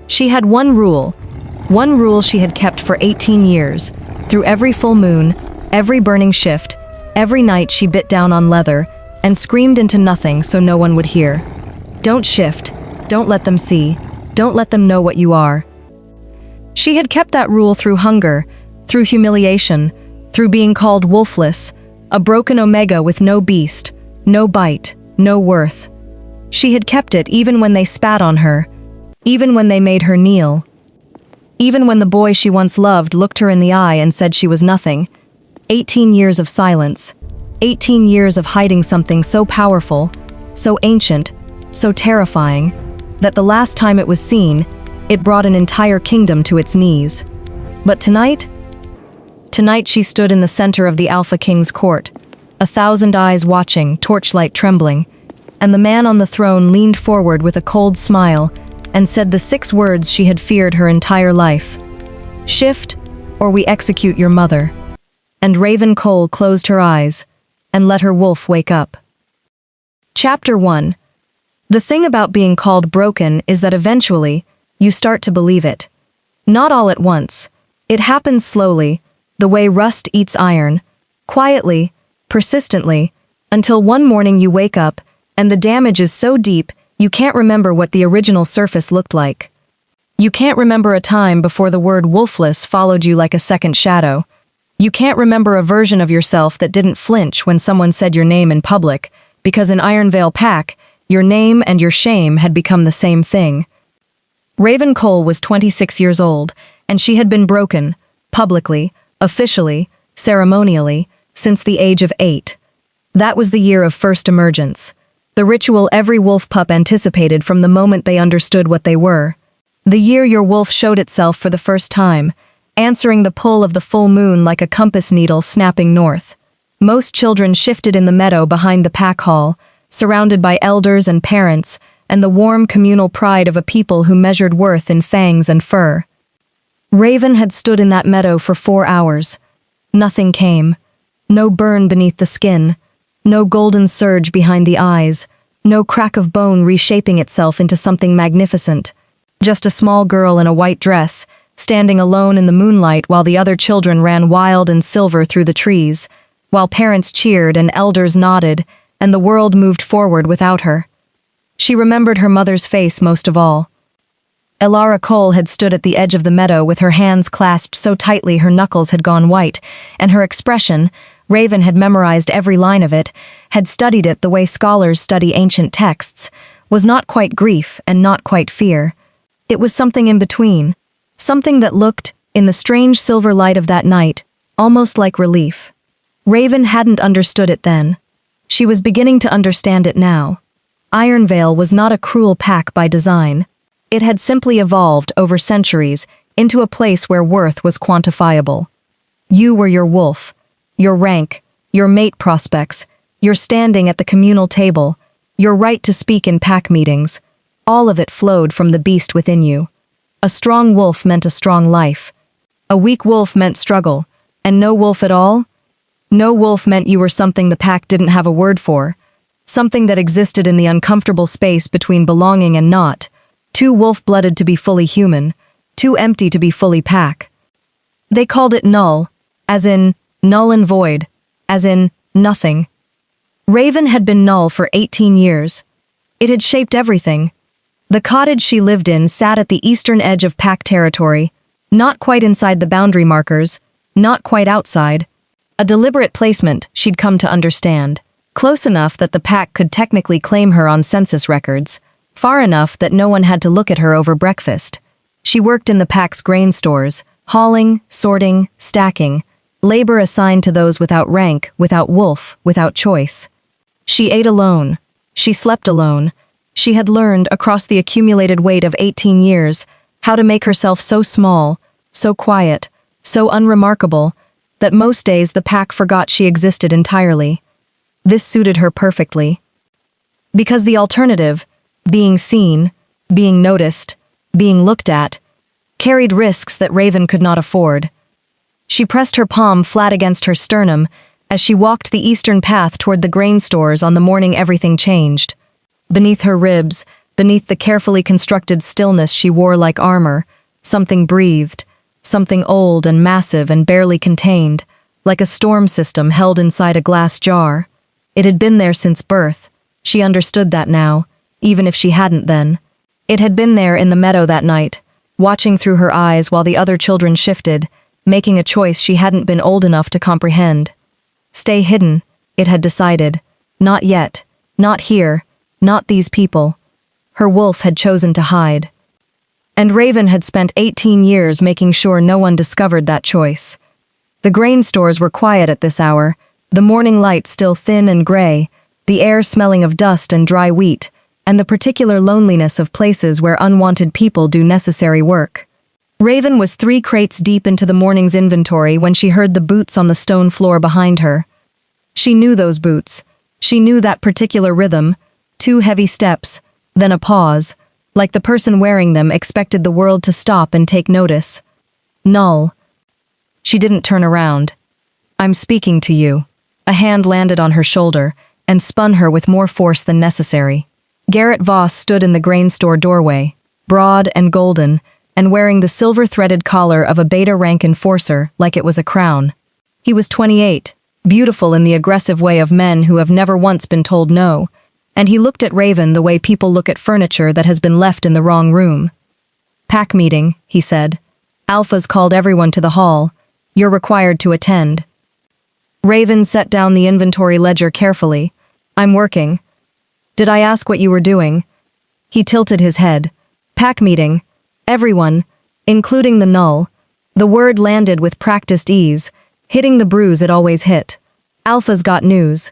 She had one rule she had kept for 18 years. Through every full moon, every burning shift, every night she bit down on leather and screamed into nothing so no one would hear. Don't shift, don't let them see, don't let them know what you are. She had kept that rule through hunger, through humiliation, through being called wolfless, a broken omega with no beast, no bite, no worth. She had kept it even when they spat on her, even when they made her kneel, even when the boy she once loved looked her in the eye and said she was nothing. 18 years of silence, 18 years of hiding something so powerful, so ancient, so terrifying, that the last time it was seen, it brought an entire kingdom to its knees. But tonight she stood in the center of the Alpha King's court, 1,000 eyes watching, torchlight trembling, and the man on the throne leaned forward with a cold smile and said the 6 words she had feared her entire life. Shift, or we execute your mother. And Raven Cole closed her eyes and let her wolf wake up. Chapter 1. The thing about being called broken is that eventually, you start to believe it. Not all at once. It happens slowly, the way rust eats iron, quietly, persistently, until one morning you wake up, and the damage is so deep, you can't remember what the original surface looked like. You can't remember a time before the word wolfless followed you like a second shadow. You can't remember a version of yourself that didn't flinch when someone said your name in public, because in Ironvale Pack, your name and your shame had become the same thing. Raven Cole was 26 years old, and she had been broken, publicly, officially, ceremonially, since the age of 8. That was the year of first emergence. The ritual every wolf pup anticipated from the moment they understood what they were. The year your wolf showed itself for the first time, answering the pull of the full moon like a compass needle snapping north. Most children shifted in the meadow behind the pack hall, surrounded by elders and parents, and the warm communal pride of a people who measured worth in fangs and fur. Raven had stood in that meadow for 4 hours. Nothing came. No burn beneath the skin. No golden surge behind the eyes, no crack of bone reshaping itself into something magnificent. Just a small girl in a white dress, standing alone in the moonlight while the other children ran wild and silver through the trees, while parents cheered and elders nodded, and the world moved forward without her. She remembered her mother's face most of all. Elara Cole had stood at the edge of the meadow with her hands clasped so tightly her knuckles had gone white, and her expression, Raven had memorized every line of it, had studied it the way scholars study ancient texts, was not quite grief and not quite fear. It was something in between, something that looked, in the strange silver light of that night, almost like relief. Raven hadn't understood it then. She was beginning to understand it now. Ironvale was not a cruel pack by design. It had simply evolved over centuries into a place where worth was quantifiable. You were your wolf. Your rank, your mate prospects, your standing at the communal table, your right to speak in pack meetings, all of it flowed from the beast within you. A strong wolf meant a strong life. A weak wolf meant struggle, and no wolf at all? No wolf meant you were something the pack didn't have a word for, something that existed in the uncomfortable space between belonging and not, too wolf-blooded to be fully human, too empty to be fully pack. They called it Null, as in null and void, as in nothing. Raven had been Null for 18 years. It had shaped everything. The cottage she lived in sat at the eastern edge of pack territory, not quite inside the boundary markers, not quite outside. A deliberate placement, she'd come to understand. Close enough that the pack could technically claim her on census records, far enough that no one had to look at her over breakfast. She worked in the pack's grain stores, hauling, sorting, stacking, labor assigned to those without rank, without wolf, without choice. She ate alone. She slept alone. She had learned, across the accumulated weight of 18 years, how to make herself so small, so quiet, so unremarkable, that most days the pack forgot she existed entirely. This suited her perfectly. Because the alternative, being seen, being noticed, being looked at, carried risks that Raven could not afford. She pressed her palm flat against her sternum as she walked the eastern path toward the grain stores on the morning everything changed. Beneath her ribs, Beneath the carefully constructed stillness she wore like armor, something breathed, something old and massive and barely contained, like a storm system held inside a glass jar. It had been there since birth. She understood that now, even if she hadn't then. It had been there in the meadow that night, watching through her eyes while the other children shifted, making a choice she hadn't been old enough to comprehend. Stay hidden, it had decided. Not yet, not here, not these people. Her wolf had chosen to hide. And Raven had spent 18 years making sure no one discovered that choice. The grain stores were quiet at this hour, the morning light still thin and gray, the air smelling of dust and dry wheat, and the particular loneliness of places where unwanted people do necessary work. Raven was 3 crates deep into the morning's inventory when she heard the boots on the stone floor behind her. She knew those boots. She knew that particular rhythm, 2 heavy steps, then a pause, like the person wearing them expected the world to stop and take notice. Null. She didn't turn around. I'm speaking to you. A hand landed on her shoulder and spun her with more force than necessary. Garrett Voss stood in the grain store doorway, broad and golden, and wearing the silver-threaded collar of a beta-rank enforcer like it was a crown. He was 28, beautiful in the aggressive way of men who have never once been told no, and he looked at Raven the way people look at furniture that has been left in the wrong room. Pack meeting, he said. Alpha's called everyone to the hall. You're required to attend. Raven set down the inventory ledger carefully. I'm working. Did I ask what you were doing? He tilted his head. Pack meeting. Everyone, including the Null. The word landed with practiced ease, hitting the bruise it always hit. Alpha's got news.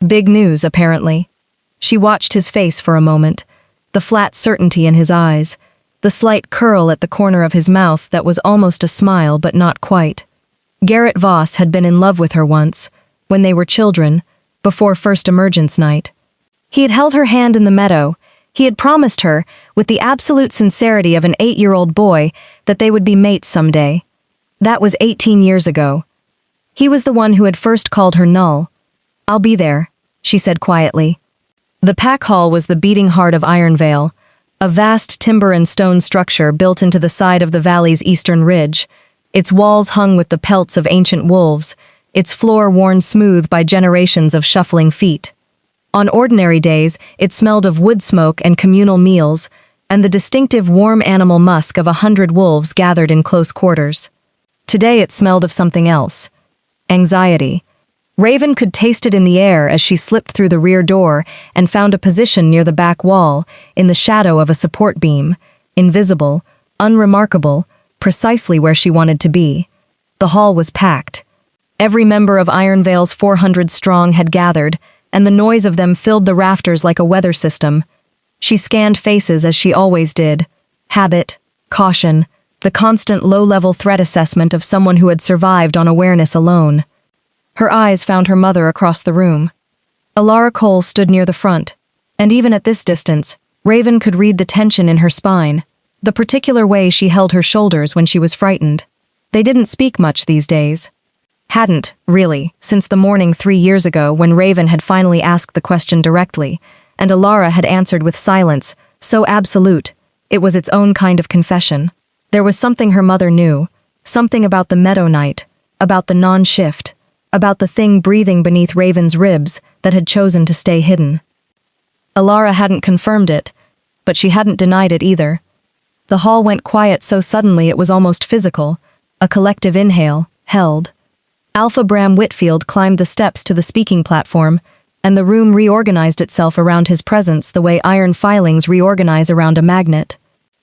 Big news, apparently. She watched his face for a moment, the flat certainty in his eyes, the slight curl at the corner of his mouth that was almost a smile but not quite. Garrett Voss had been in love with her once, when they were children, before first emergence night. He had held her hand in the meadow. He had promised her, with the absolute sincerity of an 8-year-old boy, that they would be mates someday. That was 18 years ago. He was the one who had first called her Null. I'll be there, she said quietly. The pack hall was the beating heart of Ironvale, a vast timber and stone structure built into the side of the valley's eastern ridge, its walls hung with the pelts of ancient wolves, its floor worn smooth by generations of shuffling feet. On ordinary days, it smelled of wood smoke and communal meals, and the distinctive warm animal musk of 100 wolves gathered in close quarters. Today it smelled of something else. Anxiety. Raven could taste it in the air as she slipped through the rear door and found a position near the back wall, in the shadow of a support beam, invisible, unremarkable, precisely where she wanted to be. The hall was packed. Every member of Ironvale's 400 strong had gathered, and the noise of them filled the rafters like a weather system. She scanned faces as she always did. Habit, caution, the constant low-level threat assessment of someone who had survived on awareness alone. Her eyes found her mother across the room. Alara Cole stood near the front, and even at this distance, Raven could read the tension in her spine, the particular way she held her shoulders when she was frightened. They didn't speak much these days. Hadn't, really, since the morning 3 years ago when Raven had finally asked the question directly, and Alara had answered with silence, so absolute, it was its own kind of confession. There was something her mother knew, something about the meadow night, about the non-shift, about the thing breathing beneath Raven's ribs that had chosen to stay hidden. Alara hadn't confirmed it, but she hadn't denied it either. The hall went quiet so suddenly it was almost physical, a collective inhale, held. Alpha Bram Whitfield climbed the steps to the speaking platform, and the room reorganized itself around his presence the way iron filings reorganize around a magnet.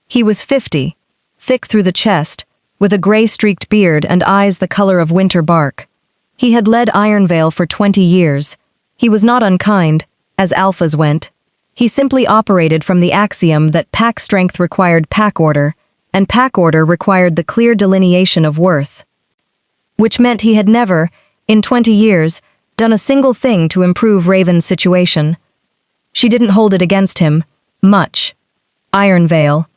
He was 50, thick through the chest, with a gray-streaked beard and eyes the color of winter bark. He had led Ironvale for 20 years. He was not unkind, as Alphas went. He simply operated from the axiom that pack strength required pack order, and pack order required the clear delineation of worth. Which meant he had never, in 20 years, done a single thing to improve Raven's situation. She didn't hold it against him, much. Ironvale.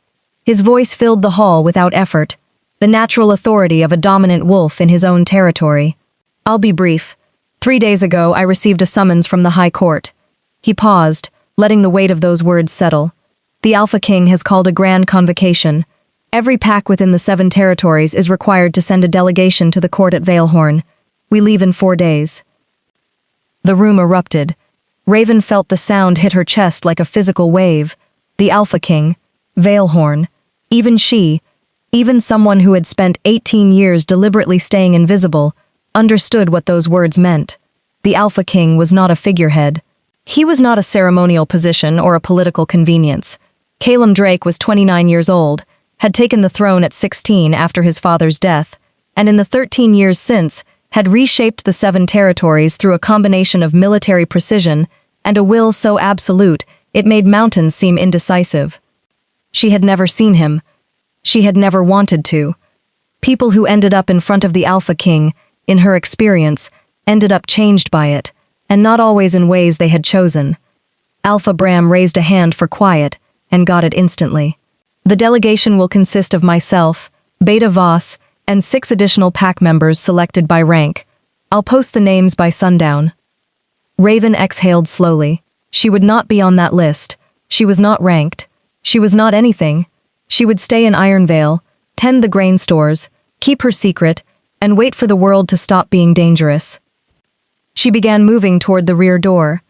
His voice filled the hall without effort, the natural authority of a dominant wolf in his own territory. I'll be brief. 3 days ago, I received a summons from the High Court. He paused, letting the weight of those words settle. The Alpha King has called a Grand Convocation. Every pack within the 7 territories is required to send a delegation to the court at Veilhorn. We leave in 4 days. The room erupted. Raven felt the sound hit her chest like a physical wave. The Alpha King, Veilhorn, even she, even someone who had spent 18 years deliberately staying invisible, understood what those words meant. The Alpha King was not a figurehead. He was not a ceremonial position or a political convenience. Calum Drake was 29 years old, had taken the throne at 16 after his father's death, and in the 13 years since, had reshaped the 7 territories through a combination of military precision and a will so absolute it made mountains seem indecisive. She had never seen him. She had never wanted to. People who ended up in front of the Alpha King, in her experience, ended up changed by it, and not always in ways they had chosen. Alpha Bram raised a hand for quiet, and got it instantly. The delegation will consist of myself, Beta Voss, and 6 additional pack members selected by rank. I'll post the names by sundown. Raven exhaled slowly. She would not be on that list. She was not ranked. She was not anything. She would stay in Ironvale, tend the grain stores, keep her secret, and wait for the world to stop being dangerous. She began moving toward the rear door.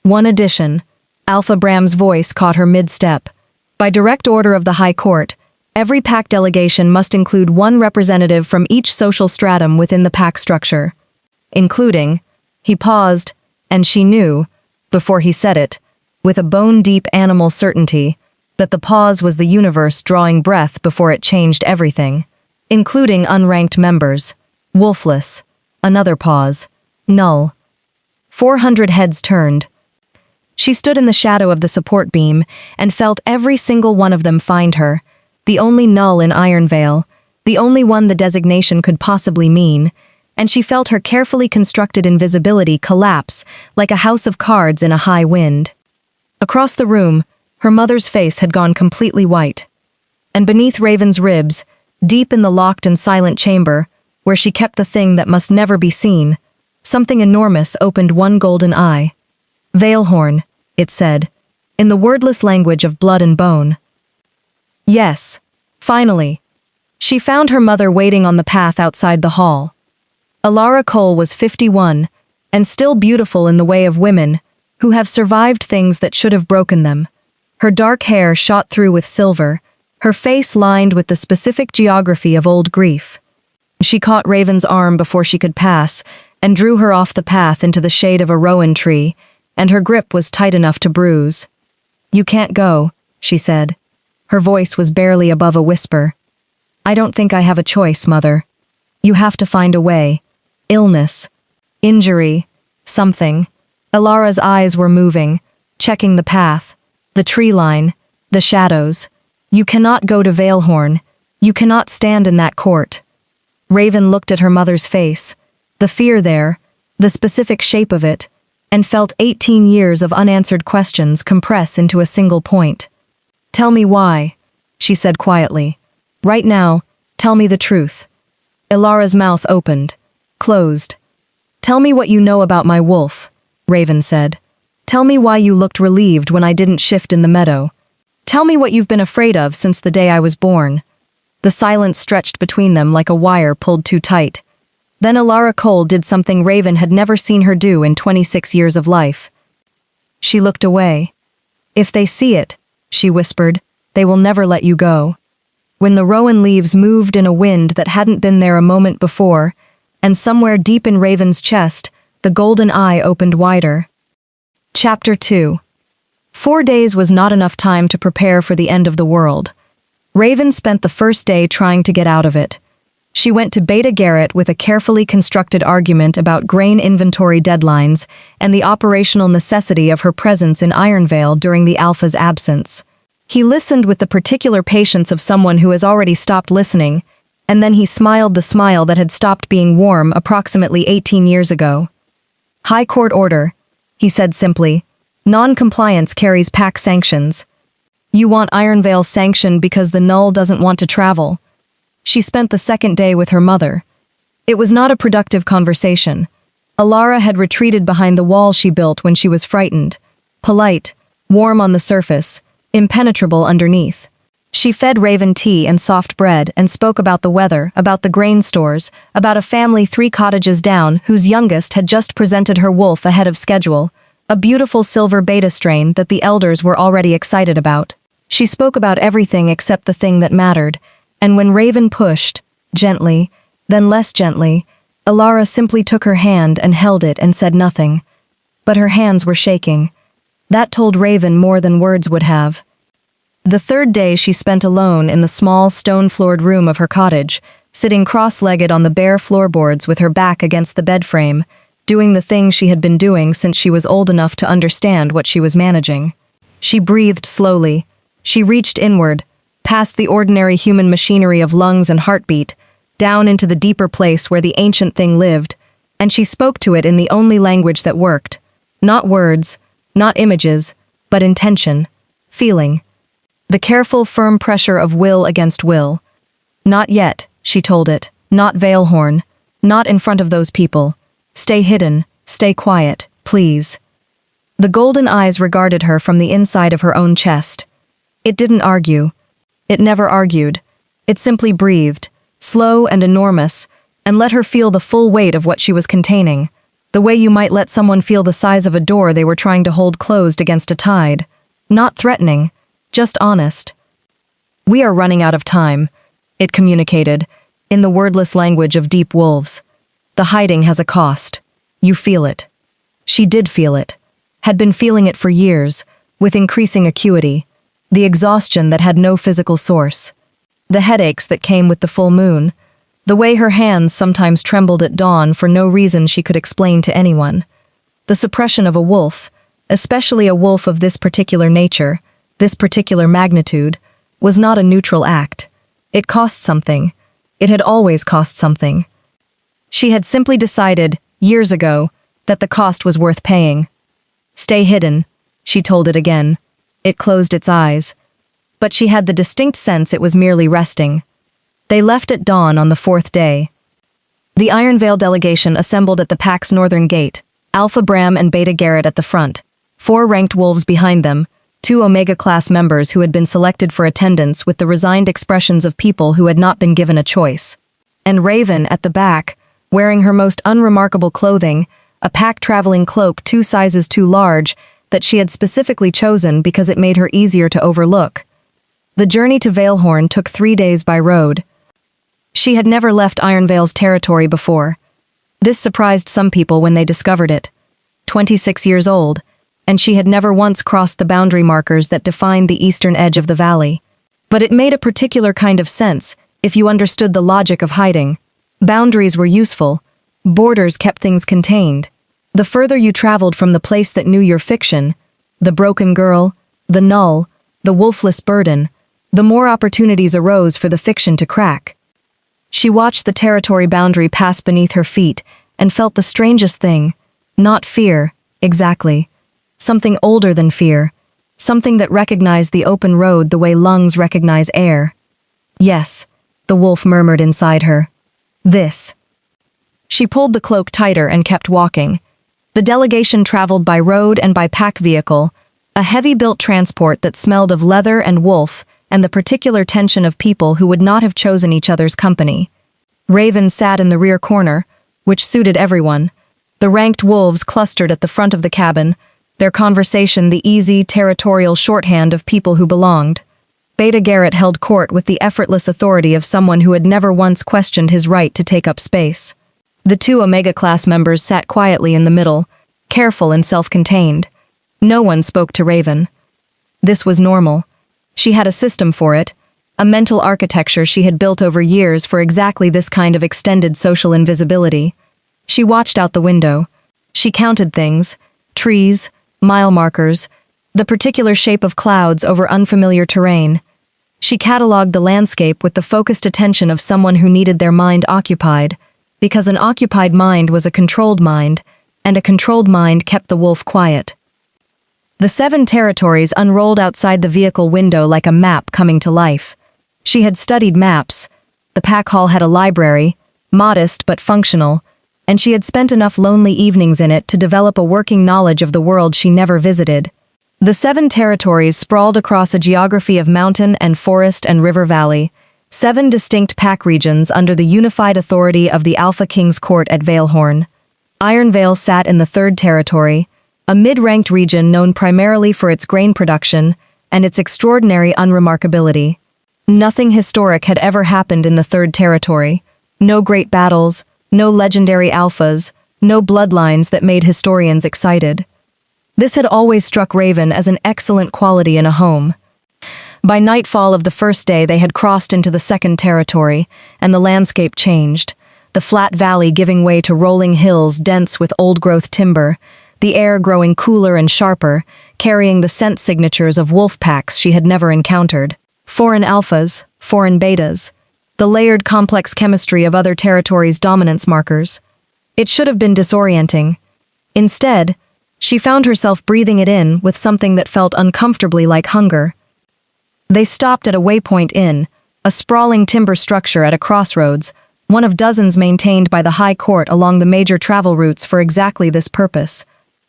One addition. Alpha Bram's voice caught her mid-step. By direct order of the High Court, every pack delegation must include 1 representative from each social stratum within the pack structure. Including, he paused, and she knew, before he said it, with a bone-deep animal certainty, that the pause was the universe drawing breath before it changed everything. Including unranked members. Wolfless. Another pause. Null. 400 heads turned. She stood in the shadow of the support beam and felt every single one of them find her, the only Null in Ironvale, the only one the designation could possibly mean, and she felt her carefully constructed invisibility collapse like a house of cards in a high wind. Across the room, her mother's face had gone completely white. And beneath Raven's ribs, deep in the locked and silent chamber, where she kept the thing that must never be seen, something enormous opened one golden eye. Veilhorn, it said, in the wordless language of blood and bone. Yes, finally. She found her mother waiting on the path outside the hall. Alara Cole was 51, and still beautiful in the way of women, who have survived things that should have broken them. Her dark hair shot through with silver, her face lined with the specific geography of old grief. She caught Raven's arm before she could pass, and drew her off the path into the shade of a rowan tree, and her grip was tight enough to bruise. "You can't go," she said. Her voice was barely above a whisper. "I don't think I have a choice, Mother. You have to find a way. Illness. Injury. Something." Alara's eyes were moving, checking the path, the tree line, the shadows. "You cannot go to Veilhorn. You cannot stand in that court." Raven looked at her mother's face, the fear there, the specific shape of it, and felt 18 years of unanswered questions compress into a single point. "Tell me why," she said quietly. "Right now, tell me the truth." Ilara's mouth opened, closed. "Tell me what you know about my wolf," Raven said. "Tell me why you looked relieved when I didn't shift in the meadow. Tell me what you've been afraid of since the day I was born." The silence stretched between them like a wire pulled too tight. Then Alara Cole did something Raven had never seen her do in 26 years of life. She looked away. "If they see it," she whispered, "they will never let you go." When the rowan leaves moved in a wind that hadn't been there a moment before, and somewhere deep in Raven's chest, the golden eye opened wider. Chapter 2. 4 days was not enough time to prepare for the end of the world. Raven spent the first day trying to get out of it. She went to Beta Garrett with a carefully constructed argument about grain inventory deadlines and the operational necessity of her presence in Ironvale during the Alpha's absence. He listened with the particular patience of someone who has already stopped listening, and then he smiled the smile that had stopped being warm approximately 18 years ago. "High Court order," he said simply. "Non-compliance carries pack sanctions. You want Ironvale sanctioned because the Null doesn't want to travel." She spent the second day with her mother. It was not a productive conversation. Alara had retreated behind the wall she built when she was frightened. Polite, warm on the surface, impenetrable underneath. She fed Raven tea and soft bread and spoke about the weather, about the grain stores, about a family 3 cottages down whose youngest had just presented her wolf ahead of schedule, a beautiful silver beta strain that the elders were already excited about. She spoke about everything except the thing that mattered, and when Raven pushed, gently, then less gently, Alara simply took her hand and held it and said nothing. But her hands were shaking. That told Raven more than words would have. The 3rd day she spent alone in the small, stone-floored room of her cottage, sitting cross-legged on the bare floorboards with her back against the bed frame, doing the things she had been doing since she was old enough to understand what she was managing. She breathed slowly. She reached inward, past the ordinary human machinery of lungs and heartbeat, down into the deeper place where the ancient thing lived, and she spoke to it in the only language that worked. Not words, not images, but intention, feeling. The careful, firm pressure of will against will. Not yet, she told it, not Veilhorn, not in front of those people. Stay hidden, stay quiet, please. The golden eyes regarded her from the inside of her own chest. It didn't argue. It never argued. It simply breathed, slow and enormous, and let her feel the full weight of what she was containing, the way you might let someone feel the size of a door they were trying to hold closed against a tide. Not threatening, just honest. We are running out of time, it communicated, in the wordless language of deep wolves. The hiding has a cost. You feel it. She did feel it. Had been feeling it for years, with increasing acuity. The exhaustion that had no physical source. The headaches that came with the full moon. The way her hands sometimes trembled at dawn for no reason she could explain to anyone. The suppression of a wolf, especially a wolf of this particular nature, this particular magnitude, was not a neutral act. It cost something. It had always cost something. She had simply decided, years ago, that the cost was worth paying. Stay hidden, she told it again. It closed its eyes. But she had the distinct sense it was merely resting. They left at dawn on the 4th day. The Ironvale delegation assembled at the pack's northern gate, Alpha Bram and Beta Garrett at the front, 4 ranked wolves behind them, 2 Omega-class members who had been selected for attendance with the resigned expressions of people who had not been given a choice. And Raven, at the back, wearing her most unremarkable clothing, a pack-traveling cloak 2 sizes too large, that she had specifically chosen because it made her easier to overlook. The journey to Veilhorn took 3 days by road. She had never left Ironvale's territory before. This surprised some people when they discovered it. 26 years old, and she had never once crossed the boundary markers that defined the eastern edge of the valley. But it made a particular kind of sense if you understood the logic of hiding. Boundaries were useful. Borders kept things contained. The further you traveled from the place that knew your fiction, the broken girl, the Null, the wolfless burden, the more opportunities arose for the fiction to crack. She watched the territory boundary pass beneath her feet and felt the strangest thing, not fear, exactly. Something older than fear, something that recognized the open road the way lungs recognize air. Yes, the wolf murmured inside her. This. She pulled the cloak tighter and kept walking. The delegation traveled by road and by pack vehicle, a heavy-built transport that smelled of leather and wolf and the particular tension of people who would not have chosen each other's company. Raven sat in the rear corner, which suited everyone. The ranked wolves clustered at the front of the cabin, their conversation the easy, territorial shorthand of people who belonged. Beta Garrett held court with the effortless authority of someone who had never once questioned his right to take up space. The 2 Omega-class members sat quietly in the middle, careful and self-contained. No one spoke to Raven. This was normal. She had a system for it, a mental architecture she had built over years for exactly this kind of extended social invisibility. She watched out the window. She counted things, trees, mile markers, the particular shape of clouds over unfamiliar terrain. She cataloged the landscape with the focused attention of someone who needed their mind occupied, because an occupied mind was a controlled mind, and a controlled mind kept the wolf quiet. The 7 territories unrolled outside the vehicle window like a map coming to life. She had studied maps. The pack hall had a library, modest but functional, and she had spent enough lonely evenings in it to develop a working knowledge of the world she never visited. The 7 territories sprawled across a geography of mountain and forest and river valley, 7 distinct pack regions under the unified authority of the Alpha King's court at Valehorn. Iron Vale sat in the 3rd territory, a mid-ranked region known primarily for its grain production and its extraordinary unremarkability. Nothing historic had ever happened in the 3rd territory. No great battles, no legendary alphas, no bloodlines that made historians excited. This had always struck Raven as an excellent quality in a home. By nightfall of the first day they had crossed into the 2nd territory, and the landscape changed, the flat valley giving way to rolling hills dense with old-growth timber, the air growing cooler and sharper, carrying the scent signatures of wolf packs she had never encountered. Foreign alphas, foreign betas, the layered complex chemistry of other territories' dominance markers. It should have been disorienting. Instead, she found herself breathing it in with something that felt uncomfortably like hunger. They stopped at a waypoint inn, a sprawling timber structure at a crossroads, one of dozens maintained by the High Court along the major travel routes for exactly this purpose.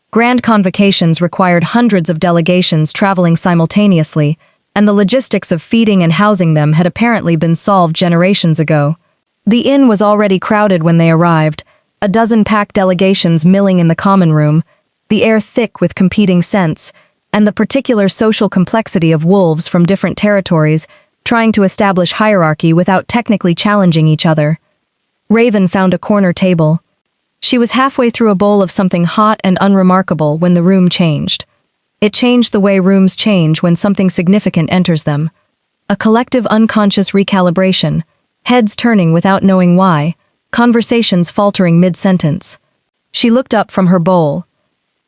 Grand Convocations required hundreds of delegations traveling simultaneously, and the logistics of feeding and housing them had apparently been solved generations ago. The inn was already crowded when they arrived, a dozen packed delegations milling in the common room, the air thick with competing scents, and the particular social complexity of wolves from different territories trying to establish hierarchy without technically challenging each other. Raven found a corner table. She was halfway through a bowl of something hot and unremarkable when the room changed. It changed the way rooms change when something significant enters them. A collective unconscious recalibration, heads turning without knowing why, conversations faltering mid-sentence. She looked up from her bowl.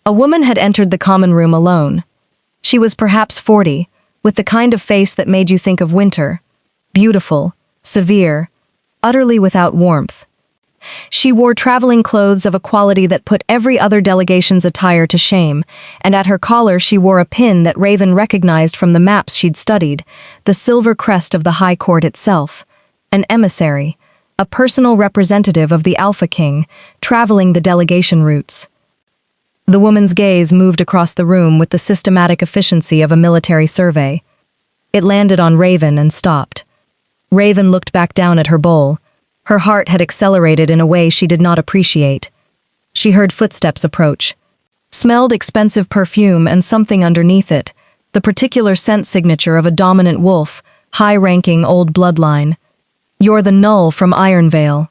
A woman had entered the common room alone. She was perhaps 40, with the kind of face that made you think of winter. Beautiful, severe, utterly without warmth. She wore traveling clothes of a quality that put every other delegation's attire to shame, and at her collar she wore a pin that Raven recognized from the maps she'd studied, the silver crest of the High Court itself. An emissary, a personal representative of the Alpha King, traveling the delegation routes. The woman's gaze moved across the room with the systematic efficiency of a military survey. It landed on Raven and stopped. Raven looked back down at her bowl. Her heart had accelerated in a way she did not appreciate. She heard footsteps approach. Smelled expensive perfume and something underneath it, the particular scent signature of a dominant wolf, high-ranking old bloodline. "You're the Null from Iron Vale."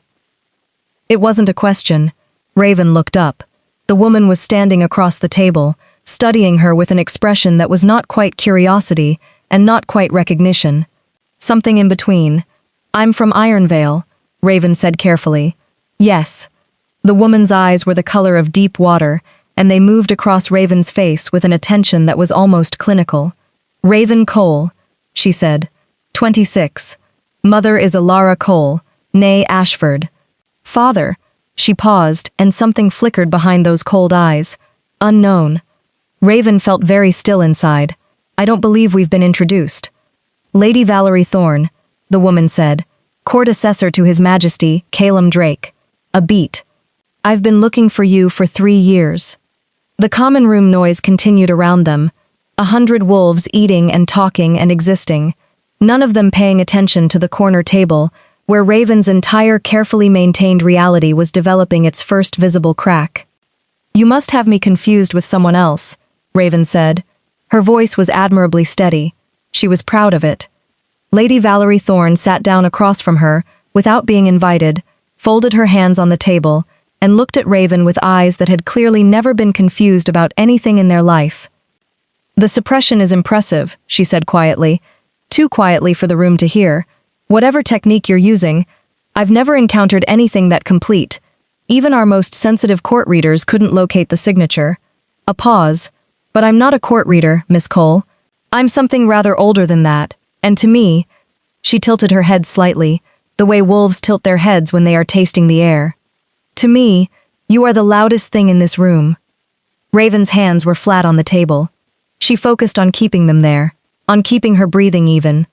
It wasn't a question. Raven looked up. The woman was standing across the table, studying her with an expression that was not quite curiosity and not quite recognition. Something in between. "I'm from Iron Vale," Raven said carefully. "Yes." The woman's eyes were the color of deep water, and they moved across Raven's face with an attention that was almost clinical. "Raven Cole," she said. 26. Mother is Alara Cole, née Ashford. Father. She paused, and something flickered behind those cold eyes. Unknown. Raven felt very still inside. "I don't believe we've been introduced." "Lady Valerie Thorne," the woman said. "Court assessor to His Majesty, Calum Drake. A beat. I've been looking for you for 3 years." The common room noise continued around them. 100 wolves eating and talking and existing, none of them paying attention to the corner table, where Raven's entire carefully maintained reality was developing its first visible crack. "You must have me confused with someone else," Raven said. Her voice was admirably steady. She was proud of it. Lady Valerie Thorne sat down across from her, without being invited, folded her hands on the table, and looked at Raven with eyes that had clearly never been confused about anything in their life. "The suppression is impressive," she said quietly, too quietly for the room to hear. "Whatever technique you're using, I've never encountered anything that complete. Even our most sensitive court readers couldn't locate the signature." A pause. "But I'm not a court reader, Miss Cole. I'm something rather older than that, and to me," she tilted her head slightly, the way wolves tilt their heads when they are tasting the air. "To me, you are the loudest thing in this room." Raven's hands were flat on the table. She focused on keeping them there, on keeping her breathing even,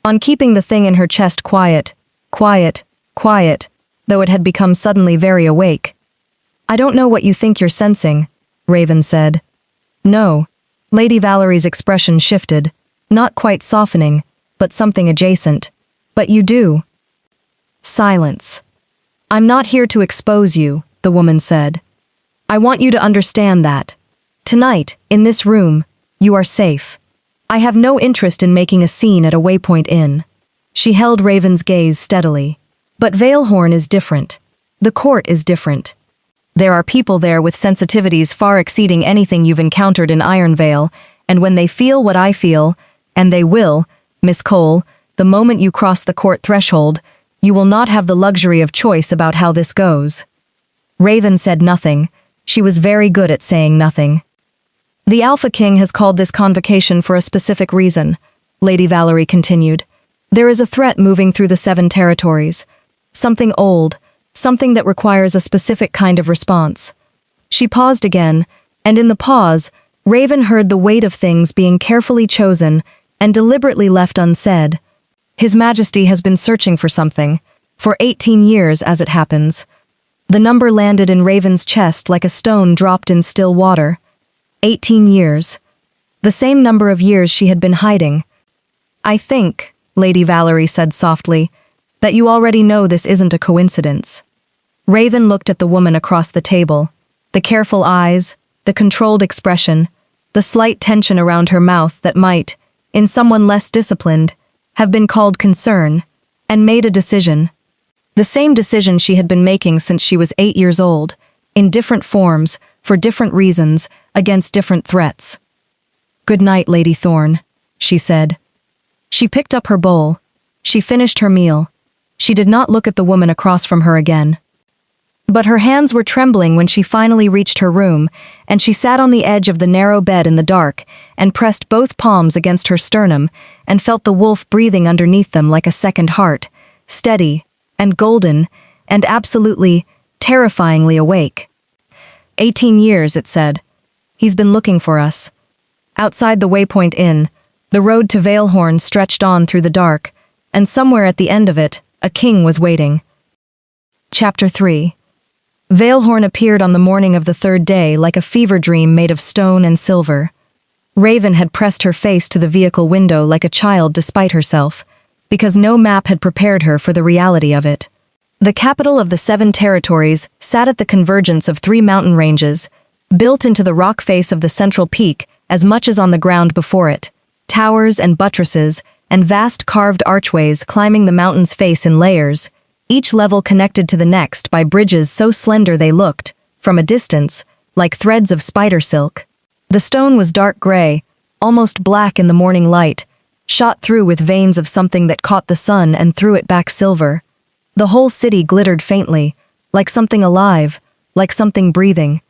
on keeping the thing in her chest quiet, quiet, quiet, though it had become suddenly very awake. "I don't know what you think you're sensing," Raven said. "No. Lady Valerie's expression shifted, not quite softening, but something adjacent. But you do. Silence. I'm not here to expose you, the woman said. I want you to understand that. Tonight, in this room, you are safe. I have no interest in making a scene at a Waypoint Inn. She held Raven's gaze steadily. But Veilhorn is different. The court is different. There are people there with sensitivities far exceeding anything you've encountered in Ironvale, and when they feel what I feel, and they will, Miss Cole, the moment you cross the court threshold, you will not have the luxury of choice about how this goes. Raven said nothing. She was very good at saying nothing. The Alpha King has called this convocation for a specific reason, Lady Valerie continued. There is a threat moving through the 7 territories. Something old, something that requires a specific kind of response. She paused again, and in the pause, Raven heard the weight of things being carefully chosen and deliberately left unsaid. His Majesty has been searching for something, for 18 years as it happens. The number landed in Raven's chest like a stone dropped in still water. 18 years. The same number of years she had been hiding. I think, Lady Valerie said softly, that you already know this isn't a coincidence. Raven looked at the woman across the table. The careful eyes, the controlled expression, the slight tension around her mouth that might, in someone less disciplined, have been called concern, and made a decision. The same decision she had been making since she was 8 years old, in different forms, for different reasons, against different threats. Good night, Lady Thorne, she said. She picked up her bowl. She finished her meal. She did not look at the woman across from her again. But her hands were trembling when she finally reached her room, and she sat on the edge of the narrow bed in the dark and pressed both palms against her sternum and felt the wolf breathing underneath them like a second heart, steady and golden and absolutely, terrifyingly awake. 18 years, it said. He's been looking for us. Outside the Waypoint Inn, the road to Veilhorn stretched on through the dark, and somewhere at the end of it, a king was waiting. Chapter 3. Veilhorn appeared on the morning of the 3rd day like a fever dream made of stone and silver. Raven had pressed her face to the vehicle window like a child despite herself, because no map had prepared her for the reality of it. The capital of the 7 territories sat at the convergence of 3 mountain ranges, built into the rock face of the central peak as much as on the ground before it, towers and buttresses, and vast carved archways climbing the mountain's face in layers, each level connected to the next by bridges so slender they looked, from a distance, like threads of spider silk. The stone was dark gray, almost black in the morning light, shot through with veins of something that caught the sun and threw it back silver. The whole city glittered faintly, like something alive, like something breathing.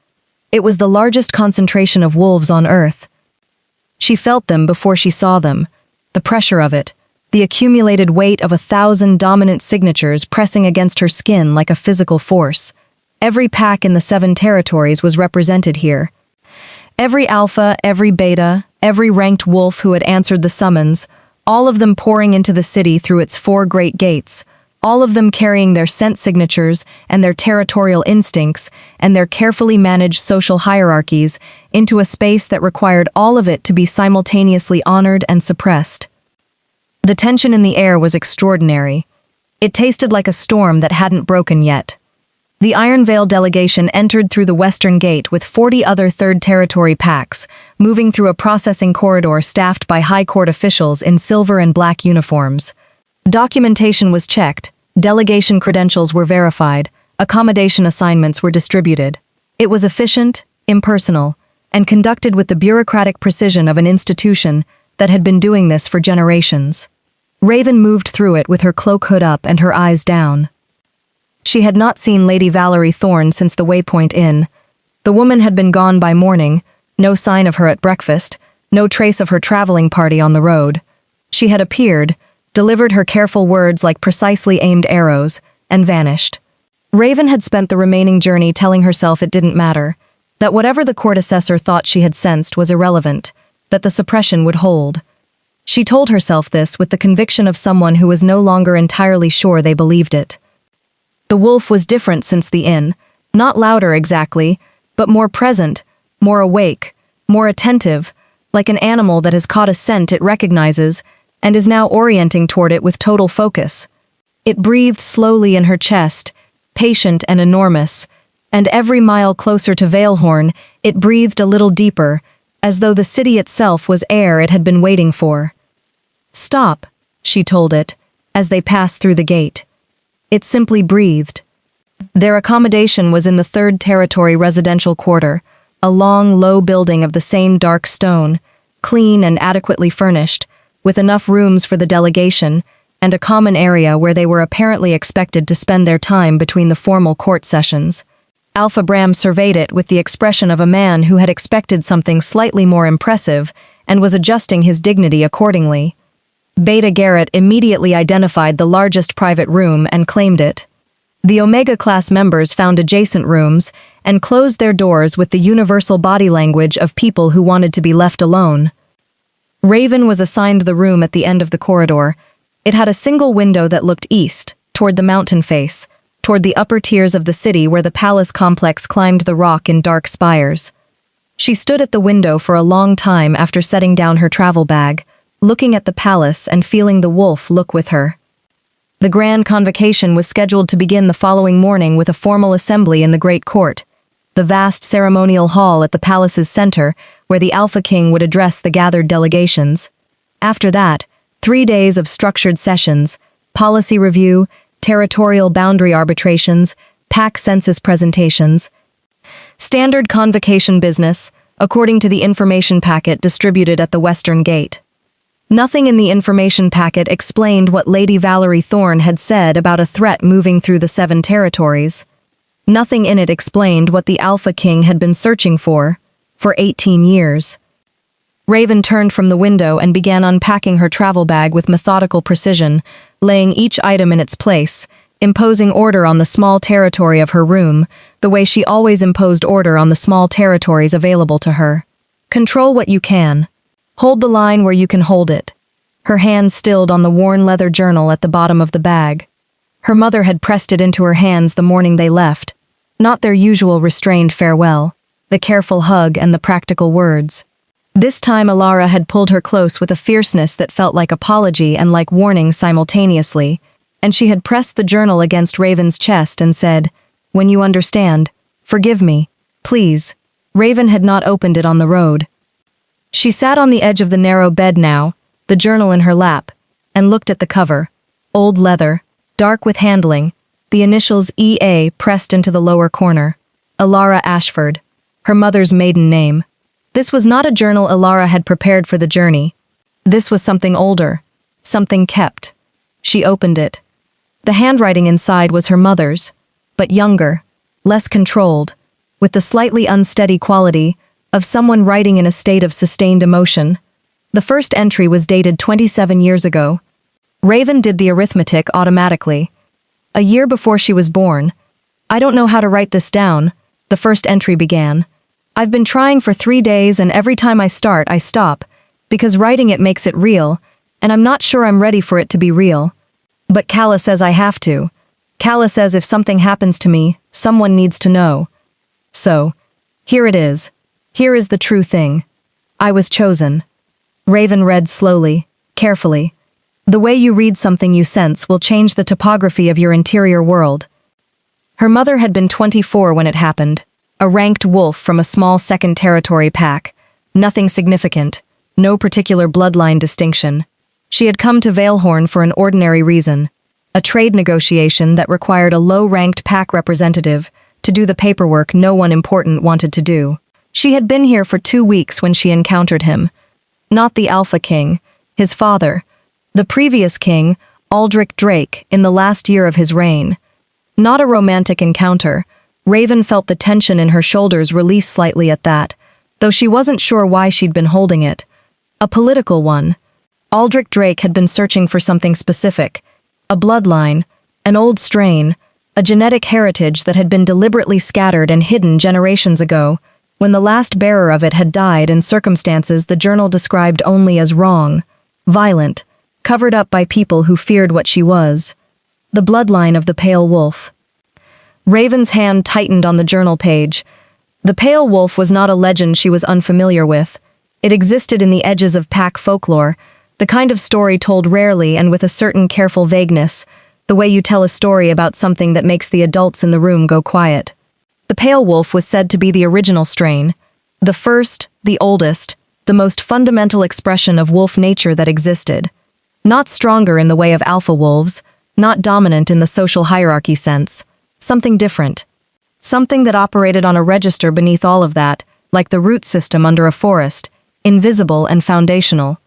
It was the largest concentration of wolves on Earth. She felt them before she saw them, the pressure of it, the accumulated weight of 1,000 dominant signatures pressing against her skin like a physical force. Every pack in the 7 territories was represented here. Every alpha, every beta, every ranked wolf who had answered the summons, all of them pouring into the city through its 4 great gates, all of them carrying their scent signatures and their territorial instincts and their carefully managed social hierarchies into a space that required all of it to be simultaneously honored and suppressed. The tension in the air was extraordinary. It tasted like a storm that hadn't broken yet. The Ironvale delegation entered through the western gate with 40 other 3rd Territory packs, moving through a processing corridor staffed by high court officials in silver and black uniforms. Documentation was checked, delegation credentials were verified, accommodation assignments were distributed. It was efficient, impersonal, and conducted with the bureaucratic precision of an institution that had been doing this for generations. Raven moved through it with her cloak hood up and her eyes down. She had not seen Lady Valerie Thorne since the Waypoint Inn. The woman had been gone by morning, no sign of her at breakfast, no trace of her traveling party on the road. She had appeared, delivered her careful words like precisely aimed arrows, and vanished. Raven had spent the remaining journey telling herself it didn't matter, that whatever the court assessor thought she had sensed was irrelevant, that the suppression would hold. She told herself this with the conviction of someone who was no longer entirely sure they believed it. The wolf was different since the inn, not louder exactly, but more present, more awake, more attentive, like an animal that has caught a scent it recognizes and is now orienting toward it with total focus. It breathed slowly in her chest, patient and enormous, and every mile closer to Veilhorn, it breathed a little deeper, as though the city itself was air it had been waiting for. "Stop," she told it, as they passed through the gate. It simply breathed. Their accommodation was in the 3rd Territory residential quarter, a long, low building of the same dark stone, clean and adequately furnished, with enough rooms for the delegation, and a common area where they were apparently expected to spend their time between the formal court sessions. Alpha Bram surveyed it with the expression of a man who had expected something slightly more impressive and was adjusting his dignity accordingly. Beta Garrett immediately identified the largest private room and claimed it. The Omega-class members found adjacent rooms and closed their doors with the universal body language of people who wanted to be left alone. Raven was assigned the room at the end of the corridor. It had a single window that looked east, toward the mountain face, toward the upper tiers of the city where the palace complex climbed the rock in dark spires. She stood at the window for a long time after setting down her travel bag, looking at the palace and feeling the wolf look with her. The Grand Convocation was scheduled to begin the following morning with a formal assembly in the Great Court, the vast ceremonial hall at the palace's center, where the Alpha King would address the gathered delegations. After that, 3 days of structured sessions, policy review, territorial boundary arbitrations, pack census presentations. Standard convocation business, according to the information packet distributed at the Western Gate. Nothing in the information packet explained what Lady Valerie Thorne had said about a threat moving through the 7 territories. Nothing in it explained what the Alpha King had been searching for 18 years. Raven turned from the window and began unpacking her travel bag with methodical precision, laying each item in its place, imposing order on the small territory of her room, the way she always imposed order on the small territories available to her. Control what you can. Hold the line where you can hold it. Her hand stilled on the worn leather journal at the bottom of the bag. Her mother had pressed it into her hands the morning they left. Not their usual restrained farewell, the careful hug and the practical words. This time Alara had pulled her close with a fierceness that felt like apology and like warning simultaneously, and she had pressed the journal against Raven's chest and said, "When you understand, forgive me, please." Raven had not opened it on the road. She sat on the edge of the narrow bed now, the journal in her lap, and looked at the cover. Old leather, dark with handling, the initials EA pressed into the lower corner. Alara Ashford, her mother's maiden name. This was not a journal Alara had prepared for the journey. This was something older, something kept. She opened it. The handwriting inside was her mother's, but younger, less controlled, with the slightly unsteady quality of someone writing in a state of sustained emotion. The first entry was dated 27 years ago. Raven did the arithmetic automatically. A year before she was born. "I don't know how to write this down," the first entry began. "I've been trying for 3 days and every time I start, I stop, because writing it makes it real, and I'm not sure I'm ready for it to be real. But Kala says I have to. Kala says if something happens to me, someone needs to know. So, here it is. Here is the true thing. I was chosen." Raven read slowly, carefully. The way you read something you sense will change the topography of your interior world. Her mother had been 24 when it happened, a ranked wolf from a small 2nd Territory pack. Nothing significant, no particular bloodline distinction. She had come to Veilhorn for an ordinary reason, a trade negotiation that required a low-ranked pack representative to do the paperwork no one important wanted to do. She had been here for 2 weeks when she encountered him. Not the Alpha King, his father. The previous king, Aldrich Drake, in the last year of his reign. Not a romantic encounter. Raven felt the tension in her shoulders release slightly at that, though she wasn't sure why she'd been holding it. A political one. Aldrich Drake had been searching for something specific. A bloodline, an old strain, a genetic heritage that had been deliberately scattered and hidden generations ago, when the last bearer of it had died in circumstances the journal described only as wrong, violent, covered up by people who feared what she was. The bloodline of the Pale Wolf. Raven's hand tightened on the journal page. The Pale Wolf was not a legend she was unfamiliar with. It existed in the edges of pack folklore, the kind of story told rarely and with a certain careful vagueness, the way you tell a story about something that makes the adults in the room go quiet. The pale wolf was said to be the original strain, the first, the oldest, the most fundamental expression of wolf nature that existed. Not stronger in the way of alpha wolves, not dominant in the social hierarchy sense, something different. Something that operated on a register beneath all of that, like the root system under a forest, invisible and foundational.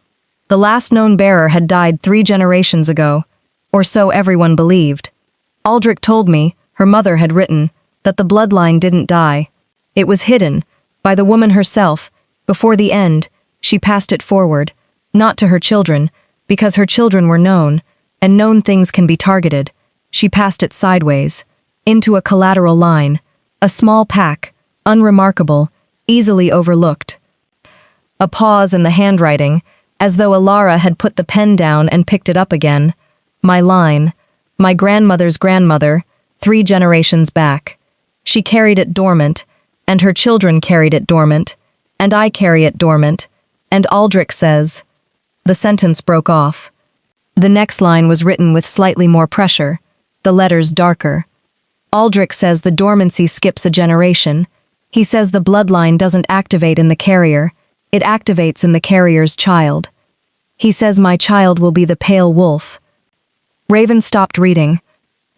The last known bearer had died 3 generations ago, or so everyone believed. Aldrich told me, her mother had written, that the bloodline didn't die. It was hidden, by the woman herself. Before the end, she passed it forward, not to her children, because her children were known, and known things can be targeted. She passed it sideways, into a collateral line, a small pack, unremarkable, easily overlooked. A pause in the handwriting, as though Alara had put the pen down and picked it up again. My line, my grandmother's grandmother, 3 generations back. She carried it dormant, and her children carried it dormant, and I carry it dormant, and Aldrich says. The sentence broke off. The next line was written with slightly more pressure, the letters darker. Aldrich says the dormancy skips a generation. He says the bloodline doesn't activate in the carrier, it activates in the carrier's child. He says my child will be the pale wolf. Raven stopped reading.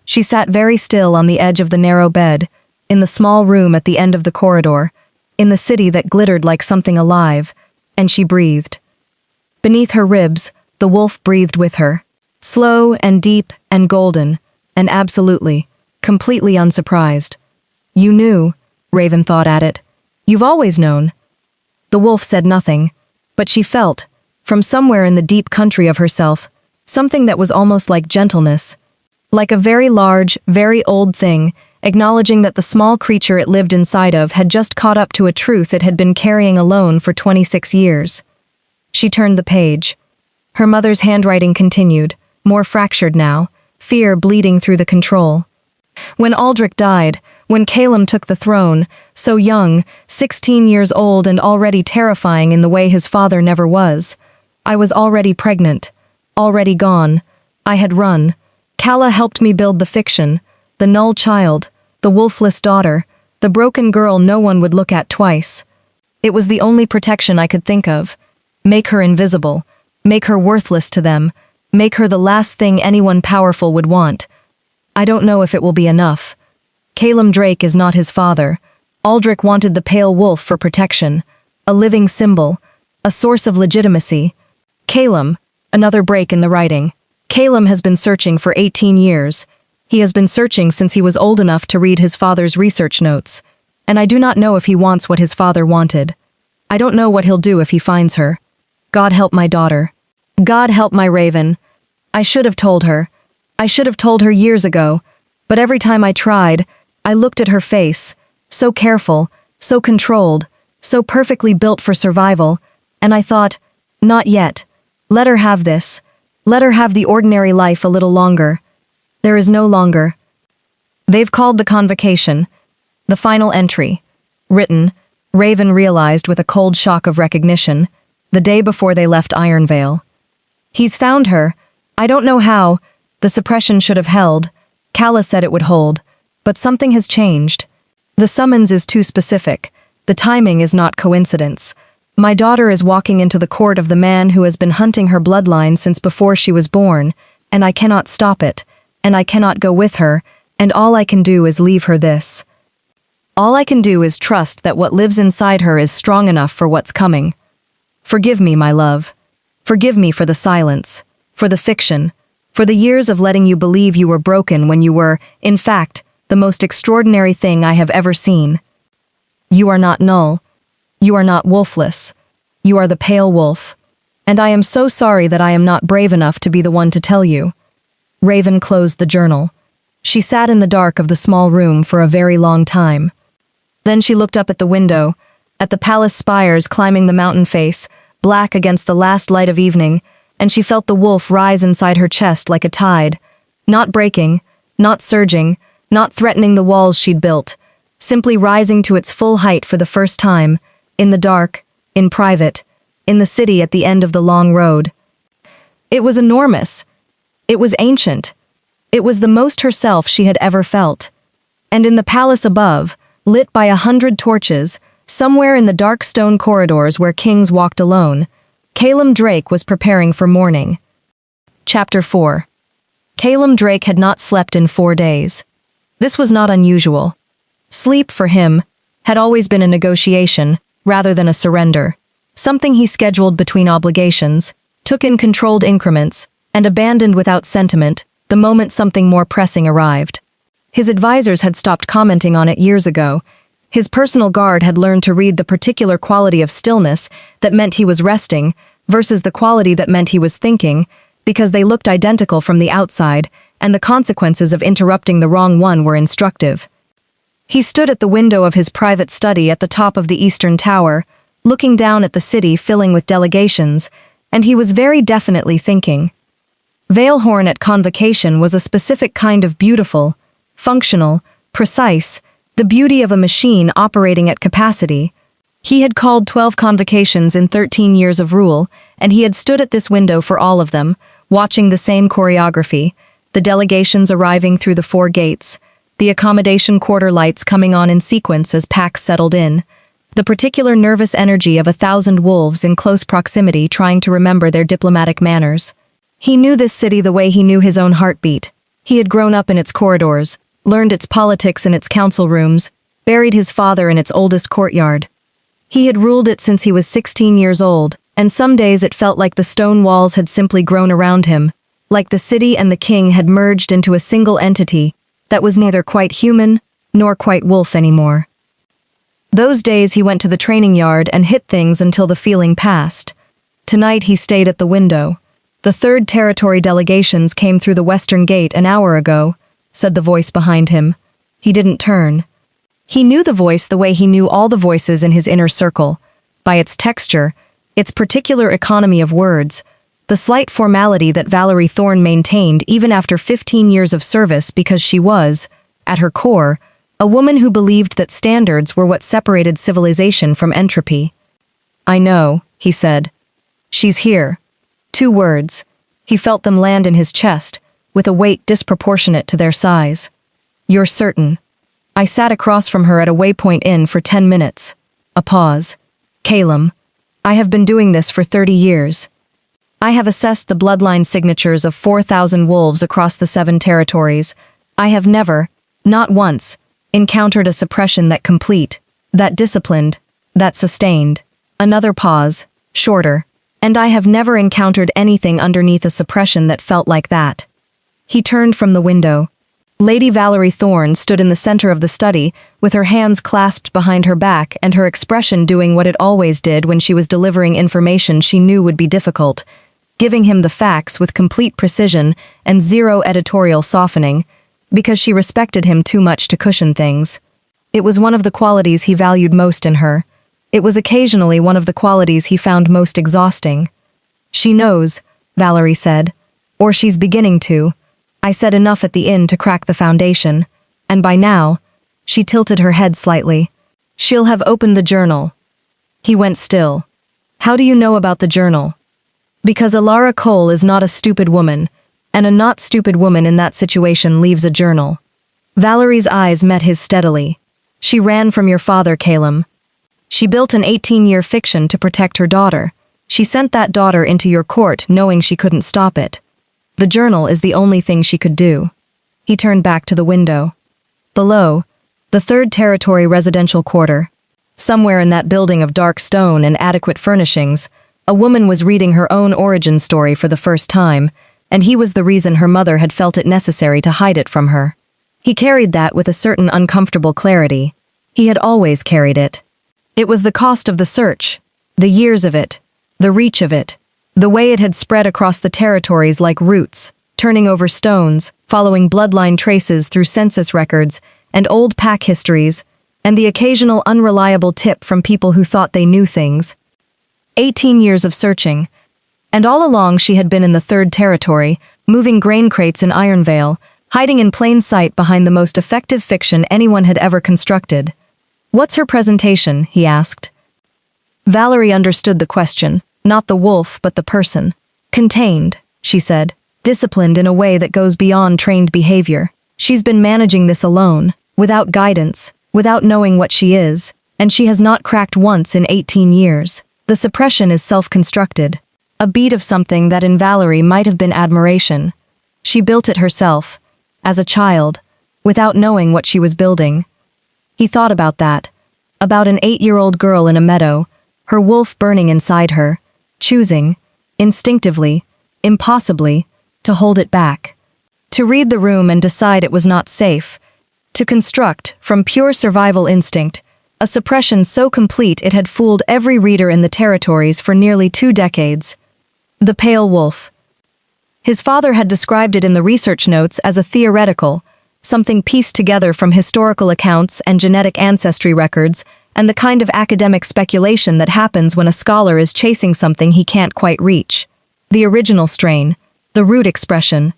She sat very still on the edge of the narrow bed, in the small room at the end of the corridor, in the city that glittered like something alive, and she breathed. Beneath her ribs, the wolf breathed with her, slow and deep and golden, and absolutely, completely unsurprised. You knew, Raven thought at it. You've always known. The wolf said nothing, but she felt, from somewhere in the deep country of herself, something that was almost like gentleness, like a very large, very old thing, acknowledging that the small creature it lived inside of had just caught up to a truth it had been carrying alone for 26 years. She turned the page. Her mother's handwriting continued, more fractured now, fear bleeding through the control. When Aldrich died, when Calum took the throne, so young, 16 years old and already terrifying in the way his father never was, I was already pregnant, already gone. I had run. Calla helped me build the fiction, the Null child, the wolfless daughter, the broken girl no one would look at twice. It was the only protection I could think of. Make her invisible, make her worthless to them, make her the last thing anyone powerful would want. I don't know if it will be enough. Calum Drake is not his father. Aldrich wanted the pale wolf for protection, a living symbol, a source of legitimacy. Calum, another break in the writing. Calum has been searching for 18 years. He has been searching since he was old enough to read his father's research notes, and I do not know if he wants what his father wanted. I don't know what he'll do if he finds her. God help my daughter. God help my Raven. I should have told her. I should have told her years ago, but every time I tried, I looked at her face, so careful, so controlled, so perfectly built for survival, and I thought, not yet. Let her have this. Let her have the ordinary life a little longer. There is no longer. They've called the convocation. The final entry. Written, Raven realized with a cold shock of recognition, the day before they left Ironvale. He's found her. I don't know how. The suppression should have held. Calla said it would hold. But something has changed. The summons is too specific. The timing is not coincidence. My daughter is walking into the court of the man who has been hunting her bloodline since before she was born, and I cannot stop it, and I cannot go with her, and all I can do is leave her this. All I can do is trust that what lives inside her is strong enough for what's coming. Forgive me, my love. Forgive me for the silence, for the fiction, for the years of letting you believe you were broken when you were, in fact, the most extraordinary thing I have ever seen. You are not Null. You are not wolfless. You are the pale wolf. And I am so sorry that I am not brave enough to be the one to tell you. Raven closed the journal. She sat in the dark of the small room for a very long time. Then she looked up at the window, at the palace spires climbing the mountain face, black against the last light of evening, and she felt the wolf rise inside her chest like a tide, not breaking, not surging, not threatening the walls she'd built, simply rising to its full height for the first time, in the dark, in private, in the city at the end of the long road. It was enormous. It was ancient. It was the most herself she had ever felt. And in the palace above, lit by 100 torches, somewhere in the dark stone corridors where kings walked alone, Calum Drake was preparing for morning. Chapter 4. Calum Drake had not slept in 4 days. This was not unusual. Sleep, for him, had always been a negotiation, rather than a surrender. Something he scheduled between obligations, took in controlled increments, and abandoned without sentiment the moment something more pressing arrived. His advisors had stopped commenting on it years ago. His personal guard had learned to read the particular quality of stillness that meant he was resting versus the quality that meant he was thinking, because they looked identical from the outside, and the consequences of interrupting the wrong one were instructive. He stood at the window of his private study at the top of the eastern tower, looking down at the city filling with delegations, and he was very definitely thinking. Veilhorn at Convocation was a specific kind of beautiful, functional, precise, the beauty of a machine operating at capacity. He had called 12 convocations in 13 years of rule, and he had stood at this window for all of them, watching the same choreography, the delegations arriving through the 4 gates, the accommodation quarter lights coming on in sequence as packs settled in, the particular nervous energy of 1,000 wolves in close proximity trying to remember their diplomatic manners. He knew this city the way he knew his own heartbeat. He had grown up in its corridors, learned its politics in its council rooms, buried his father in its oldest courtyard. He had ruled it since he was 16 years old, and some days it felt like the stone walls had simply grown around him, like the city and the king had merged into a single entity that was neither quite human nor quite wolf anymore. Those days he went to the training yard and hit things until the feeling passed. Tonight he stayed at the window. The 3rd Territory delegations came through the western gate an hour ago, said the voice behind him. He didn't turn. He knew the voice the way he knew all the voices in his inner circle, by its texture, its particular economy of words, the slight formality that Valerie Thorne maintained even after 15 years of service because she was, at her core, a woman who believed that standards were what separated civilization from entropy. "I know," he said. "She's here." 2 words. He felt them land in his chest, with a weight disproportionate to their size. "You're certain." I sat across from her at a Waypoint Inn for 10 minutes. A pause. "Calum, I have been doing this for 30 years. I have assessed the bloodline signatures of 4,000 wolves across the 7 territories. I have never, not once, encountered a suppression that complete, that disciplined, that sustained." Another pause, shorter. "And I have never encountered anything underneath a suppression that felt like that." He turned from the window. Lady Valerie Thorne stood in the center of the study, with her hands clasped behind her back and her expression doing what it always did when she was delivering information she knew would be difficult, giving him the facts with complete precision and zero editorial softening, because she respected him too much to cushion things. It was one of the qualities he valued most in her. It was occasionally one of the qualities he found most exhausting. "She knows," Valerie said. "Or she's beginning to. I said enough at the inn to crack the foundation. And by now," she tilted her head slightly, "she'll have opened the journal." He went still. "How do you know about the journal?" "Because Alara Cole is not a stupid woman, and a not stupid woman in that situation leaves a journal." Valerie's eyes met his steadily. "She ran from your father, Calum. She built an 18-year fiction to protect her daughter. She sent that daughter into your court knowing she couldn't stop it. The journal is the only thing she could do." He turned back to the window. Below, the 3rd Territory residential quarter. Somewhere in that building of dark stone and adequate furnishings, a woman was reading her own origin story for the first time, and he was the reason her mother had felt it necessary to hide it from her. He carried that with a certain uncomfortable clarity. He had always carried it. It was the cost of the search, the years of it, the reach of it, the way it had spread across the territories like roots, turning over stones, following bloodline traces through census records and old pack histories, and the occasional unreliable tip from people who thought they knew things. 18 years of searching, and all along she had been in the 3rd Territory, moving grain crates in Ironvale, hiding in plain sight behind the most effective fiction anyone had ever constructed. "What's her presentation?" he asked. Valerie understood the question, Not the wolf, but the person. Contained, she said, disciplined in a way that goes beyond trained behavior. She's been managing this alone, without guidance, without knowing what she is, and she has not cracked once in 18 years. The suppression is self-constructed. A beat of something that in Valerie might have been admiration. She built it herself, as a child, without knowing what she was building. He thought about that, about an 8-year-old girl in a meadow, her wolf burning inside her, choosing, instinctively, impossibly, to hold it back. To read the room and decide it was not safe. To construct, from pure survival instinct, a suppression so complete it had fooled every reader in the territories for nearly 2 decades. The pale wolf. His father had described it in the research notes as a theoretical, something pieced together from historical accounts and genetic ancestry records, and the kind of academic speculation that happens when a scholar is chasing something he can't quite reach. The original strain, the root expression,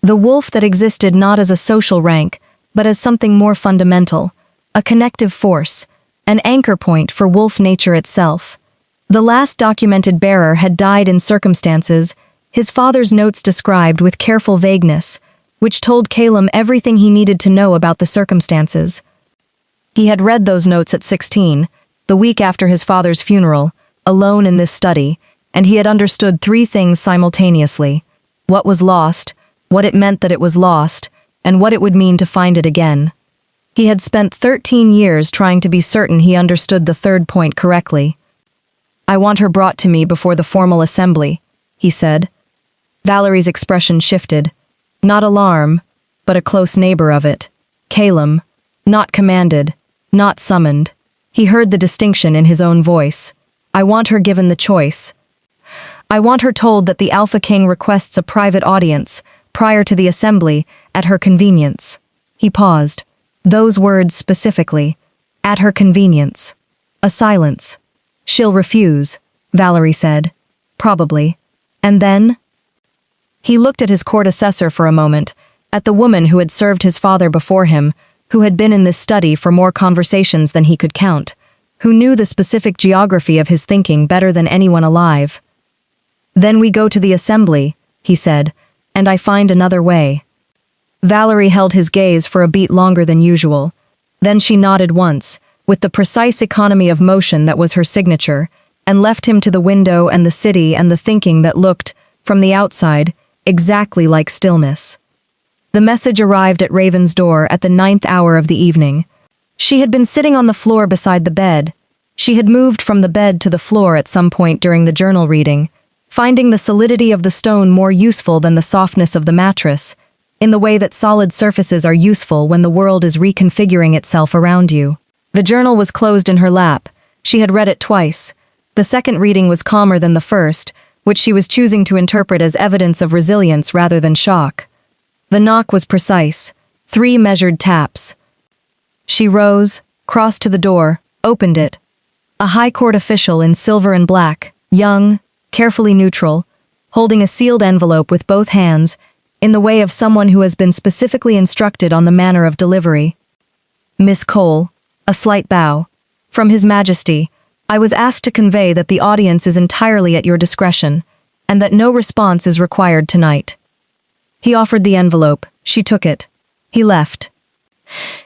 the wolf that existed not as a social rank, but as something more fundamental, a connective force, an anchor point for wolf nature itself. The last documented bearer had died in circumstances his father's notes described with careful vagueness, which told Calum everything he needed to know about the circumstances. He had read those notes at 16, the week after his father's funeral, alone in this study, and he had understood 3 things simultaneously: what was lost, what it meant that it was lost, and what it would mean to find it again. He had spent 13 years trying to be certain he understood the 3rd point correctly. "I want her brought to me before the formal assembly," he said. Valerie's expression shifted. Not alarm, but a close neighbor of it. Calum, not commanded, not summoned. He heard the distinction in his own voice. "I want her given the choice. I want her told that the Alpha King requests a private audience, prior to the assembly, at her convenience." He paused. Those words specifically. At her convenience. A silence. "She'll refuse," Valerie said. "Probably. And then?" He looked at his court assessor for a moment, at the woman who had served his father before him, who had been in this study for more conversations than he could count, who knew the specific geography of his thinking better than anyone alive. "Then we go to the assembly," he said, "and I find another way." Valerie held his gaze for a beat longer than usual. Then she nodded once, with the precise economy of motion that was her signature, and left him to the window and the city and the thinking that looked, from the outside, exactly like stillness. The message arrived at Raven's door at the 9th hour of the evening. She had been sitting on the floor beside the bed. She had moved from the bed to the floor at some point during the journal reading, finding the solidity of the stone more useful than the softness of the mattress, in the way that solid surfaces are useful when the world is reconfiguring itself around you. The journal was closed in her lap. She had read it twice. The second reading was calmer than the first, which she was choosing to interpret as evidence of resilience rather than shock. The knock was precise, 3 measured taps. She rose, crossed to the door, opened it. A high court official in silver and black, young, carefully neutral, holding a sealed envelope with both hands, in the way of someone who has been specifically instructed on the manner of delivery. "Miss Cole," a slight bow. "From His Majesty, I was asked to convey that the audience is entirely at your discretion, and that no response is required tonight." He offered the envelope. She took it. He left.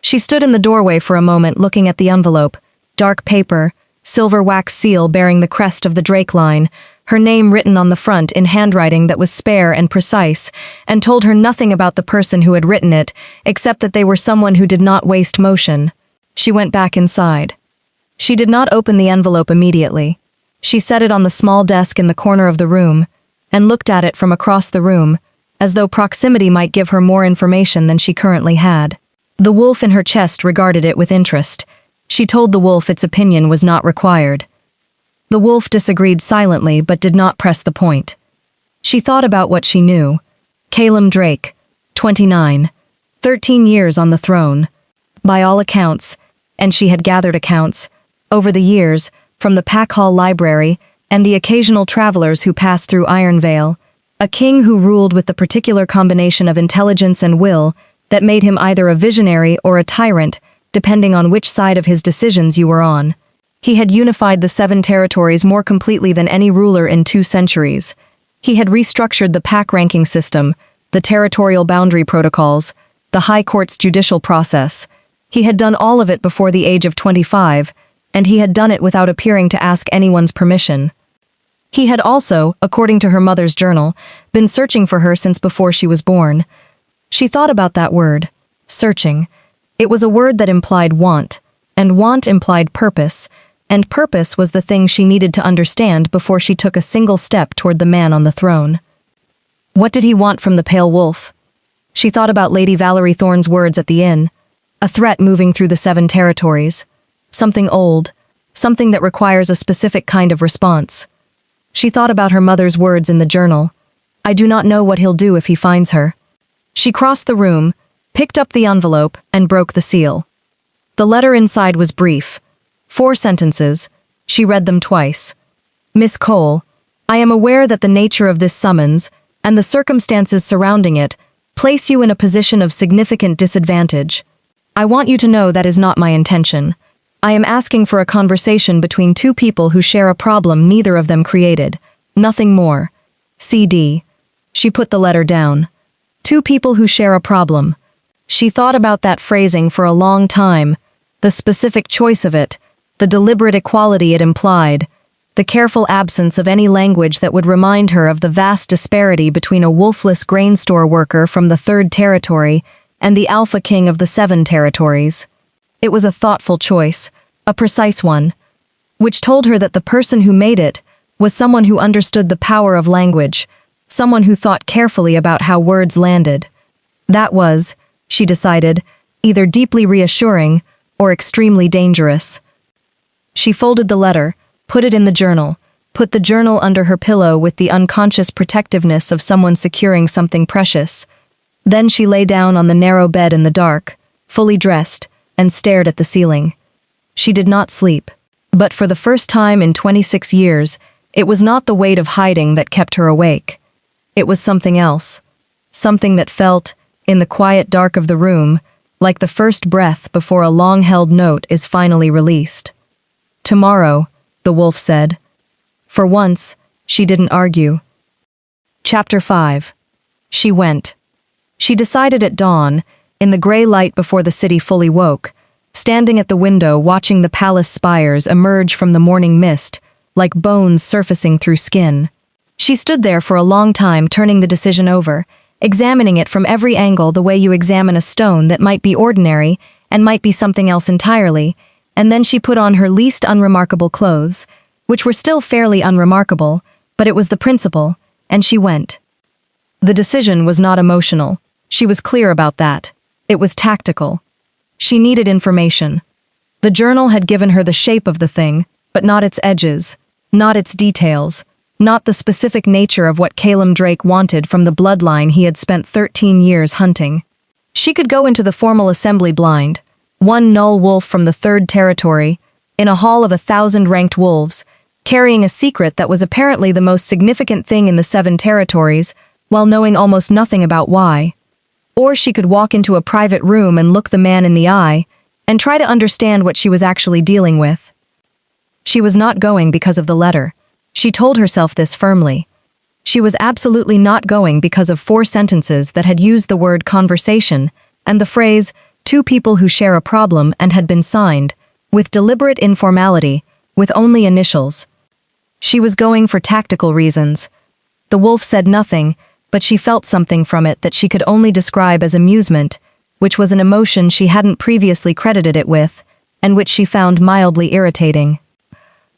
She stood in the doorway for a moment looking at the envelope, dark paper, silver wax seal bearing the crest of the Drake line, her name written on the front in handwriting that was spare and precise, and told her nothing about the person who had written it, except that they were someone who did not waste motion. She went back inside. She did not open the envelope immediately. She set it on the small desk in the corner of the room, and looked at it from across the room, as though proximity might give her more information than she currently had. The wolf in her chest regarded it with interest. She told the wolf its opinion was not required. The wolf disagreed silently but did not press the point. She thought about what she knew. Calum Drake, 29, 13 years on the throne. By all accounts, and she had gathered accounts, over the years, from the Pack Hall Library and the occasional travelers who passed through Ironvale, a king who ruled with the particular combination of intelligence and will that made him either a visionary or a tyrant, depending on which side of his decisions you were on. He had unified the 7 territories more completely than any ruler in 2 centuries. He had restructured the pack ranking system, the territorial boundary protocols, the High Court's judicial process. He had done all of it before the age of 25, and he had done it without appearing to ask anyone's permission. He had also, according to her mother's journal, been searching for her since before she was born. She thought about that word, searching. It was a word that implied want, and want implied purpose, and purpose was the thing she needed to understand before she took a single step toward the man on the throne. What did he want from the pale wolf? She thought about Lady Valerie Thorne's words at the inn, a threat moving through the 7 territories, something old, something that requires a specific kind of response. She thought about her mother's words in the journal, I do not know what he'll do if he finds her. She crossed the room, picked up the envelope, and broke the seal. The letter inside was brief. 4 sentences. She read them twice. Miss Cole, I am aware that the nature of this summons, and the circumstances surrounding it, place you in a position of significant disadvantage. I want you to know that is not my intention. I am asking for a conversation between 2 people who share a problem neither of them created. Nothing more. CD. She put the letter down. 2 people who share a problem. She thought about that phrasing for a long time, the specific choice of it, the deliberate equality it implied, the careful absence of any language that would remind her of the vast disparity between a wolfless grain store worker from the 3rd territory and the alpha king of the 7 territories. It was a thoughtful choice, a precise one, which told her that the person who made it was someone who understood the power of language, someone who thought carefully about how words landed. That was, she decided, either deeply reassuring or extremely dangerous. She folded the letter, put it in the journal, put the journal under her pillow with the unconscious protectiveness of someone securing something precious. Then she lay down on the narrow bed in the dark, fully dressed, and stared at the ceiling. She did not sleep, but for the first time in 26 years, it was not the weight of hiding that kept her awake. It was something else, something that felt, in the quiet dark of the room, like the first breath before a long-held note is finally released. Tomorrow, the wolf said. For once, she didn't argue. Chapter 5. She went. She decided at dawn, in the gray light before the city fully woke, standing at the window watching the palace spires emerge from the morning mist, like bones surfacing through skin. She stood there for a long time turning the decision over, examining it from every angle the way you examine a stone that might be ordinary and might be something else entirely, and then she put on her least unremarkable clothes, which were still fairly unremarkable, but it was the principle, and she went. The decision was not emotional. She was clear about that. It was tactical. She needed information. The journal had given her the shape of the thing, but not its edges, not its details, not the specific nature of what Calum Drake wanted from the bloodline he had spent 13 years hunting. She could go into the formal assembly blind, one Null wolf from the 3rd territory, in a hall of 1,000 ranked wolves, carrying a secret that was apparently the most significant thing in the 7 territories, while knowing almost nothing about why. Or she could walk into a private room and look the man in the eye, and try to understand what she was actually dealing with. She was not going because of the letter. She told herself this firmly. She was absolutely not going because of 4 sentences that had used the word conversation and the phrase, 2 people who share a problem, and had been signed, with deliberate informality, with only initials. She was going for tactical reasons. The wolf said nothing, but she felt something from it that she could only describe as amusement, which was an emotion she hadn't previously credited it with, and which she found mildly irritating.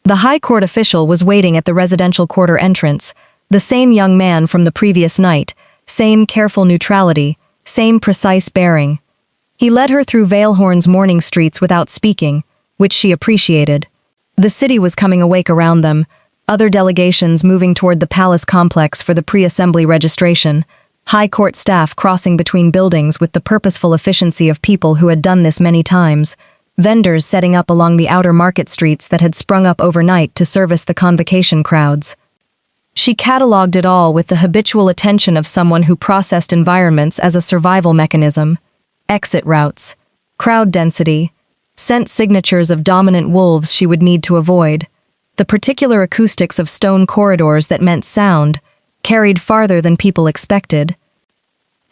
The High Court official was waiting at the residential quarter entrance, the same young man from the previous night, same careful neutrality, same precise bearing. He led her through Valehorn's morning streets without speaking, which she appreciated. The city was coming awake around them, other delegations moving toward the palace complex for the pre-assembly registration, High Court staff crossing between buildings with the purposeful efficiency of people who had done this many times, vendors setting up along the outer market streets that had sprung up overnight to service the convocation crowds. She catalogued it all with the habitual attention of someone who processed environments as a survival mechanism. Exit routes, crowd density, scent signatures of dominant wolves she would need to avoid, the particular acoustics of stone corridors that meant sound, carried farther than people expected.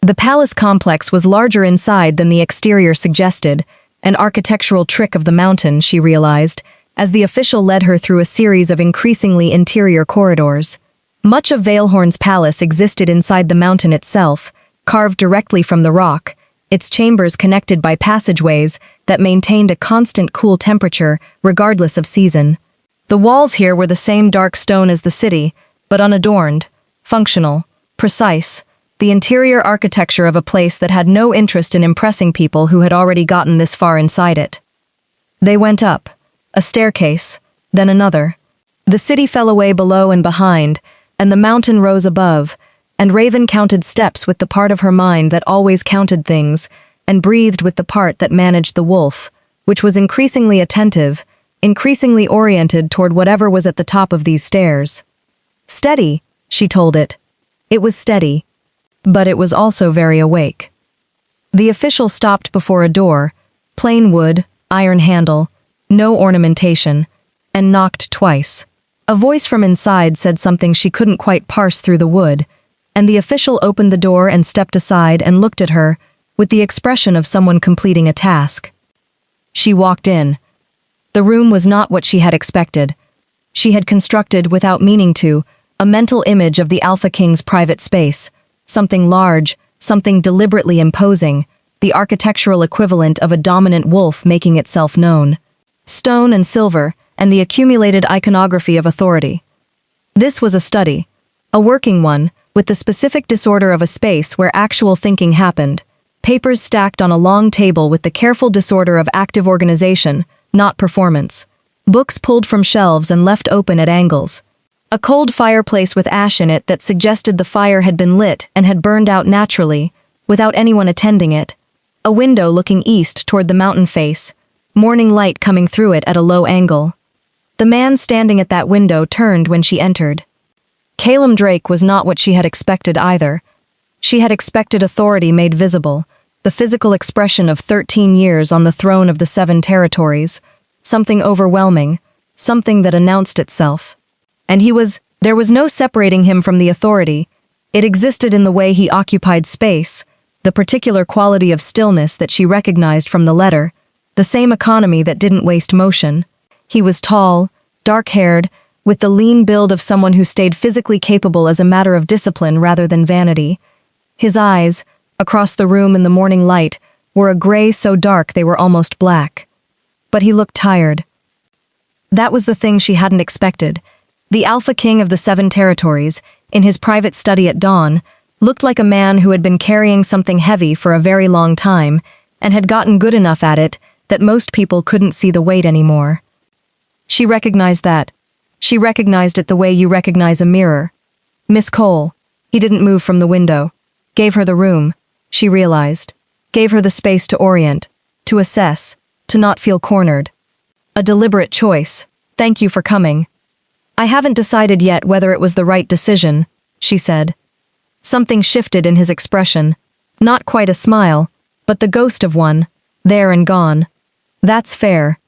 The palace complex was larger inside than the exterior suggested, an architectural trick of the mountain, she realized, as the official led her through a series of increasingly interior corridors. Much of Veilhorn's palace existed inside the mountain itself, carved directly from the rock, its chambers connected by passageways that maintained a constant cool temperature regardless of season. The walls here were the same dark stone as the city, but unadorned, functional, precise, the interior architecture of a place that had no interest in impressing people who had already gotten this far inside it. They went up, a staircase, then another. The city fell away below and behind, and the mountain rose above, and Raven counted steps with the part of her mind that always counted things, and breathed with the part that managed the wolf, which was increasingly attentive, increasingly oriented toward whatever was at the top of these stairs. Steady, she told it. It was steady, but it was also very awake. The official stopped before a door, plain wood, iron handle, no ornamentation, and knocked twice. A voice from inside said something she couldn't quite parse through the wood, and the official opened the door and stepped aside and looked at her, with the expression of someone completing a task. She walked in. The room was not what she had expected. She had constructed, without meaning to, a mental image of the Alpha King's private space, something large, something deliberately imposing, the architectural equivalent of a dominant wolf making itself known. Stone and silver, and the accumulated iconography of authority. This was a study, a working one, with the specific disorder of a space where actual thinking happened, papers stacked on a long table with the careful disorder of active organization, not performance, books pulled from shelves and left open at angles, a cold fireplace with ash in it that suggested the fire had been lit and had burned out naturally, without anyone attending it, a window looking east toward the mountain face, morning light coming through it at a low angle. The man standing at that window turned when she entered. Calum Drake was not what she had expected either. She had expected authority made visible, the physical expression of 13 years on the throne of the 7 territories, something overwhelming, something that announced itself. And there was no separating him from the authority. It existed in the way he occupied space, the particular quality of stillness that she recognized from the letter, the same economy that didn't waste motion. He was tall, dark-haired, with the lean build of someone who stayed physically capable as a matter of discipline rather than vanity. His eyes, across the room in the morning light, were a gray so dark they were almost black. But he looked tired. That was the thing she hadn't expected. The Alpha King of the 7 territories, in his private study at dawn, looked like a man who had been carrying something heavy for a very long time and had gotten good enough at it that most people couldn't see the weight anymore. She recognized that. She recognized it the way you recognize a mirror. Miss Cole. He didn't move from the window. Gave her the room, she realized. Gave her the space to orient, to assess, to not feel cornered. A deliberate choice. Thank you for coming. I haven't decided yet whether it was the right decision, she said. Something shifted in his expression. Not quite a smile, but the ghost of one, there and gone. That's fair.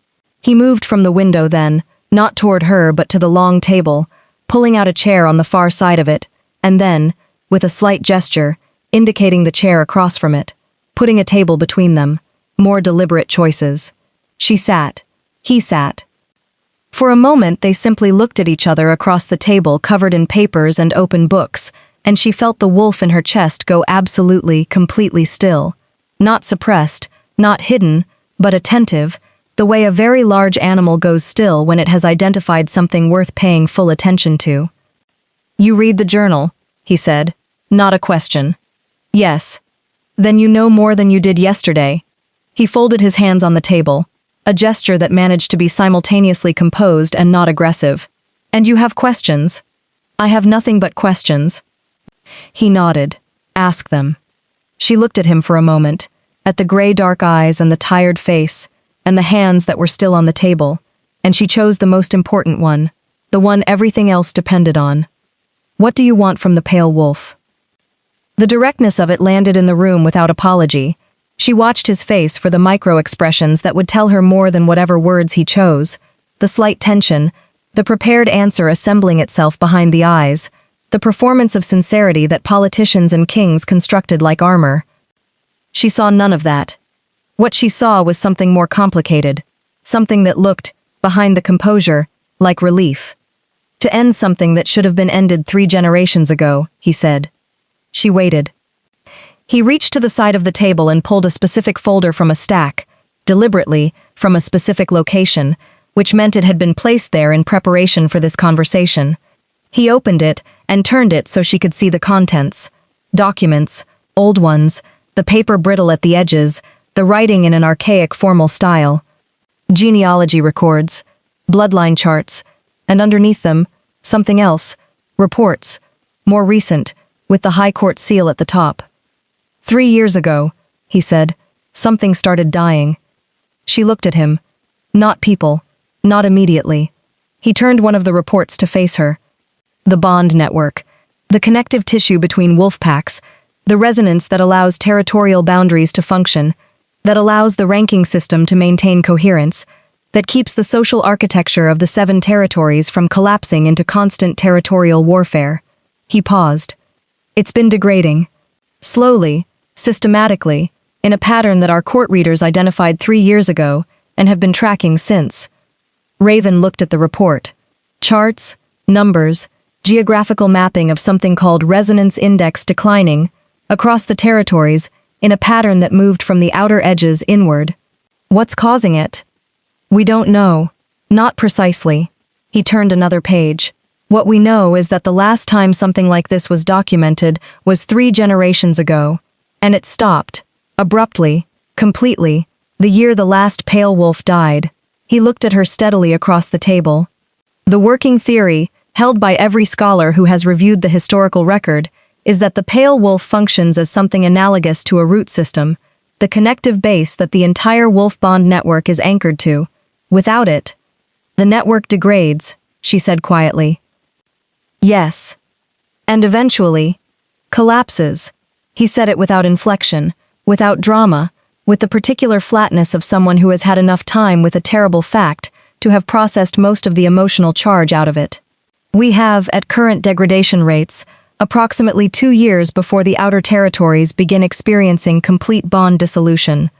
He moved from the window then, not toward her but to the long table, pulling out a chair on the far side of it, and then, with a slight gesture, indicating the chair across from it, putting a table between them, more deliberate choices. She sat. He sat. For a moment they simply looked at each other across the table covered in papers and open books, and she felt the wolf in her chest go absolutely, completely still. Not suppressed, not hidden, but attentive, the way a very large animal goes still when it has identified something worth paying full attention to. You read the journal, he said. Not a question. Yes. Then you know more than you did yesterday. He folded his hands on the table, a gesture that managed to be simultaneously composed and not aggressive. And you have questions? I have nothing but questions. He nodded. Ask them. She looked at him for a moment, at the gray dark eyes and the tired face, and the hands that were still on the table, and she chose the most important one, the one everything else depended on. What do you want from the pale wolf? The directness of it landed in the room without apology. She watched his face for the micro-expressions that would tell her more than whatever words he chose. The slight tension, the prepared answer assembling itself behind the eyes, the performance of sincerity that politicians and kings constructed like armor. She saw none of that. What she saw was something more complicated, something that looked, behind the composure, like relief. To end something that should have been ended 3 generations ago, he said. She waited. He reached to the side of the table and pulled a specific folder from a stack, deliberately, from a specific location, which meant it had been placed there in preparation for this conversation. He opened it and turned it so she could see the contents. Documents, old ones, the paper brittle at the edges, the writing in an archaic formal style. Genealogy records, bloodline charts, and underneath them, something else, reports, more recent, with the High Court seal at the top. 3 years ago, he said, something started dying. She looked at him. Not people, not immediately. He turned one of the reports to face her. The bond network, the connective tissue between wolf packs, the resonance that allows territorial boundaries to function, that allows the ranking system to maintain coherence, that keeps the social architecture of the 7 territories from collapsing into constant territorial warfare. He paused. It's been degrading. Slowly, systematically, in a pattern that our court readers identified 3 years ago and have been tracking since. Raven looked at the report. Charts, numbers, geographical mapping of something called resonance index declining across the territories in a pattern that moved from the outer edges inward. What's causing it? We don't know. Not precisely. He turned another page. What we know is that the last time something like this was documented was 3 generations ago, and it stopped, abruptly, completely, the year the last pale wolf died. He looked at her steadily across the table. The working theory, held by every scholar who has reviewed the historical record, is that the pale wolf functions as something analogous to a root system, the connective base that the entire wolf bond network is anchored to. Without it, the network degrades, she said quietly. Yes. And eventually, collapses. He said it without inflection, without drama, with the particular flatness of someone who has had enough time with a terrible fact to have processed most of the emotional charge out of it. We have, at current degradation rates, approximately 2 years before the outer territories begin experiencing complete bond dissolution.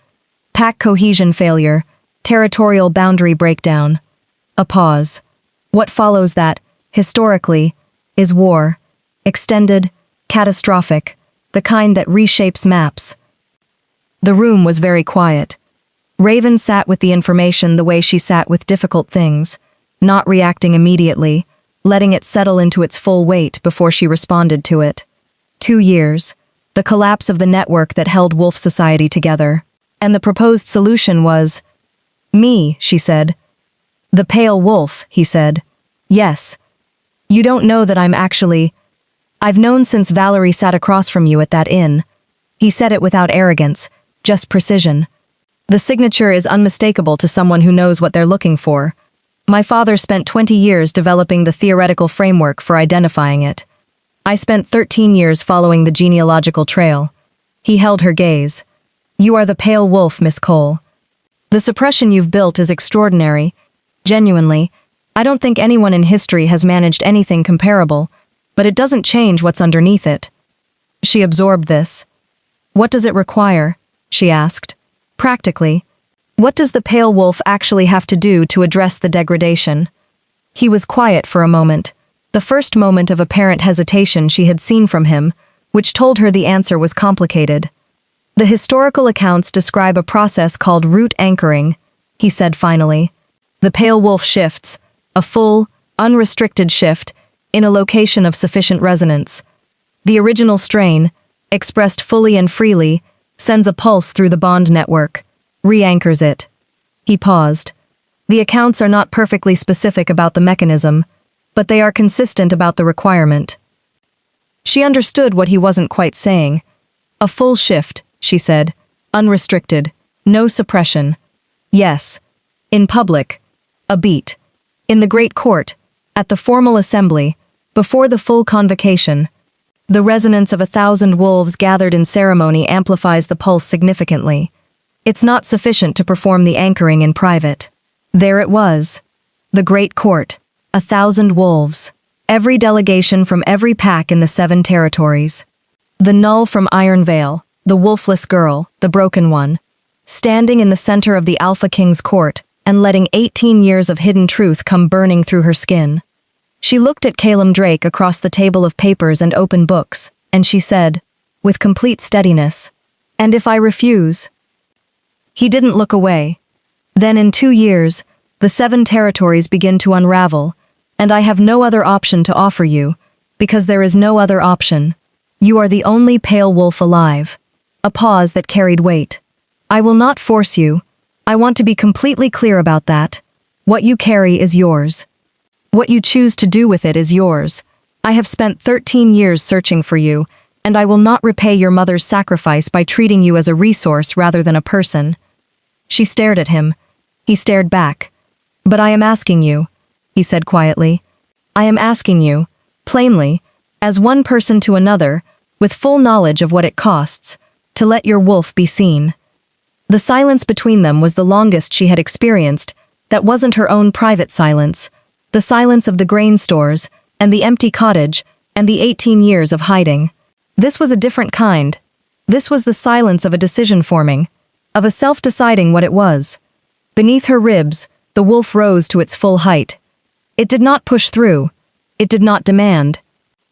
Pack cohesion failure, territorial boundary breakdown. A pause. What follows that, historically, is war. Extended, catastrophic, the kind that reshapes maps. The room was very quiet. Raven sat with the information the way she sat with difficult things, not reacting immediately, letting it settle into its full weight before she responded to it. 2 years, the collapse of the network that held wolf society together, and the proposed solution was, me, she said. The pale wolf, he said. Yes. You don't know that I'm actually... I've known since Valerie sat across from you at that inn. He said it without arrogance, just precision. The signature is unmistakable to someone who knows what they're looking for. My father spent 20 years developing the theoretical framework for identifying it. I spent 13 years following the genealogical trail. He held her gaze. You are the pale wolf, Miss Cole. The suppression you've built is extraordinary. Genuinely, I don't think anyone in history has managed anything comparable, but it doesn't change what's underneath it. She absorbed this. What does it require? She asked. Practically, what does the pale wolf actually have to do to address the degradation? He was quiet for a moment, the first moment of apparent hesitation she had seen from him, which told her the answer was complicated. The historical accounts describe a process called root anchoring, he said finally. The pale wolf shifts, a full, unrestricted shift, in a location of sufficient resonance. The original strain, expressed fully and freely, sends a pulse through the bond network, re-anchors it. He paused. The accounts are not perfectly specific about the mechanism, but they are consistent about the requirement. She understood what he wasn't quite saying. A full shift, she said, unrestricted, no suppression. Yes. In public. A beat. In the great court. At the formal assembly. Before the full convocation. The resonance of 1,000 wolves gathered in ceremony amplifies the pulse significantly. It's not sufficient to perform the anchoring in private. There it was. The Great Court. 1,000 wolves. Every delegation from every pack in the 7 territories. The Null from Iron Vale, the wolfless girl, the broken one, standing in the center of the Alpha King's court and letting 18 years of hidden truth come burning through her skin. She looked at Calum Drake across the table of papers and open books, and she said, with complete steadiness, "And if I refuse?" He didn't look away. "Then in 2 years, the 7 territories begin to unravel, and I have no other option to offer you, because there is no other option. You are the only pale wolf alive." A pause that carried weight. "I will not force you. I want to be completely clear about that. What you carry is yours. What you choose to do with it is yours. I have spent 13 years searching for you, and I will not repay your mother's sacrifice by treating you as a resource rather than a person." She stared at him. He stared back. "But I am asking you," he said quietly. "I am asking you, plainly, as one person to another, with full knowledge of what it costs, to let your wolf be seen." The silence between them was the longest she had experienced. That wasn't her own private silence. The silence of the grain stores, and the empty cottage, and the 18 years of hiding. This was a different kind. This was the silence of a decision forming, of a self deciding what it was. Beneath her ribs, the wolf rose to its full height. It did not push through. It did not demand.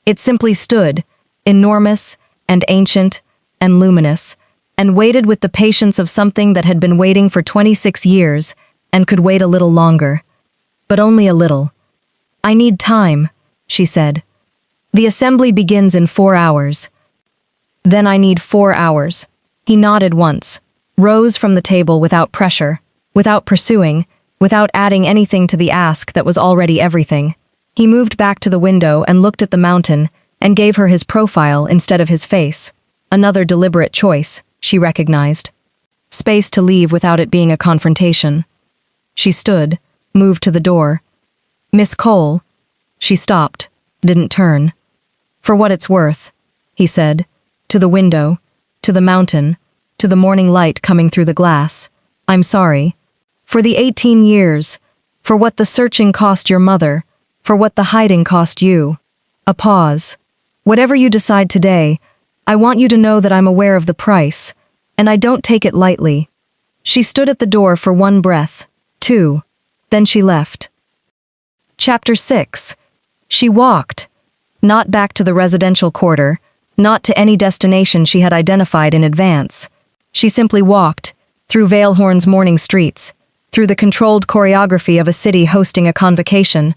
It simply stood, enormous, and ancient, and luminous, and waited with the patience of something that had been waiting for 26 years, and could wait a little longer. But only a little. "I need time," she said. "The assembly begins in 4 hours." "Then I need 4 hours." He nodded once, rose from the table without pressure, without pursuing, without adding anything to the ask that was already everything. He moved back to the window and looked at the mountain, and gave her his profile instead of his face. Another deliberate choice, she recognized. Space to leave without it being a confrontation. She stood, moved to the door. "Miss Cole." She stopped, didn't turn. "For what it's worth," he said, to the window, to the mountain, to the morning light coming through the glass. "I'm sorry. For the 18 years, for what the searching cost your mother, for what the hiding cost you." A pause. "Whatever you decide today, I want you to know that I'm aware of the price, and I don't take it lightly." She stood at the door for 1 breath, 2. Then she left. Chapter 6. She walked. Not back to the residential quarter, not to any destination she had identified in advance. She simply walked, through Valehorn's morning streets, through the controlled choreography of a city hosting a convocation,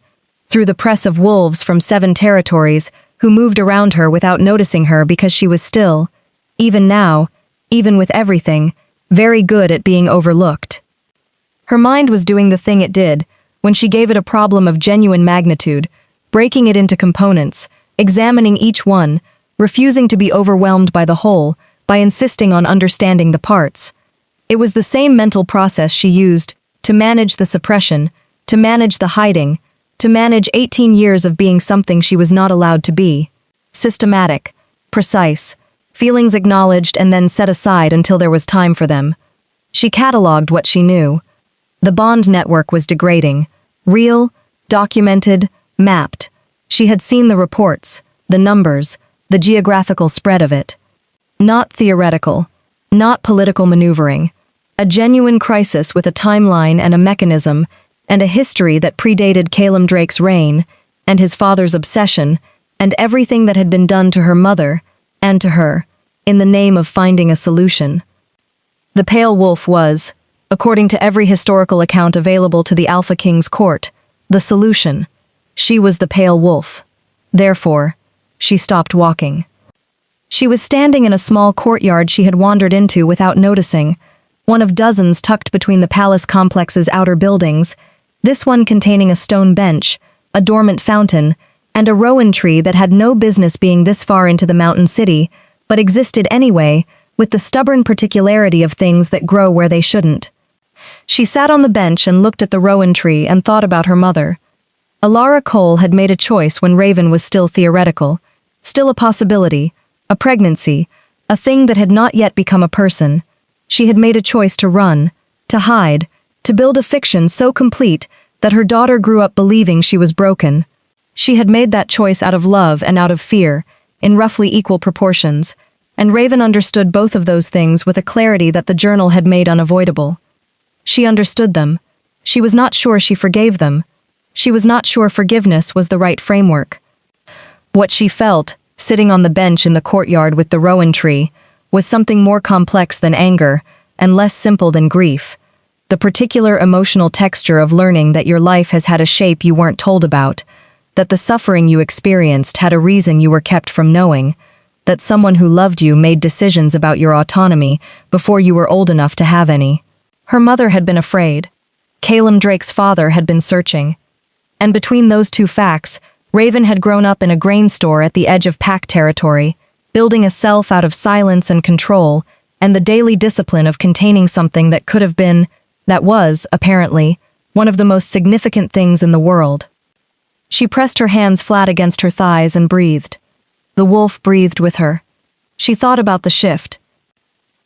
through the press of wolves from 7 territories who moved around her without noticing her because she was still, even now, even with everything, very good at being overlooked. Her mind was doing the thing it did when she gave it a problem of genuine magnitude, breaking it into components, examining each one, refusing to be overwhelmed by the whole, by insisting on understanding the parts. It was the same mental process she used to manage the suppression, to manage the hiding, to manage 18 years of being something she was not allowed to be. Systematic, precise, feelings acknowledged and then set aside until there was time for them. She catalogued what she knew. The bond network was degrading, real, documented, mapped. She had seen the reports, the numbers, the geographical spread of it. Not theoretical, not political maneuvering. A genuine crisis with a timeline and a mechanism, and a history that predated Calum Drake's reign, and his father's obsession, and everything that had been done to her mother, and to her, in the name of finding a solution. The Pale Wolf was, according to every historical account available to the Alpha King's court, the solution. She was the Pale Wolf. Therefore, she stopped walking. She was standing in a small courtyard she had wandered into without noticing, one of dozens tucked between the palace complex's outer buildings, this one containing a stone bench, a dormant fountain, and a rowan tree that had no business being this far into the mountain city, but existed anyway, with the stubborn particularity of things that grow where they shouldn't. She sat on the bench and looked at the rowan tree and thought about her mother. Alara Cole had made a choice when Raven was still theoretical. Still a possibility, a pregnancy, a thing that had not yet become a person. She had made a choice to run, to hide, to build a fiction so complete that her daughter grew up believing she was broken. She had made that choice out of love and out of fear, in roughly equal proportions, and Raven understood both of those things with a clarity that the journal had made unavoidable. She understood them. She was not sure she forgave them. She was not sure forgiveness was the right framework. What she felt, sitting on the bench in the courtyard with the rowan tree, was something more complex than anger, and less simple than grief. The particular emotional texture of learning that your life has had a shape you weren't told about, that the suffering you experienced had a reason you were kept from knowing, that someone who loved you made decisions about your autonomy before you were old enough to have any. Her mother had been afraid. Calum Drake's father had been searching. And between those two facts, Raven had grown up in a grain store at the edge of pack territory, building a self out of silence and control, and the daily discipline of containing something that could have been, that was, apparently, one of the most significant things in the world. She pressed her hands flat against her thighs and breathed. The wolf breathed with her. She thought about the shift.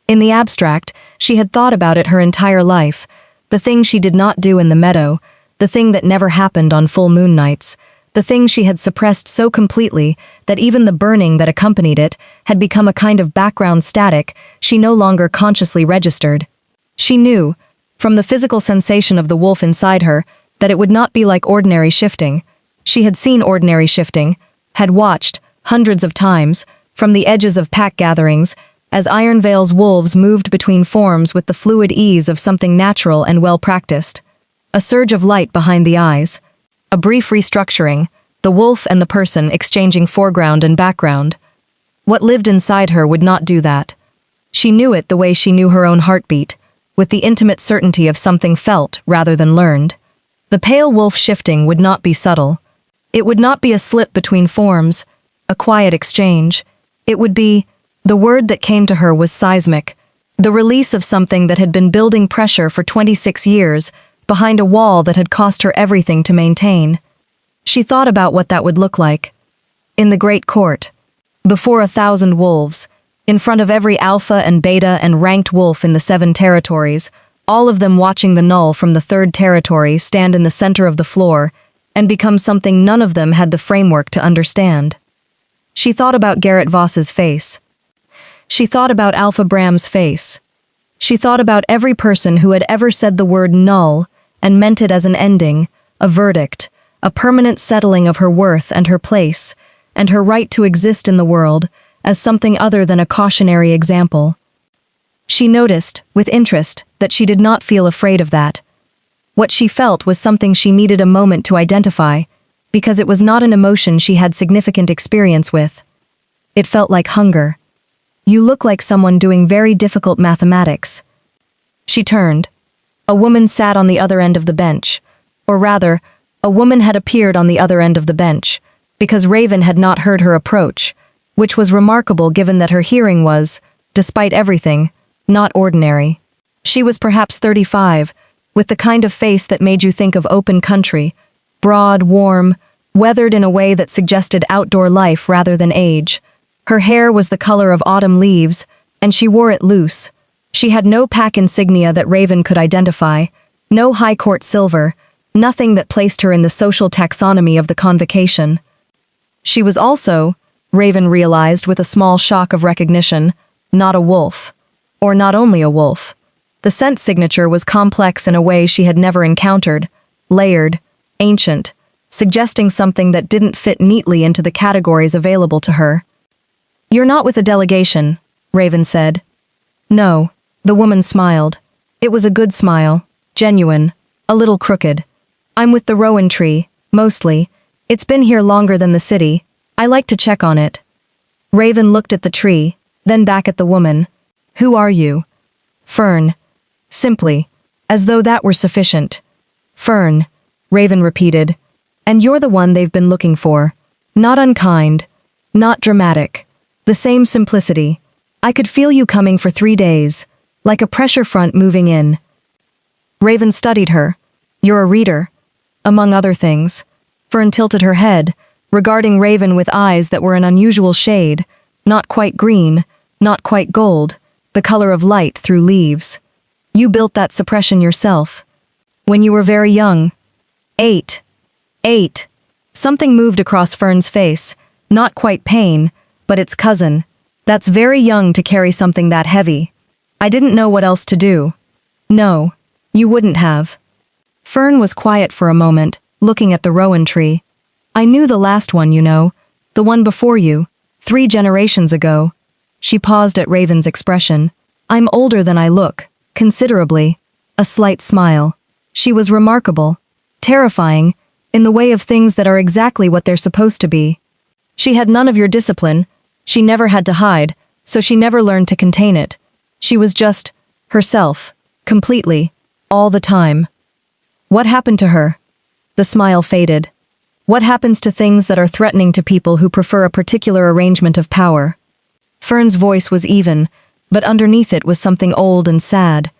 In the abstract, she had thought about it her entire life, the thing she did not do in the meadow, the thing that never happened on full moon nights, the thing she had suppressed so completely that even the burning that accompanied it had become a kind of background static she no longer consciously registered. She knew, from the physical sensation of the wolf inside her, that it would not be like ordinary shifting. She had seen ordinary shifting, had watched, hundreds of times, from the edges of pack gatherings, as Ironvale's wolves moved between forms with the fluid ease of something natural and well-practiced. A surge of light behind the eyes. A brief restructuring, the wolf and the person exchanging foreground and background. What lived inside her would not do that. She knew it the way she knew her own heartbeat, with the intimate certainty of something felt rather than learned. The pale wolf shifting would not be subtle. It would not be a slip between forms, a quiet exchange. It would be, the word that came to her was seismic, the release of something that had been building pressure for 26 years, behind a wall that had cost her everything to maintain. She thought about what that would look like. In the great court, before 1,000 wolves, in front of every alpha and beta and ranked wolf in the 7 territories, all of them watching the Null from the 3rd territory stand in the center of the floor and become something none of them had the framework to understand. She thought about Garrett Voss's face. She thought about Alpha Bram's face. She thought about every person who had ever said the word Null and meant it as an ending, a verdict, a permanent settling of her worth and her place, and her right to exist in the world as something other than a cautionary example. She noticed, with interest, that she did not feel afraid of that. What she felt was something she needed a moment to identify, because it was not an emotion she had significant experience with. It felt like hunger. You look like someone doing very difficult mathematics. She turned. A woman sat on the other end of the bench. Or rather, a woman had appeared on the other end of the bench, because Raven had not heard her approach, which was remarkable given that her hearing was, despite everything, not ordinary. She was perhaps 35, with the kind of face that made you think of open country, broad, warm, weathered in a way that suggested outdoor life rather than age. Her hair was the color of autumn leaves, and she wore it loose. She had no pack insignia that Raven could identify, no high court silver, nothing that placed her in the social taxonomy of the convocation. She was also, Raven realized with a small shock of recognition, not a wolf. Or not only a wolf. The scent signature was complex in a way she had never encountered, layered, ancient, suggesting something that didn't fit neatly into the categories available to her. "You're not with a delegation," Raven said. "No." The woman smiled. It was a good smile, genuine, a little crooked. "I'm with the rowan tree, mostly. It's been here longer than the city. I like to check on it." Raven looked at the tree, then back at the woman. "Who are you?" "Fern." Simply, as though that were sufficient. "Fern," Raven repeated. "And you're the one they've been looking for. Not unkind. Not dramatic. The same simplicity. I could feel you coming for 3 days, like a pressure front moving in." Raven studied her. "You're a reader." "Among other things." Fern tilted her head, regarding Raven with eyes that were an unusual shade, not quite green, not quite gold, the color of light through leaves. You built that suppression yourself. When you were very young. 8. 8. Something moved across Fern's face, not quite pain, but its cousin. That's very young to carry something that heavy. I didn't know what else to do. No, you wouldn't have. Fern was quiet for a moment, looking at the rowan tree. I knew the last one, you know, the one before you, 3 generations ago. She paused at Raven's expression. I'm older than I look, considerably. A slight smile. She was remarkable, terrifying, in the way of things that are exactly what they're supposed to be. She had none of your discipline. She never had to hide, so she never learned to contain it. She was just herself, completely, all the time. What happened to her? The smile faded. What happens to things that are threatening to people who prefer a particular arrangement of power? Fern's voice was even, but underneath it was something old and sad.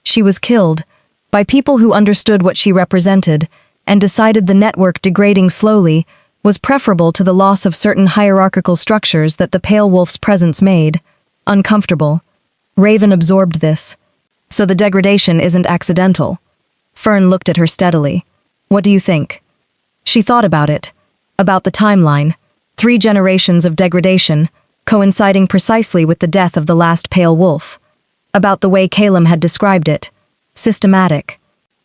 She was killed by people who understood what she represented and decided the network degrading slowly was preferable to the loss of certain hierarchical structures that the pale wolf's presence made uncomfortable. Raven absorbed this. So the degradation isn't accidental. Fern looked at her steadily. What do you think? She thought about it. About the timeline. 3 generations of degradation, coinciding precisely with the death of the last pale wolf. About the way Calum had described it. Systematic.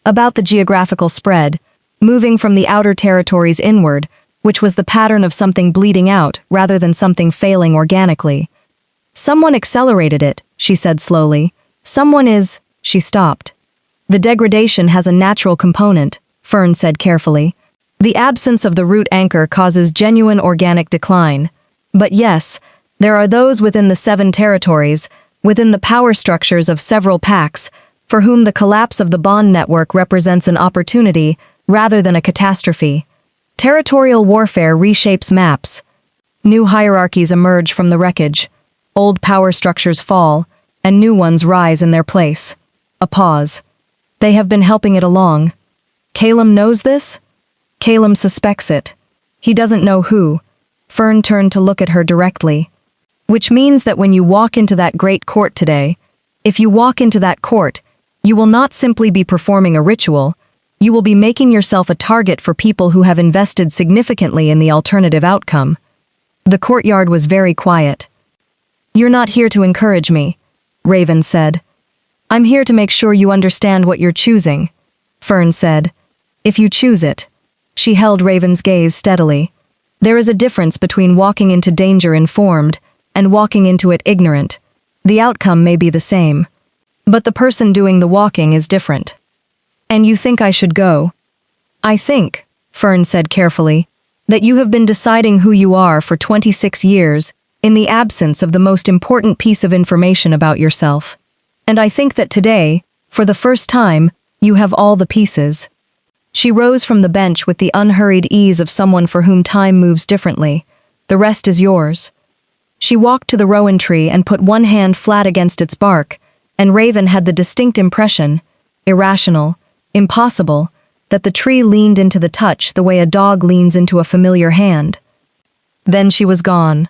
About the geographical spread, moving from the outer territories inward, which was the pattern of something bleeding out rather than something failing organically. Someone accelerated it, she said slowly. She stopped. The degradation has a natural component, Fern said carefully. The absence of the root anchor causes genuine organic decline. But yes, there are those within the 7 territories, within the power structures of several packs, for whom the collapse of the bond network represents an opportunity rather than a catastrophe. Territorial warfare reshapes maps. New hierarchies emerge from the wreckage. Old power structures fall, and new ones rise in their place. A pause. They have been helping it along. Calum knows this? Calum suspects it. He doesn't know who. Fern turned to look at her directly. Which means that when you walk into that great court today, if you walk into that court, you will not simply be performing a ritual, you will be making yourself a target for people who have invested significantly in the alternative outcome. The courtyard was very quiet. You're not here to encourage me, Raven said. I'm here to make sure you understand what you're choosing, Fern said. If you choose it. She held Raven's gaze steadily. There is a difference between walking into danger informed and walking into it ignorant. The outcome may be the same, but the person doing the walking is different. And you think I should go? I think, Fern said carefully, that you have been deciding who you are for 26 years in the absence of the most important piece of information about yourself. And I think that today, for the first time, you have all the pieces. She rose from the bench with the unhurried ease of someone for whom time moves differently. The rest is yours. She walked to the rowan tree and put one hand flat against its bark, and Raven had the distinct impression, irrational, impossible, that the tree leaned into the touch the way a dog leans into a familiar hand. Then she was gone.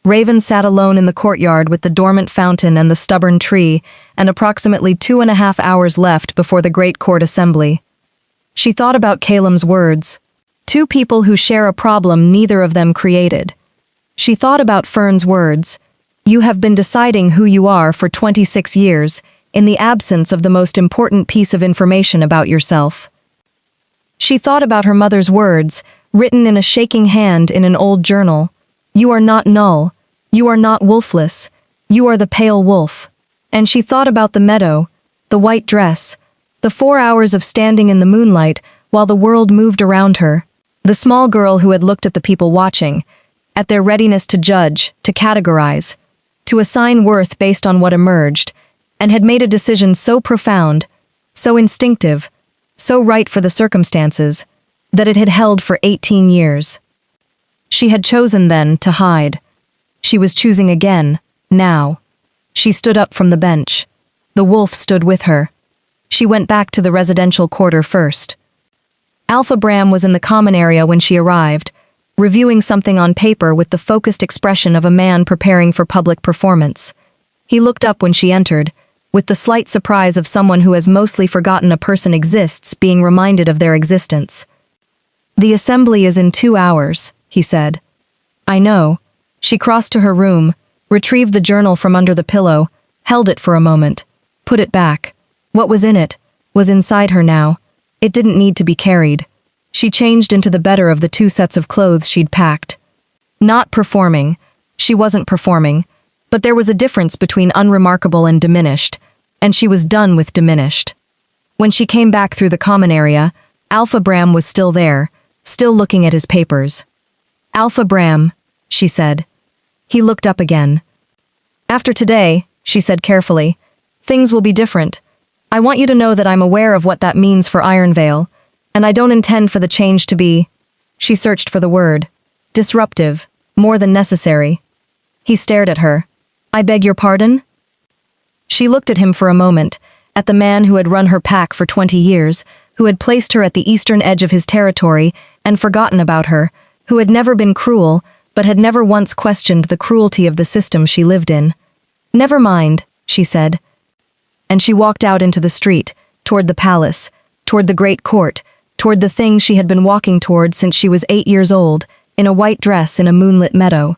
Raven sat alone in the courtyard with the dormant fountain and the stubborn tree, and approximately 2.5 hours left before the great court assembly. She thought about Calum's words. 2 people who share a problem neither of them created. She thought about Fern's words. You have been deciding who you are for 26 years, in the absence of the most important piece of information about yourself. She thought about her mother's words, written in a shaking hand in an old journal. You are not Null. You are not wolfless. You are the pale wolf. And she thought about the meadow, the white dress, the 4 hours of standing in the moonlight while the world moved around her, the small girl who had looked at the people watching, at their readiness to judge, to categorize, to assign worth based on what emerged, and had made a decision so profound, so instinctive, so right for the circumstances, that it had held for 18 years. She had chosen then to hide. She was choosing again, now. She stood up from the bench. The wolf stood with her. She went back to the residential quarter first. Alpha Bram was in the common area when she arrived, reviewing something on paper with the focused expression of a man preparing for public performance. He looked up when she entered, with the slight surprise of someone who has mostly forgotten a person exists being reminded of their existence. "The assembly is in 2 hours," he said. "I know." She crossed to her room, retrieved the journal from under the pillow, held it for a moment, put it back. What was in it was inside her now. It didn't need to be carried. She changed into the better of the 2 sets of clothes she'd packed. Not performing. She wasn't performing. But there was a difference between unremarkable and diminished, and she was done with diminished. When she came back through the common area, Alpha Bram was still there, still looking at his papers. "Alpha Bram," she said. He looked up again. "After today," she said carefully, "things will be different. I want you to know that I'm aware of what that means for Ironvale, and I don't intend for the change to be—" She searched for the word. "Disruptive, more than necessary." He stared at her. "I beg your pardon?" She looked at him for a moment, at the man who had run her pack for 20 years, who had placed her at the eastern edge of his territory and forgotten about her, who had never been cruel, but had never once questioned the cruelty of the system she lived in. "Never mind," she said. And she walked out into the street, toward the palace, toward the great court, toward the thing she had been walking toward since she was 8 years old, in a white dress in a moonlit meadow.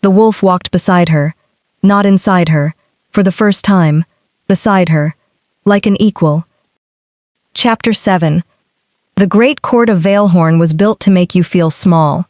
The wolf walked beside her, not inside her, for the first time, beside her, like an equal. Chapter 7. The great court of Valehorn was built to make you feel small.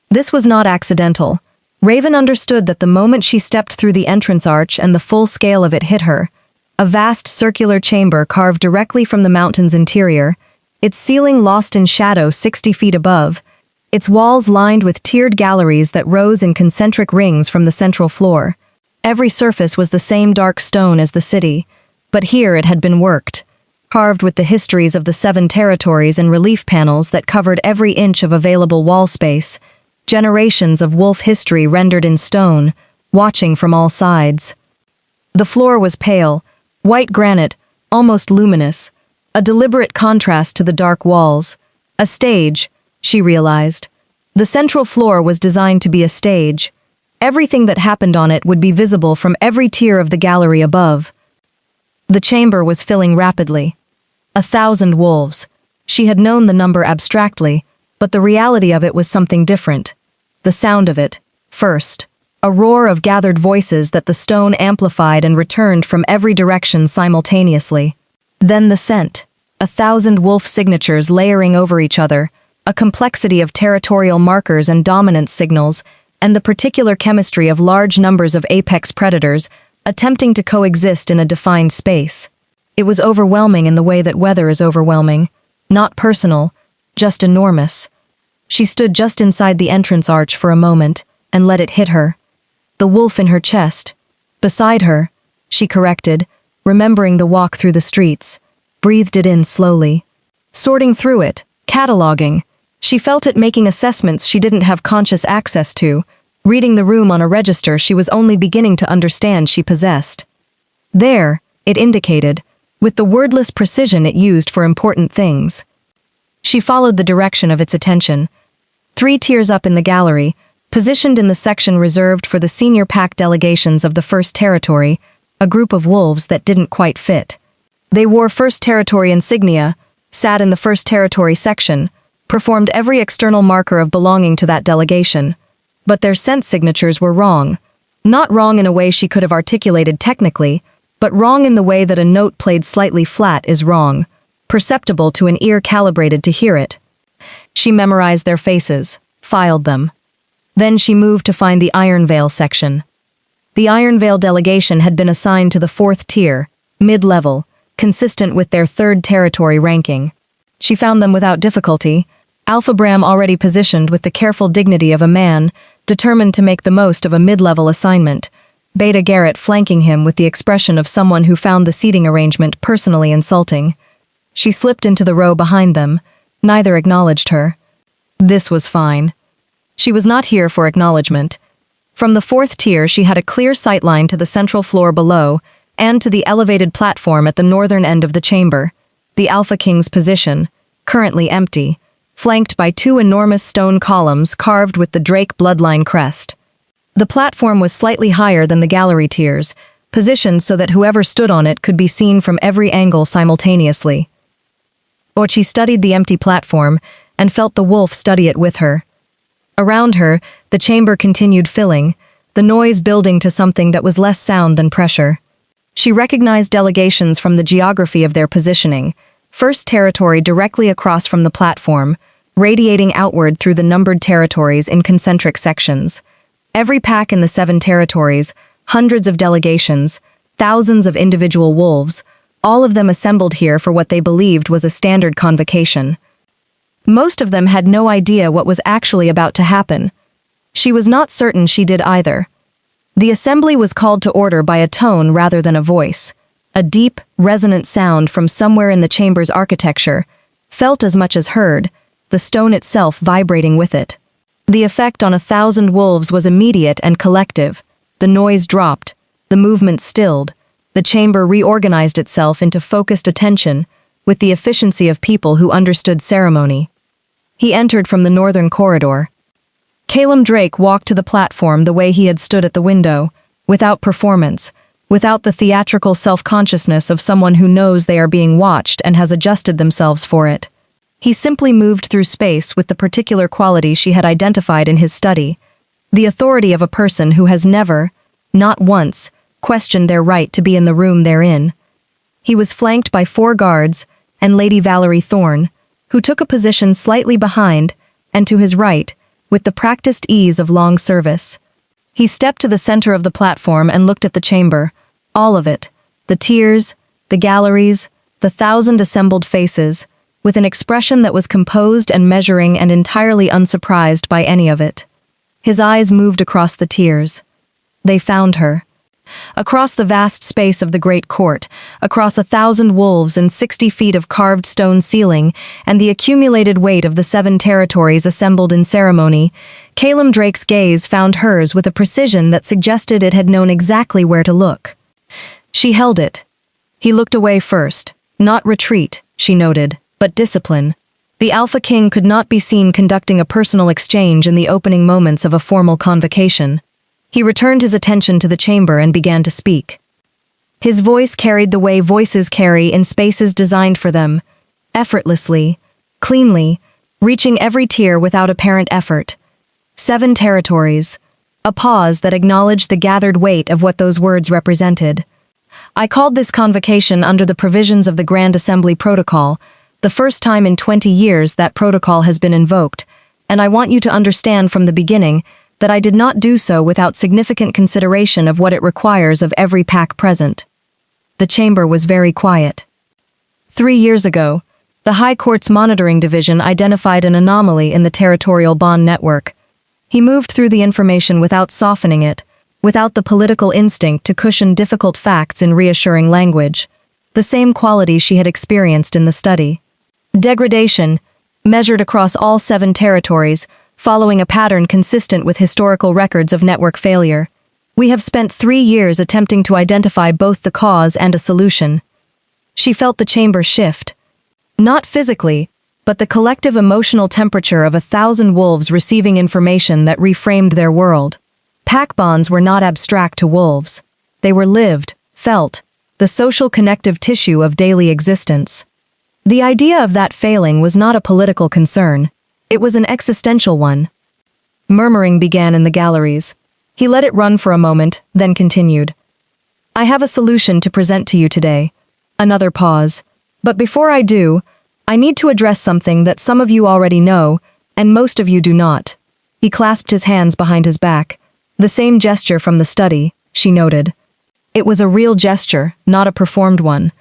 This was not accidental. Raven understood that the moment she stepped through the entrance arch and the full scale of it hit her, a vast circular chamber carved directly from the mountain's interior, its ceiling lost in shadow 60 feet above, its walls lined with tiered galleries that rose in concentric rings from the central floor. Every surface was the same dark stone as the city, but here it had been worked, carved with the histories of the 7 territories and relief panels that covered every inch of available wall space, generations of wolf history rendered in stone, watching from all sides. The floor was pale, white granite, almost luminous, a deliberate contrast to the dark walls. A stage, she realized. The central floor was designed to be a stage. Everything that happened on it would be visible from every tier of the gallery above. The chamber was filling rapidly. 1,000 wolves. She had known the number abstractly, but the reality of it was something different. The sound of it, first. A roar of gathered voices that the stone amplified and returned from every direction simultaneously. Then the scent. 1,000 wolf signatures layering over each other, a complexity of territorial markers and dominance signals, and the particular chemistry of large numbers of apex predators attempting to coexist in a defined space. It was overwhelming in the way that weather is overwhelming. Not personal, just enormous. She stood just inside the entrance arch for a moment and let it hit her. The wolf in her chest. Beside her, she corrected, remembering the walk through the streets, breathed it in slowly. Sorting through it, cataloging. She felt it making assessments she didn't have conscious access to, reading the room on a register she was only beginning to understand she possessed. There, it indicated, with the wordless precision it used for important things. She followed the direction of its attention. 3 tiers up in the gallery, positioned in the section reserved for the senior pack delegations of the First Territory, a group of wolves that didn't quite fit. They wore First Territory insignia, sat in the First Territory section, performed every external marker of belonging to that delegation. But their scent signatures were wrong. Not wrong in a way she could have articulated technically, but wrong in the way that a note played slightly flat is wrong, perceptible to an ear calibrated to hear it. She memorized their faces, filed them. Then she moved to find the Ironvale section. The Ironvale delegation had been assigned to the 4th tier, mid-level, consistent with their 3rd territory ranking. She found them without difficulty, Alpha Bram already positioned with the careful dignity of a man, determined to make the most of a mid-level assignment, Beta Garrett flanking him with the expression of someone who found the seating arrangement personally insulting. She slipped into the row behind them. Neither acknowledged her. This was fine. She was not here for acknowledgement. From the 4th tier she had a clear sightline to the central floor below, and to the elevated platform at the northern end of the chamber, the Alpha King's position, currently empty, flanked by two enormous stone columns carved with the Drake bloodline crest. The platform was slightly higher than the gallery tiers, positioned so that whoever stood on it could be seen from every angle simultaneously. Ochi studied the empty platform and felt the wolf study it with her. Around her, the chamber continued filling, the noise building to something that was less sound than pressure. She recognized delegations from the geography of their positioning, first territory directly across from the platform, radiating outward through the numbered territories in concentric sections. Every pack in the 7 territories, hundreds of delegations, thousands of individual wolves, all of them assembled here for what they believed was a standard convocation. Most of them had no idea what was actually about to happen. She was not certain she did either. The assembly was called to order by a tone rather than a voice. A deep, resonant sound from somewhere in the chamber's architecture, felt as much as heard, the stone itself vibrating with it. The effect on 1,000 wolves was immediate and collective. The noise dropped, the movement stilled, the chamber reorganized itself into focused attention, with the efficiency of people who understood ceremony. He entered from the northern corridor. Calum Drake walked to the platform the way he had stood at the window, without performance, without the theatrical self-consciousness of someone who knows they are being watched and has adjusted themselves for it. He simply moved through space with the particular quality she had identified in his study, the authority of a person who has never, not once, questioned their right to be in the room they're in. He was flanked by 4 guards and Lady Valerie Thorne, who took a position slightly behind and to his right, with the practiced ease of long service. He stepped to the center of the platform and looked at the chamber, all of it, the tiers, the galleries, the 1,000 assembled faces, with an expression that was composed and measuring and entirely unsurprised by any of it. His eyes moved across the tiers. They found her. Across the vast space of the great court, across 1,000 wolves and 60 feet of carved stone ceiling, and the accumulated weight of the 7 territories assembled in ceremony, Calum Drake's gaze found hers with a precision that suggested it had known exactly where to look. She held it. He looked away first. Not retreat, she noted, but discipline. The Alpha King could not be seen conducting a personal exchange in the opening moments of a formal convocation. He returned his attention to the chamber and began to speak. His voice carried the way voices carry in spaces designed for them, effortlessly, cleanly, reaching every tier without apparent effort. 7 territories. A pause that acknowledged the gathered weight of what those words represented. I called this convocation under the provisions of the Grand Assembly Protocol, the first time in 20 years that protocol has been invoked, and I want you to understand from the beginning that I did not do so without significant consideration of what it requires of every pack present. The chamber was very quiet. 3 years ago, the High Court's Monitoring Division identified an anomaly in the territorial bond network. He moved through the information without softening it, without the political instinct to cushion difficult facts in reassuring language, the same quality she had experienced in the study. Degradation, measured across all 7 territories, following a pattern consistent with historical records of network failure. We have spent 3 years attempting to identify both the cause and a solution. She felt the chamber shift. Not physically, but the collective emotional temperature of 1,000 wolves receiving information that reframed their world. Pack bonds were not abstract to wolves. They were lived, felt, the social connective tissue of daily existence. The idea of that failing was not a political concern. It was an existential one. Murmuring began in the galleries. He let it run for a moment, then continued. I have a solution to present to you today. Another pause. But before I do, I need to address something that some of you already know, and most of you do not. He clasped his hands behind his back. The same gesture from the study, she noted. It was a real gesture, not a performed one.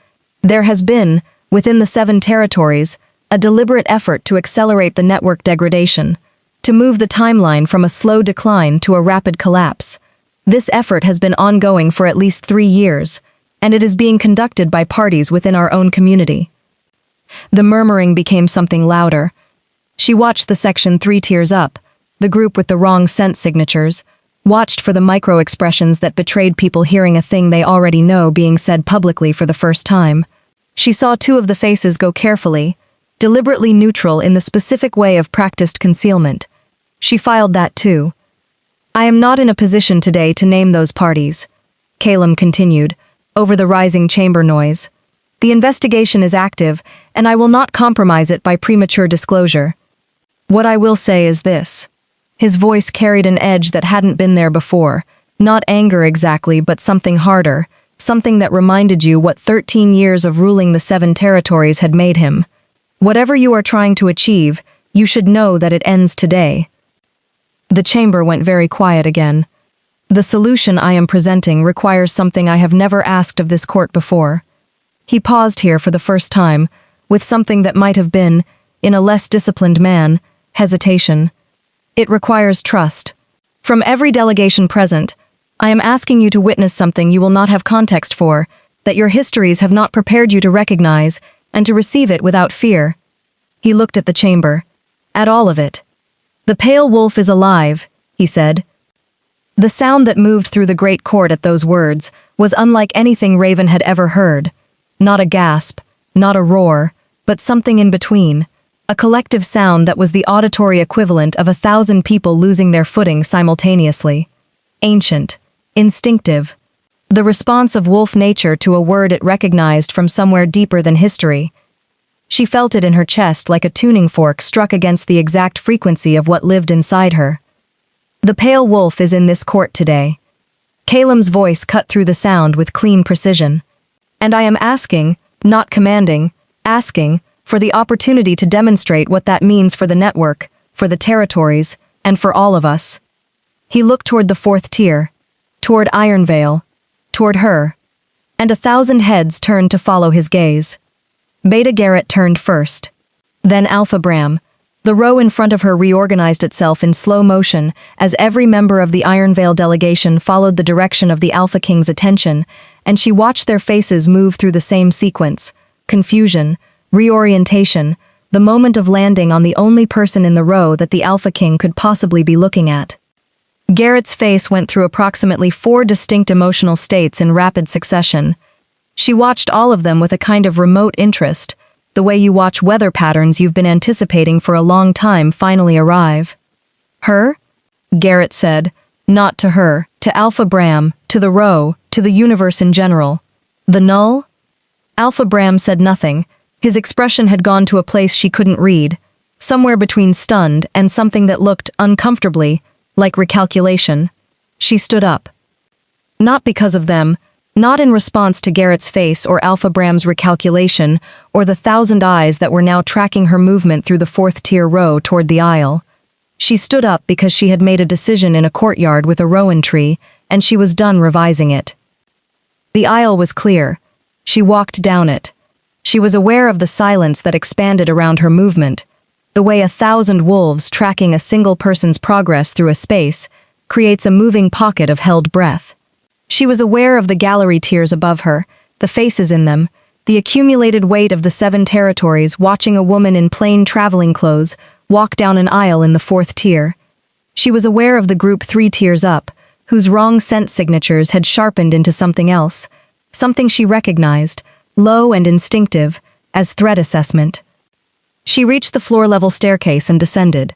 There has been, within the 7 territories, a deliberate effort to accelerate the network degradation, to move the timeline from a slow decline to a rapid collapse. This effort has been ongoing for at least 3 years, and it is being conducted by parties within our own community. The murmuring became something louder. She watched the section 3 tiers up, the group with the wrong scent signatures, watched for the micro-expressions that betrayed people hearing a thing they already know being said publicly for the first time. She saw 2 of the faces go carefully, deliberately neutral in the specific way of practiced concealment. She filed that too. I am not in a position today to name those parties, Calum continued, over the rising chamber noise. The investigation is active, and I will not compromise it by premature disclosure. What I will say is this. His voice carried an edge that hadn't been there before, not anger exactly, but something harder, something that reminded you what 13 years of ruling the 7 territories had made him. Whatever you are trying to achieve, you should know that it ends today. The chamber went very quiet again. The solution I am presenting requires something I have never asked of this court before. He paused here for the first time, with something that might have been, in a less disciplined man, hesitation. It requires trust. From every delegation present, I am asking you to witness something you will not have context for, that your histories have not prepared you to recognize, and to receive it without fear. He looked at the chamber. At all of it. The pale wolf is alive, he said. The sound that moved through the great court at those words was unlike anything Raven had ever heard. Not a gasp, not a roar, but something in between. A collective sound that was the auditory equivalent of 1,000 people losing their footing simultaneously. Ancient. Instinctive. The response of wolf nature to a word it recognized from somewhere deeper than history. She felt it in her chest like a tuning fork struck against the exact frequency of what lived inside her. The pale wolf is in this court today. Calum's voice cut through the sound with clean precision. And I am asking, not commanding, asking, for the opportunity to demonstrate what that means for the network, for the territories, and for all of us. He looked toward the 4th tier, toward Ironvale, toward her, and 1,000 heads turned to follow his gaze. Beta Garrett turned first. Then Alpha Bram. The row in front of her reorganized itself in slow motion as every member of the Ironvale delegation followed the direction of the Alpha King's attention, and she watched their faces move through the same sequence: confusion, reorientation, the moment of landing on the only person in the row that the Alpha King could possibly be looking at. Garrett's face went through approximately 4 distinct emotional states in rapid succession. She watched all of them with a kind of remote interest, the way you watch weather patterns you've been anticipating for a long time finally arrive. Her? Garrett said, not to her, to Alpha Bram, to the row, to the universe in general. The Null? Alpha Bram said nothing. His expression had gone to a place she couldn't read, somewhere between stunned and something that looked uncomfortably like recalculation. She stood up. Not because of them, not in response to Garrett's face or Alpha Bram's recalculation or the 1,000 eyes that were now tracking her movement through the 4th tier row toward the aisle. She stood up because she had made a decision in a courtyard with a rowan tree, and she was done revising it. The aisle was clear. She walked down it. She was aware of the silence that expanded around her movement, the way 1,000 wolves tracking a single person's progress through a space creates a moving pocket of held breath. She was aware of the gallery tiers above her, the faces in them, the accumulated weight of the 7 territories watching a woman in plain traveling clothes walk down an aisle in the 4th tier. She was aware of the group 3 tiers up, whose wrong scent signatures had sharpened into something else, something she recognized, low and instinctive, as threat assessment. She reached the floor-level staircase and descended.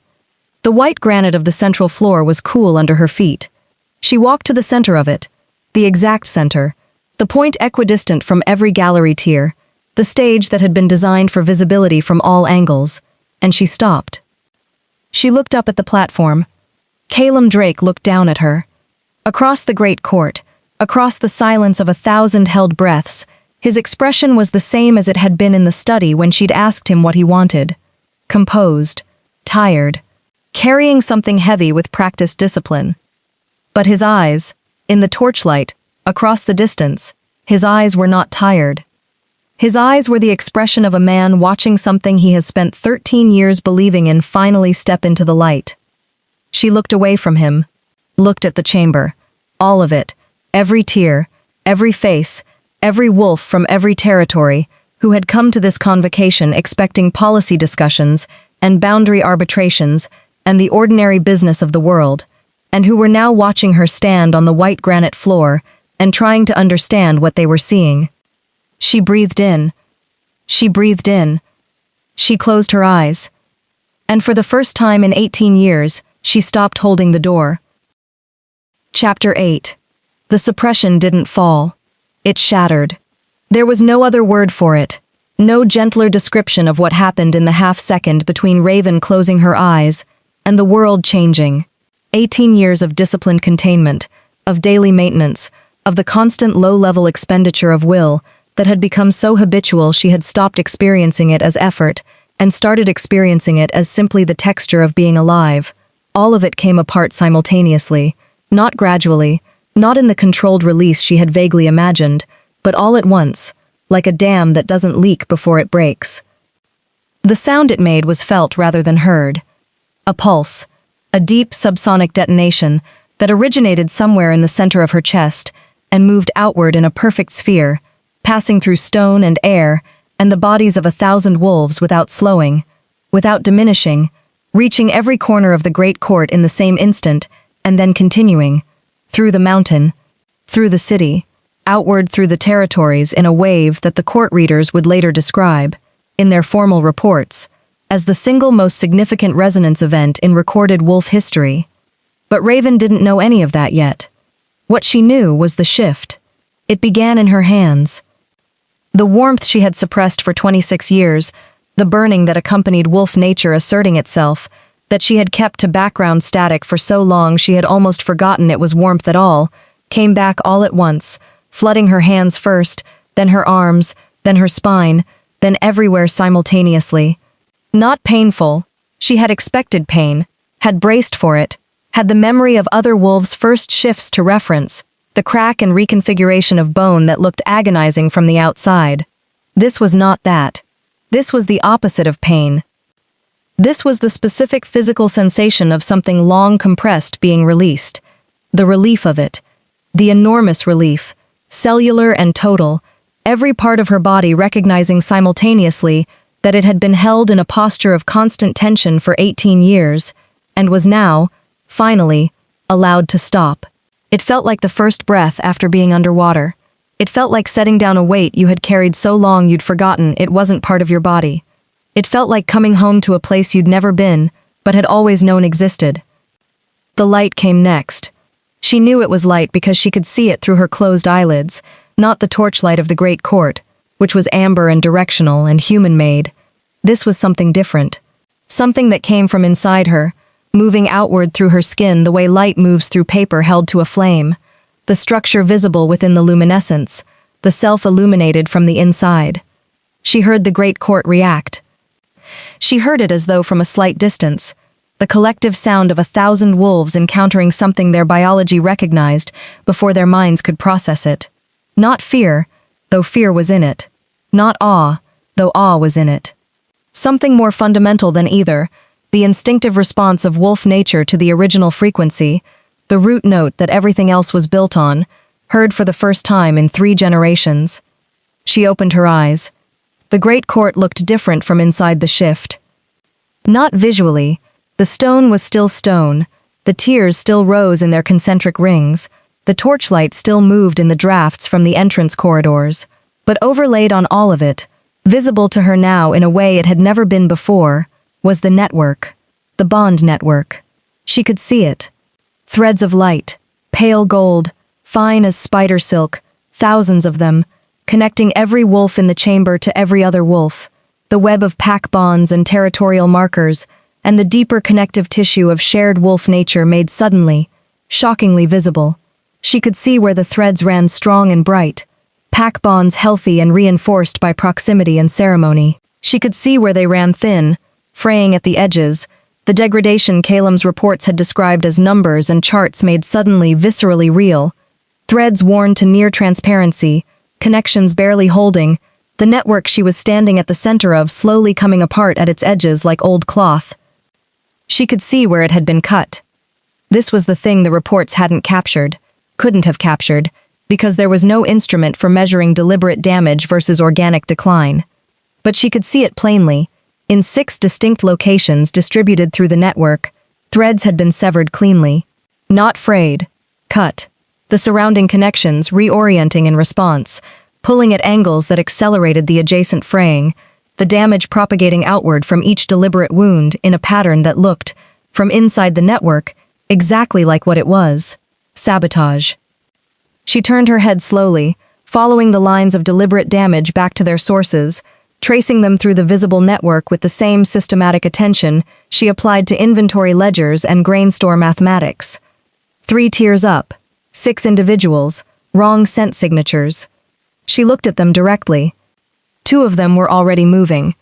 The white granite of the central floor was cool under her feet. She walked to the center of it, the exact center, the point equidistant from every gallery tier, the stage that had been designed for visibility from all angles, and she stopped. She looked up at the platform. Calum Drake looked down at her. Across the great court, across the silence of 1,000 held breaths, his expression was the same as it had been in the study when she'd asked him what he wanted. Composed, tired, carrying something heavy with practiced discipline. But his eyes, in the torchlight, across the distance, his eyes were not tired. His eyes were the expression of a man watching something he has spent 13 years believing in finally step into the light. She looked away from him, looked at the chamber, all of it, every tier, every face, every wolf from every territory, who had come to this convocation expecting policy discussions and boundary arbitrations and the ordinary business of the world, and who were now watching her stand on the white granite floor and trying to understand what they were seeing. She breathed in. She breathed in. She closed her eyes. And for the first time in 18 years, she stopped holding the door. Chapter 8. The suppression didn't fall. It shattered. There was no other word for it. No gentler description of what happened in the half-second between Raven closing her eyes and the world changing. 18 years of disciplined containment, of daily maintenance, of the constant low-level expenditure of will that had become so habitual she had stopped experiencing it as effort and started experiencing it as simply the texture of being alive. All of it came apart simultaneously, not gradually, not in the controlled release she had vaguely imagined, but all at once, like a dam that doesn't leak before it breaks. The sound it made was felt rather than heard. A pulse, a deep subsonic detonation that originated somewhere in the center of her chest and moved outward in a perfect sphere, passing through stone and air and the bodies of 1,000 wolves without slowing, without diminishing, reaching every corner of the great court in the same instant, and then continuing, through the mountain, through the city, outward through the territories in a wave that the court readers would later describe, in their formal reports, as the single most significant resonance event in recorded wolf history. But Raven didn't know any of that yet. What she knew was the shift. It began in her hands. The warmth she had suppressed for 26 years, the burning that accompanied wolf nature asserting itself, that she had kept to background static for so long she had almost forgotten it was warmth at all, came back all at once, flooding her hands first, then her arms, then her spine, then everywhere simultaneously. Not painful. She had expected pain, had braced for it, had the memory of other wolves' first shifts to reference, the crack and reconfiguration of bone that looked agonizing from the outside. This was not that. This was the opposite of pain. This was the specific physical sensation of something long compressed being released. The relief of it. The enormous relief. Cellular and total. Every part of her body recognizing simultaneously that it had been held in a posture of constant tension for 18 years, and was now, finally, allowed to stop. It felt like the first breath after being underwater. It felt like setting down a weight you had carried so long you'd forgotten it wasn't part of your body. It felt like coming home to a place you'd never been, but had always known existed. The light came next. She knew it was light because she could see it through her closed eyelids, not the torchlight of the great court, which was amber and directional and human-made. This was something different. Something that came from inside her, moving outward through her skin the way light moves through paper held to a flame, the structure visible within the luminescence, the self illuminated from the inside. She heard the great court react. She heard it as though from a slight distance, the collective sound of 1,000 wolves encountering something their biology recognized before their minds could process it. Not fear, though fear was in it. Not awe, though awe was in it. Something more fundamental than either, the instinctive response of wolf nature to the original frequency, the root note that everything else was built on, heard for the first time in 3 generations. She opened her eyes. The great court looked different from inside the shift. Not visually. The stone was still stone, the tiers still rose in their concentric rings, the torchlight still moved in the drafts from the entrance corridors, but overlaid on all of it, visible to her now in a way it had never been before, was the network, the bond network. She could see it. Threads of light, pale gold, fine as spider silk, thousands of them, connecting every wolf in the chamber to every other wolf, the web of pack bonds and territorial markers, and the deeper connective tissue of shared wolf nature made suddenly, shockingly visible. She could see where the threads ran strong and bright, pack bonds healthy and reinforced by proximity and ceremony. She could see where they ran thin, fraying at the edges, the degradation Calum's reports had described as numbers and charts made suddenly viscerally real, threads worn to near transparency, connections barely holding, the network she was standing at the center of slowly coming apart at its edges like old cloth. She could see where it had been cut. This was the thing the reports hadn't captured, couldn't have captured, because there was no instrument for measuring deliberate damage versus organic decline. But she could see it plainly. In 6 distinct locations distributed through the network, threads had been severed cleanly. Not frayed. Cut. The surrounding connections reorienting in response, pulling at angles that accelerated the adjacent fraying, the damage propagating outward from each deliberate wound in a pattern that looked, from inside the network, exactly like what it was: sabotage. She turned her head slowly, following the lines of deliberate damage back to their sources, tracing them through the visible network with the same systematic attention she applied to inventory ledgers and grain store mathematics. 3 tiers up, 6 individuals, wrong scent signatures. She looked at them directly. 2 of them were already moving.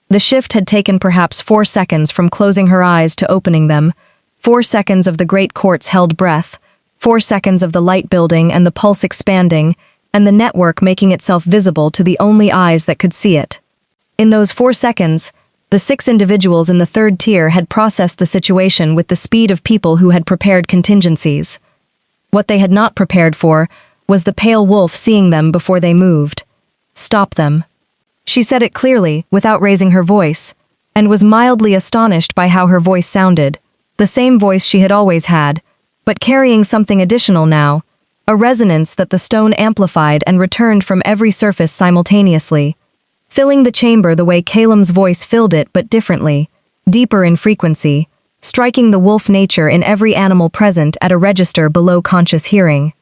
The shift had taken perhaps 4 seconds from closing her eyes to opening them, 4 seconds of the great court's held breath, 4 seconds of the light building and the pulse expanding, and the network making itself visible to the only eyes that could see it. In those 4 seconds, the 6 individuals in the 3rd tier had processed the situation with the speed of people who had prepared contingencies. What they had not prepared for was the pale wolf seeing them before they moved. Stop them. She said it clearly, without raising her voice, and was mildly astonished by how her voice sounded, the same voice she had always had, but carrying something additional now, a resonance that the stone amplified and returned from every surface simultaneously, filling the chamber the way Calem's voice filled it but differently, deeper in frequency, striking the wolf nature in every animal present at a register below conscious hearing.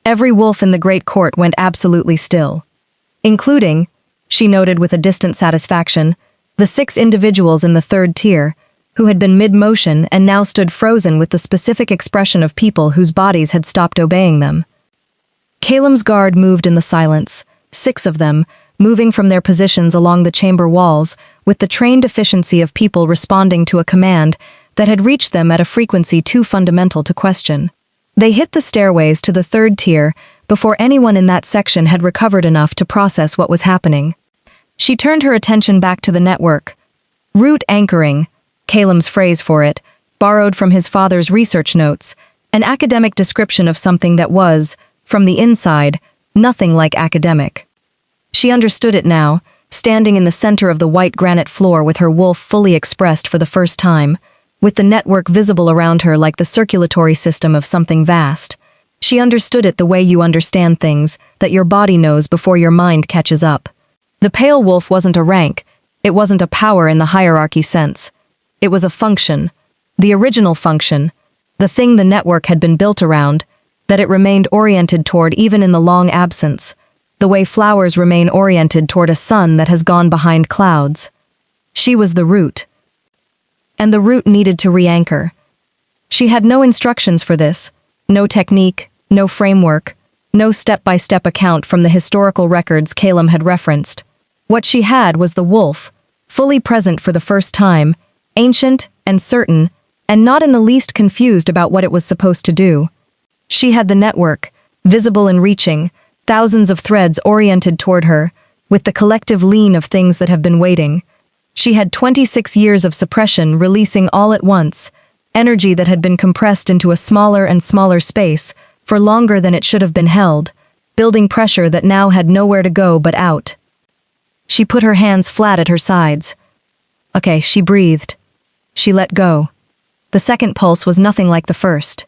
Every wolf in the great court went absolutely still, including, she noted with a distant satisfaction, the 6 individuals in the 3rd tier, who had been mid-motion and now stood frozen with the specific expression of people whose bodies had stopped obeying them. Calem's guard moved in the silence, 6 of them, moving from their positions along the chamber walls, with the trained efficiency of people responding to a command that had reached them at a frequency too fundamental to question. They hit the stairways to the 3rd tier before anyone in that section had recovered enough to process what was happening. She turned her attention back to the network. Root anchoring, Calem's phrase for it, borrowed from his father's research notes, an academic description of something that was, from the inside, nothing like academic. She understood it now, standing in the center of the white granite floor with her wolf fully expressed for the first time, with the network visible around her like the circulatory system of something vast. She understood it the way you understand things, that your body knows before your mind catches up. The pale wolf wasn't a rank, it wasn't a power in the hierarchy sense. It was a function, the original function, the thing the network had been built around, that it remained oriented toward even in the long absence, the way flowers remain oriented toward a sun that has gone behind clouds. She was the root. And the root needed to re-anchor. She had no instructions for this, no technique, no framework, no step-by-step account from the historical records Calem had referenced. What she had was the wolf, fully present for the first time, ancient and certain, and not in the least confused about what it was supposed to do. She had the network, visible and reaching, thousands of threads oriented toward her, with the collective lean of things that have been waiting. She had 26 years of suppression releasing all at once, energy that had been compressed into a smaller and smaller space for longer than it should have been held, building pressure that now had nowhere to go but out. She put her hands flat at her sides. Okay, she breathed. She let go. The second pulse was nothing like the first.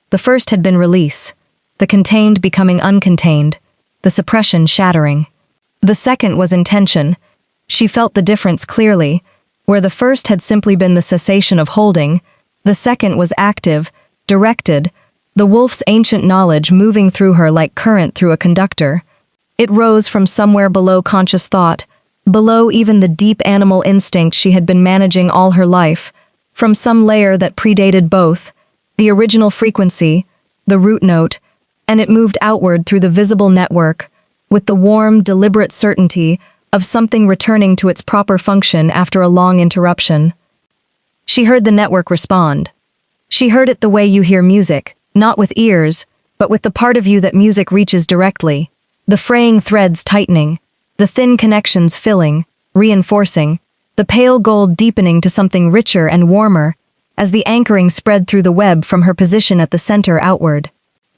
The first had been release, the contained becoming uncontained, the suppression shattering. The second was intention. She felt the difference clearly. Where the first had simply been the cessation of holding, the second was active, directed, the wolf's ancient knowledge moving through her like current through a conductor. It rose from somewhere below conscious thought, below even the deep animal instinct she had been managing all her life, from some layer that predated both, the original frequency, the root note, and it moved outward through the visible network, with the warm, deliberate certainty of something returning to its proper function after a long interruption. She heard the network respond. She heard it the way you hear music, not with ears, but with the part of you that music reaches directly, the fraying threads tightening, the thin connections filling, reinforcing, the pale gold deepening to something richer and warmer, as the anchoring spread through the web from her position at the center outward.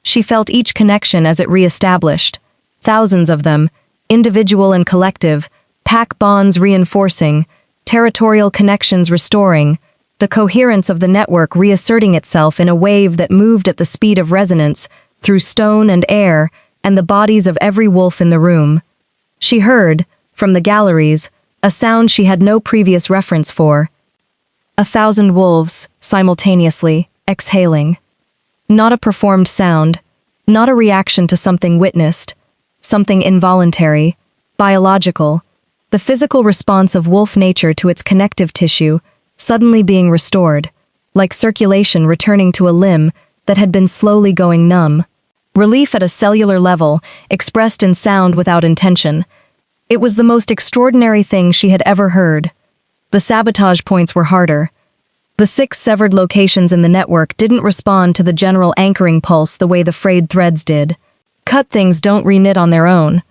She felt each connection as it re-established, thousands of them, individual and collective, pack bonds reinforcing, territorial connections restoring, the coherence of the network reasserting itself in a wave that moved at the speed of resonance through stone and air and the bodies of every wolf in the room. She heard, from the galleries, a sound she had no previous reference for. 1,000 wolves, simultaneously, exhaling. Not a performed sound, not a reaction to something witnessed, something involuntary, biological, the physical response of wolf nature to its connective tissue, suddenly being restored, like circulation returning to a limb that had been slowly going numb. Relief at a cellular level, expressed in sound without intention. It was the most extraordinary thing she had ever heard. The sabotage points were harder. The 6 severed locations in the network didn't respond to the general anchoring pulse the way the frayed threads did. Cut things don't reknit on their own.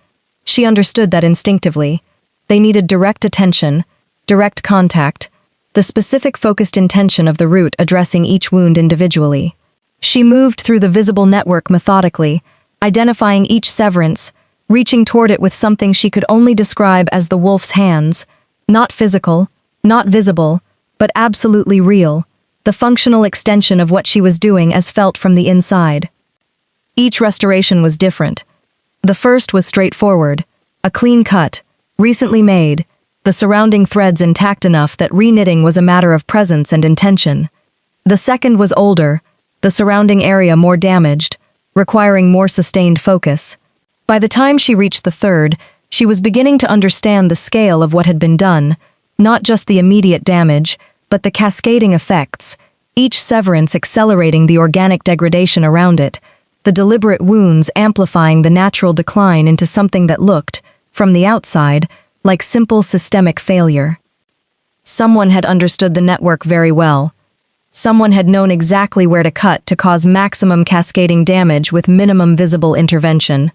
She understood that instinctively. They needed direct attention, direct contact, the specific focused intention of the root addressing each wound individually. She moved through the visible network methodically, identifying each severance, reaching toward it with something she could only describe as the wolf's hands, not physical, not visible, but absolutely real, the functional extension of what she was doing as felt from the inside. Each restoration was different. The first was straightforward, a clean cut, recently made, the surrounding threads intact enough that reknitting was a matter of presence and intention. The second was older, the surrounding area more damaged, requiring more sustained focus. By the time she reached the third, she was beginning to understand the scale of what had been done, not just the immediate damage, but the cascading effects, each severance accelerating the organic degradation around it, the deliberate wounds amplifying the natural decline into something that looked, from the outside, like simple systemic failure. Someone had understood the network very well. Someone had known exactly where to cut to cause maximum cascading damage with minimum visible intervention.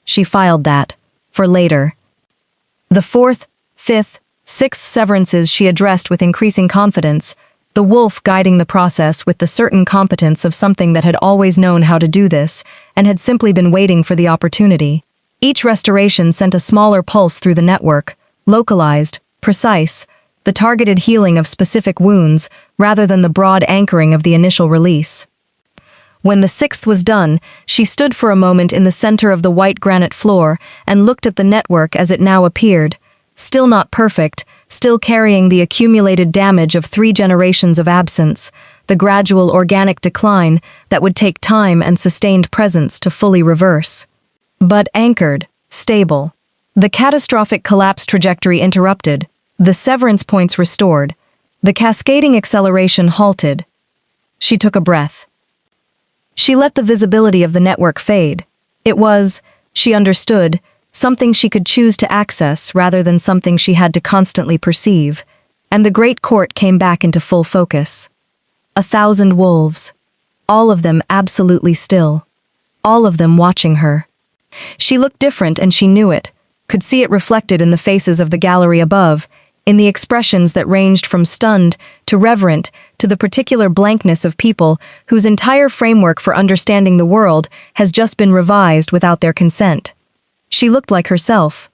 She filed that, for later. The 4th, 5th, 6th severances she addressed with increasing confidence, the wolf guiding the process with the certain competence of something that had always known how to do this and had simply been waiting for the opportunity. Each restoration sent a smaller pulse through the network, localized, precise, the targeted healing of specific wounds rather than the broad anchoring of the initial release. When the 6th was done, she stood for a moment in the center of the white granite floor and looked at the network as it now appeared, still not perfect, still carrying the accumulated damage of 3 generations of absence, the gradual organic decline that would take time and sustained presence to fully reverse. But anchored, stable. The catastrophic collapse trajectory interrupted, the severance points restored, the cascading acceleration halted. She took a breath. She let the visibility of the network fade. It was, she understood, something she could choose to access rather than something she had to constantly perceive, and the great court came back into full focus. 1,000 wolves. All of them absolutely still. All of them watching her. She looked different and she knew it, could see it reflected in the faces of the gallery above, in the expressions that ranged from stunned to reverent to the particular blankness of people whose entire framework for understanding the world has just been revised without their consent. She looked like herself.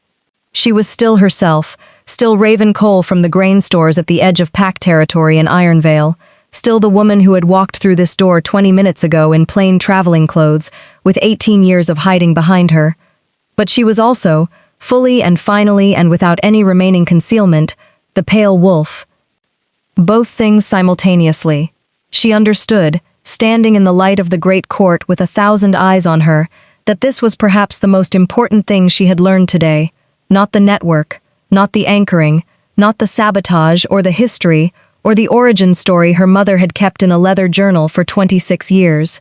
She was still herself, still Raven Cole from the grain stores at the edge of pack territory in Ironvale, still the woman who had walked through this door 20 minutes ago in plain traveling clothes, with 18 years of hiding behind her. But she was also, fully and finally and without any remaining concealment, the pale wolf. Both things simultaneously. She understood, standing in the light of the great court with 1,000 eyes on her, that this was perhaps the most important thing she had learned today, not the network, not the anchoring, not the sabotage or the history, or the origin story her mother had kept in a leather journal for 26 years.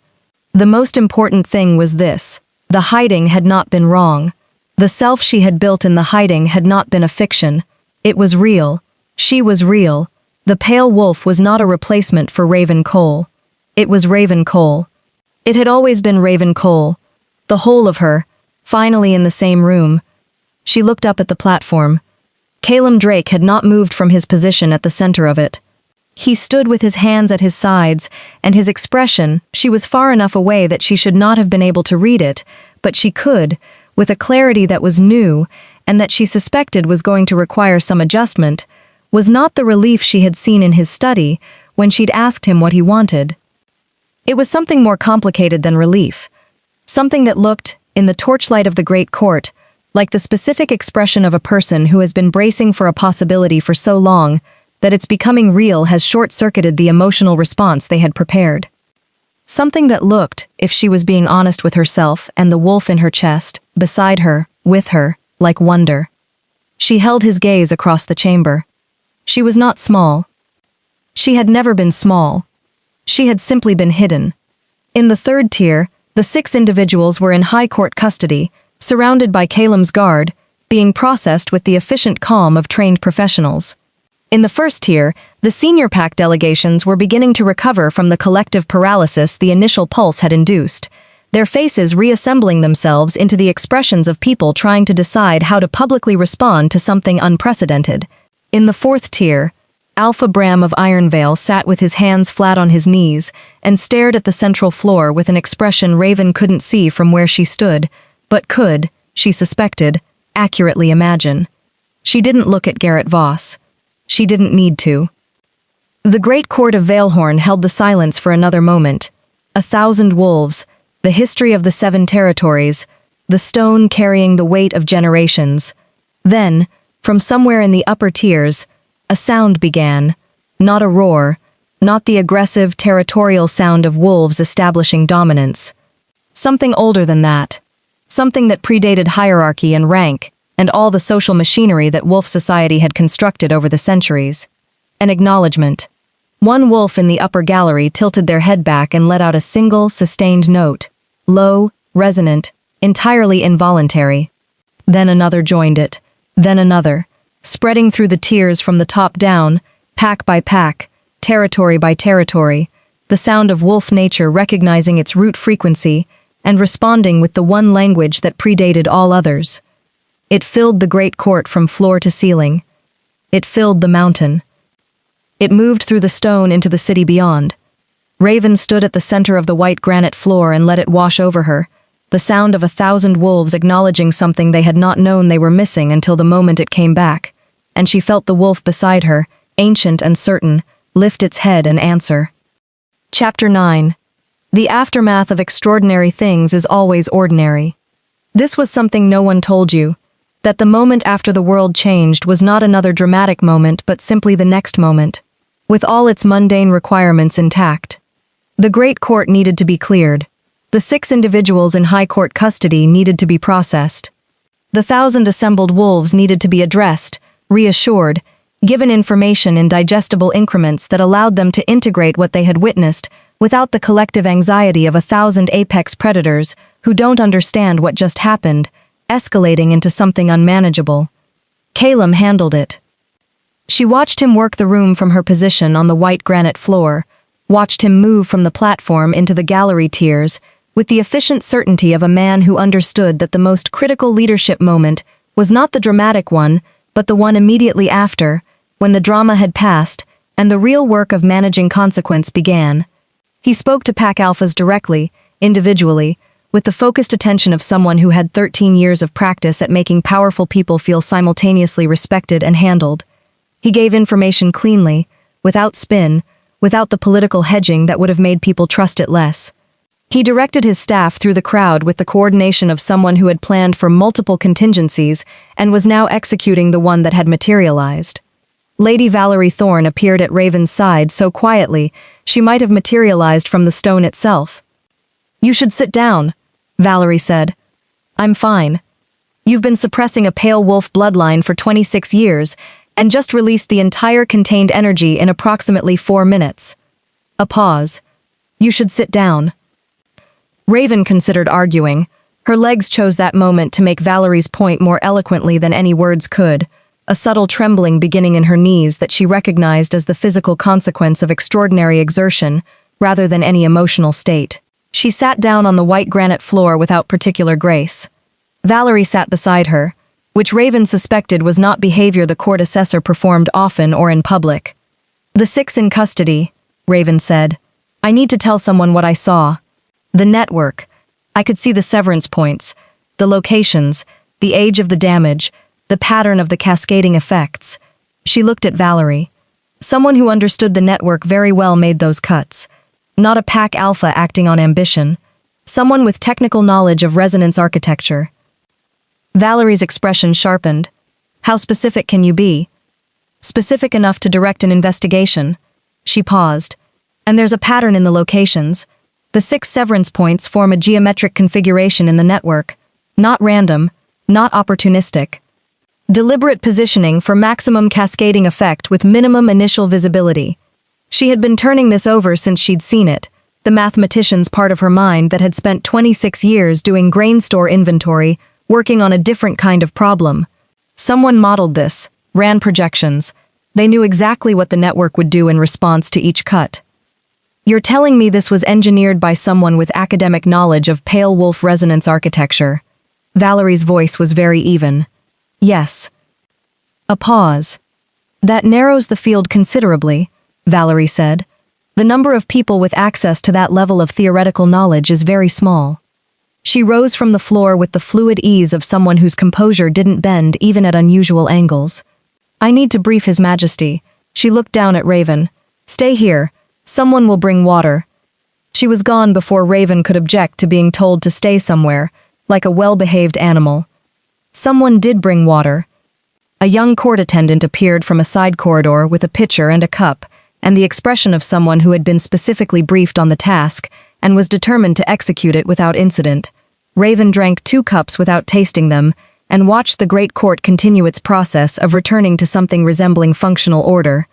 The most important thing was this: the hiding had not been wrong. The self she had built in the hiding had not been a fiction. It was real. She was real. The pale wolf was not a replacement for Raven Cole. It was Raven Cole. It had always been Raven Cole. The whole of her, finally in the same room. She looked up at the platform. Calum Drake had not moved from his position at the center of it. He stood with his hands at his sides, and his expression, she was far enough away that she should not have been able to read it, but she could, with a clarity that was new, and that she suspected was going to require some adjustment, was not the relief she had seen in his study when she'd asked him what he wanted. It was something more complicated than relief. Something that looked, in the torchlight of the great court, like the specific expression of a person who has been bracing for a possibility for so long that its becoming real has short-circuited the emotional response they had prepared. Something that looked, if she was being honest with herself and the wolf in her chest, beside her, with her, like wonder. She held his gaze across the chamber. She was not small. She had never been small. She had simply been hidden. In the third tier, the 6 individuals were in high court custody, surrounded by Calem's guard, being processed with the efficient calm of trained professionals. In the first tier, the senior pack delegations were beginning to recover from the collective paralysis the initial pulse had induced, their faces reassembling themselves into the expressions of people trying to decide how to publicly respond to something unprecedented. In the fourth tier, Alpha Bram of Ironvale sat with his hands flat on his knees and stared at the central floor with an expression Raven couldn't see from where she stood, but could, she suspected, accurately imagine. She didn't look at Garrett Voss. She didn't need to. The great court of Veilhorn held the silence for another moment. 1,000 wolves, the history of the 7 territories, the stone carrying the weight of generations. Then, from somewhere in the upper tiers, a sound began, not a roar, not the aggressive, territorial sound of wolves establishing dominance. Something older than that. Something that predated hierarchy and rank, and all the social machinery that wolf society had constructed over the centuries. An acknowledgement. One wolf in the upper gallery tilted their head back and let out a single, sustained note. Low, resonant, entirely involuntary. Then another joined it. Then another. Spreading through the tiers from the top down, pack by pack, territory by territory, the sound of wolf nature recognizing its root frequency and responding with the one language that predated all others. It filled the great court from floor to ceiling. It filled the mountain. It moved through the stone into the city beyond. Raven stood at the center of the white granite floor and let it wash over her, the sound of 1,000 wolves acknowledging something they had not known they were missing until the moment it came back, and she felt the wolf beside her, ancient and certain, lift its head and answer. Chapter 9. The aftermath of extraordinary things is always ordinary. This was something no one told you, that the moment after the world changed was not another dramatic moment but simply the next moment, with all its mundane requirements intact. The great court needed to be cleared. The 6 individuals in high court custody needed to be processed. The 1,000 assembled wolves needed to be addressed, reassured, given information in digestible increments that allowed them to integrate what they had witnessed without the collective anxiety of 1,000 apex predators who don't understand what just happened, escalating into something unmanageable. Calem handled it. She watched him work the room from her position on the white granite floor, watched him move from the platform into the gallery tiers, with the efficient certainty of a man who understood that the most critical leadership moment was not the dramatic one, but the one immediately after, when the drama had passed, and the real work of managing consequence began. He spoke to Pack Alphas directly, individually, with the focused attention of someone who had 13 years of practice at making powerful people feel simultaneously respected and handled. He gave information cleanly, without spin, without the political hedging that would have made people trust it less. He directed his staff through the crowd with the coordination of someone who had planned for multiple contingencies and was now executing the one that had materialized. Lady Valerie Thorne appeared at Raven's side so quietly she might have materialized from the stone itself. "You should sit down," Valerie said. "I'm fine. You've been suppressing a pale wolf bloodline for 26 years and just released the entire contained energy in approximately 4 minutes." A pause. "You should sit down." Raven considered arguing. Her legs chose that moment to make Valerie's point more eloquently than any words could, a subtle trembling beginning in her knees that she recognized as the physical consequence of extraordinary exertion, rather than any emotional state. She sat down on the white granite floor without particular grace. Valerie sat beside her, which Raven suspected was not behavior the court assessor performed often or in public. "The 6 in custody," Raven said. "I need to tell someone what I saw. The network. I could see the severance points, the locations, the age of the damage, the pattern of the cascading effects." She looked at Valerie. Someone who understood the network very well made those cuts. Not a pack alpha acting on ambition. Someone with technical knowledge of resonance architecture. Valerie's expression sharpened. How specific can you be? Specific enough to direct an investigation. She paused. And there's a pattern in the locations. The 6 severance points form a geometric configuration in the network. Not random, not opportunistic. Deliberate positioning for maximum cascading effect with minimum initial visibility. She had been turning this over since she'd seen it, the mathematician's part of her mind that had spent 26 years doing grain store inventory, working on a different kind of problem. Someone modeled this, ran projections. They knew exactly what the network would do in response to each cut. You're telling me this was engineered by someone with academic knowledge of pale wolf resonance architecture? Valerie's voice was very even. Yes. A pause. That narrows the field considerably, Valerie said. The number of people with access to that level of theoretical knowledge is very small. She rose from the floor with the fluid ease of someone whose composure didn't bend even at unusual angles. I need to brief His Majesty. She looked down at Raven. Stay here. Someone will bring water. She was gone before Raven could object to being told to stay somewhere, like a well-behaved animal. Someone did bring water. A young court attendant appeared from a side corridor with a pitcher and a cup, and the expression of someone who had been specifically briefed on the task and was determined to execute it without incident. Raven drank 2 cups without tasting them and watched the great court continue its process of returning to something resembling functional order.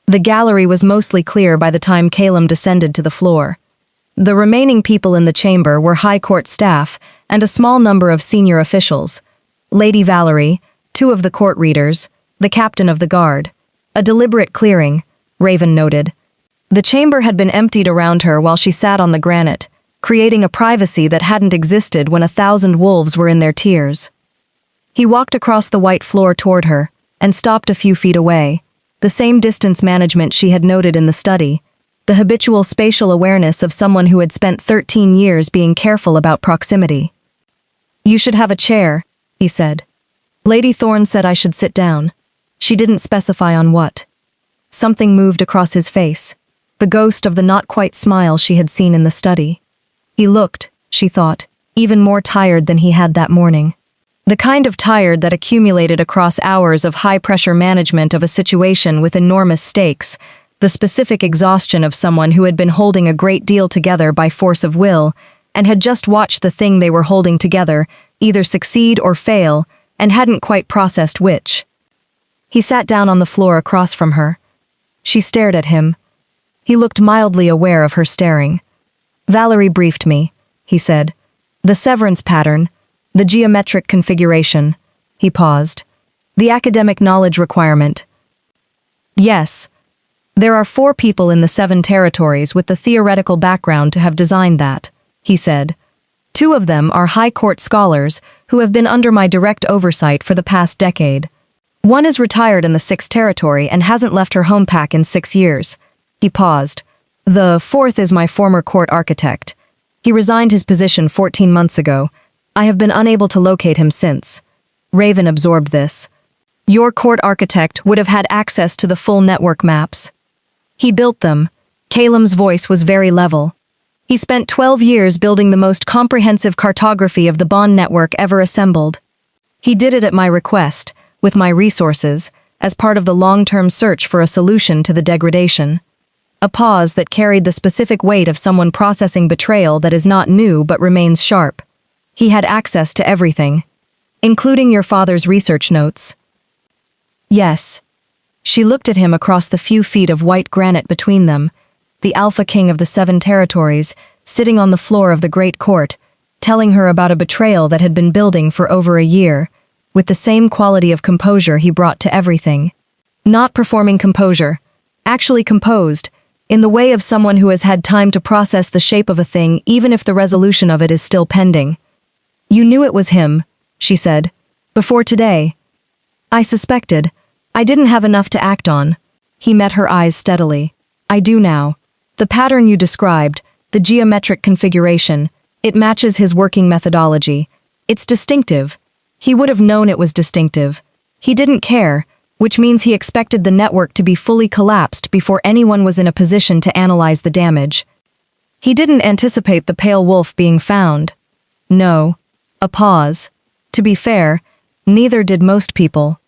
The gallery was mostly clear by the time Calum descended to the floor. The remaining people in the chamber were high court staff and a small number of senior officials. Lady Valerie, 2 of the court readers, the captain of the guard. A deliberate clearing, Raven noted. The chamber had been emptied around her while she sat on the granite, creating a privacy that hadn't existed when 1,000 wolves were in their tiers. He walked across the white floor toward her and stopped a few feet away, the same distance management she had noted in the study, the habitual spatial awareness of someone who had spent 13 years being careful about proximity. You should have a chair, he said. Lady Thorne said I should sit down. She didn't specify on what. Something moved across his face, the ghost of the not-quite smile she had seen in the study. He looked, she thought, even more tired than he had that morning. The kind of tired that accumulated across hours of high-pressure management of a situation with enormous stakes, the specific exhaustion of someone who had been holding a great deal together by force of will and had just watched the thing they were holding together either succeed or fail and hadn't quite processed which. He sat down on the floor across from her. She stared at him. He looked mildly aware of her staring. Valerie briefed me, he said. The severance pattern, the geometric configuration. He paused. The academic knowledge requirement. Yes. There are 4 people in the 7 territories with the theoretical background to have designed that, he said. 2 of them are high court scholars who have been under my direct oversight for the past decade. 1 is retired in the 6th territory and hasn't left her home pack in 6 years. He paused. The 4th is my former court architect. He resigned his position 14 months ago. I have been unable to locate him since. Raven absorbed this. Your court architect would have had access to the full network maps. He built them. Calum's voice was very level. He spent 12 years building the most comprehensive cartography of the bond network ever assembled. He did it at my request, with my resources, as part of the long-term search for a solution to the degradation. A pause that carried the specific weight of someone processing betrayal that is not new but remains sharp. He had access to everything, including your father's research notes. Yes. She looked at him across the few feet of white granite between them, the Alpha King of the 7 territories, sitting on the floor of the Great Court, telling her about a betrayal that had been building for over a year, with the same quality of composure he brought to everything. Not performing composure, actually composed, in the way of someone who has had time to process the shape of a thing even if the resolution of it is still pending. You knew it was him, she said, before today. I suspected. I didn't have enough to act on. He met her eyes steadily. I do now. The pattern you described, the geometric configuration, it matches his working methodology. It's distinctive. He would have known it was distinctive. He didn't care, which means he expected the network to be fully collapsed before anyone was in a position to analyze the damage. He didn't anticipate the pale wolf being found. No. A pause. To be fair, neither did most people.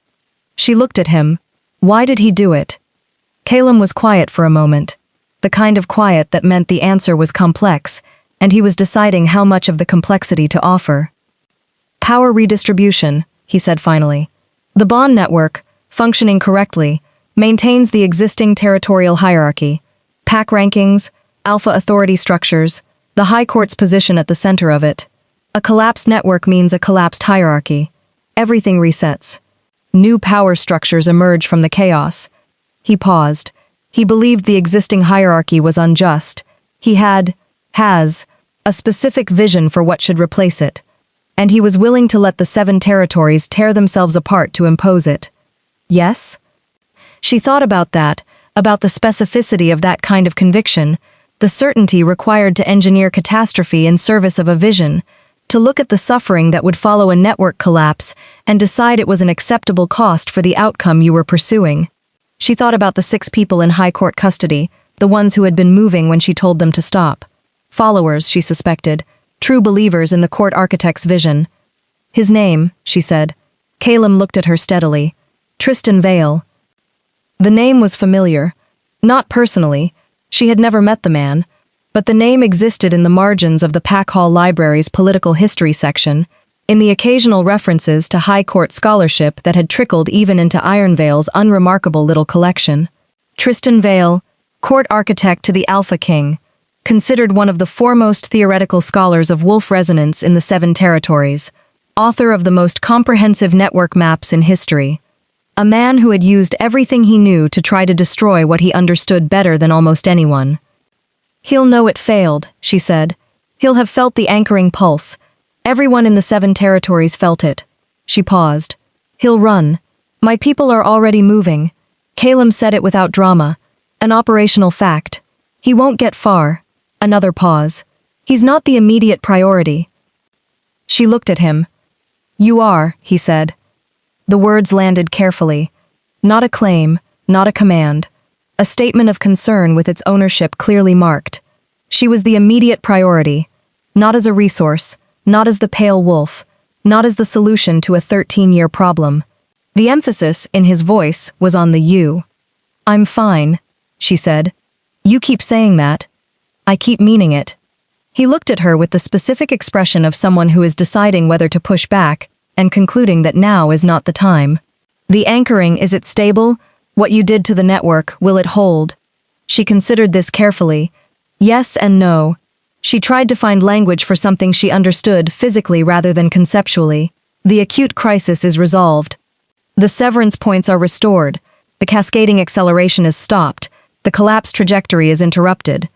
She looked at him. Why did he do it? Calum was quiet for a moment. The kind of quiet that meant the answer was complex, and he was deciding how much of the complexity to offer. Power redistribution, he said finally. The bond network, functioning correctly, maintains the existing territorial hierarchy, pack rankings, alpha authority structures, the High Court's position at the center of it. A collapsed network means a collapsed hierarchy. Everything resets. New power structures emerge from the chaos. He paused. He believed the existing hierarchy was unjust. He has, a specific vision for what should replace it. And he was willing to let the 7 territories tear themselves apart to impose it. Yes? She thought about that, about the specificity of that kind of conviction, the certainty required to engineer catastrophe in service of a vision, to look at the suffering that would follow a network collapse and decide it was an acceptable cost for the outcome you were pursuing. She thought about the 6 people in high court custody, the ones who had been moving when she told them to stop. Followers, she suspected, true believers in the court architect's vision. His name, she said. Calum looked at her steadily. Tristan Vale. The name was familiar. Not personally. She had never met the man. But the name existed in the margins of the Pack Hall Library's political history section, in the occasional references to high court scholarship that had trickled even into Ironvale's unremarkable little collection. Tristan Vale, court architect to the Alpha King, considered one of the foremost theoretical scholars of wolf resonance in the 7 territories, author of the most comprehensive network maps in history. A man who had used everything he knew to try to destroy what he understood better than almost anyone. He'll know it failed, she said. He'll have felt the anchoring pulse. Everyone in the 7 territories felt it. She paused. He'll run. My people are already moving. Calum said it without drama. An operational fact. He won't get far. Another pause. He's not the immediate priority. She looked at him. You are, he said. The words landed carefully. Not a claim, not a command. A statement of concern with its ownership clearly marked. She was the immediate priority. Not as a resource, not as the pale wolf, not as the solution to a 13-year problem. The emphasis in his voice was on the you. I'm fine, she said. You keep saying that. I keep meaning it. He looked at her with the specific expression of someone who is deciding whether to push back and concluding that now is not the time. The anchoring, is it stable? What you did to the network, will it hold? She considered this carefully. Yes and no. She tried to find language for something she understood physically rather than conceptually. The acute crisis is resolved. The severance points are restored. The cascading acceleration is stopped. The collapse trajectory is interrupted.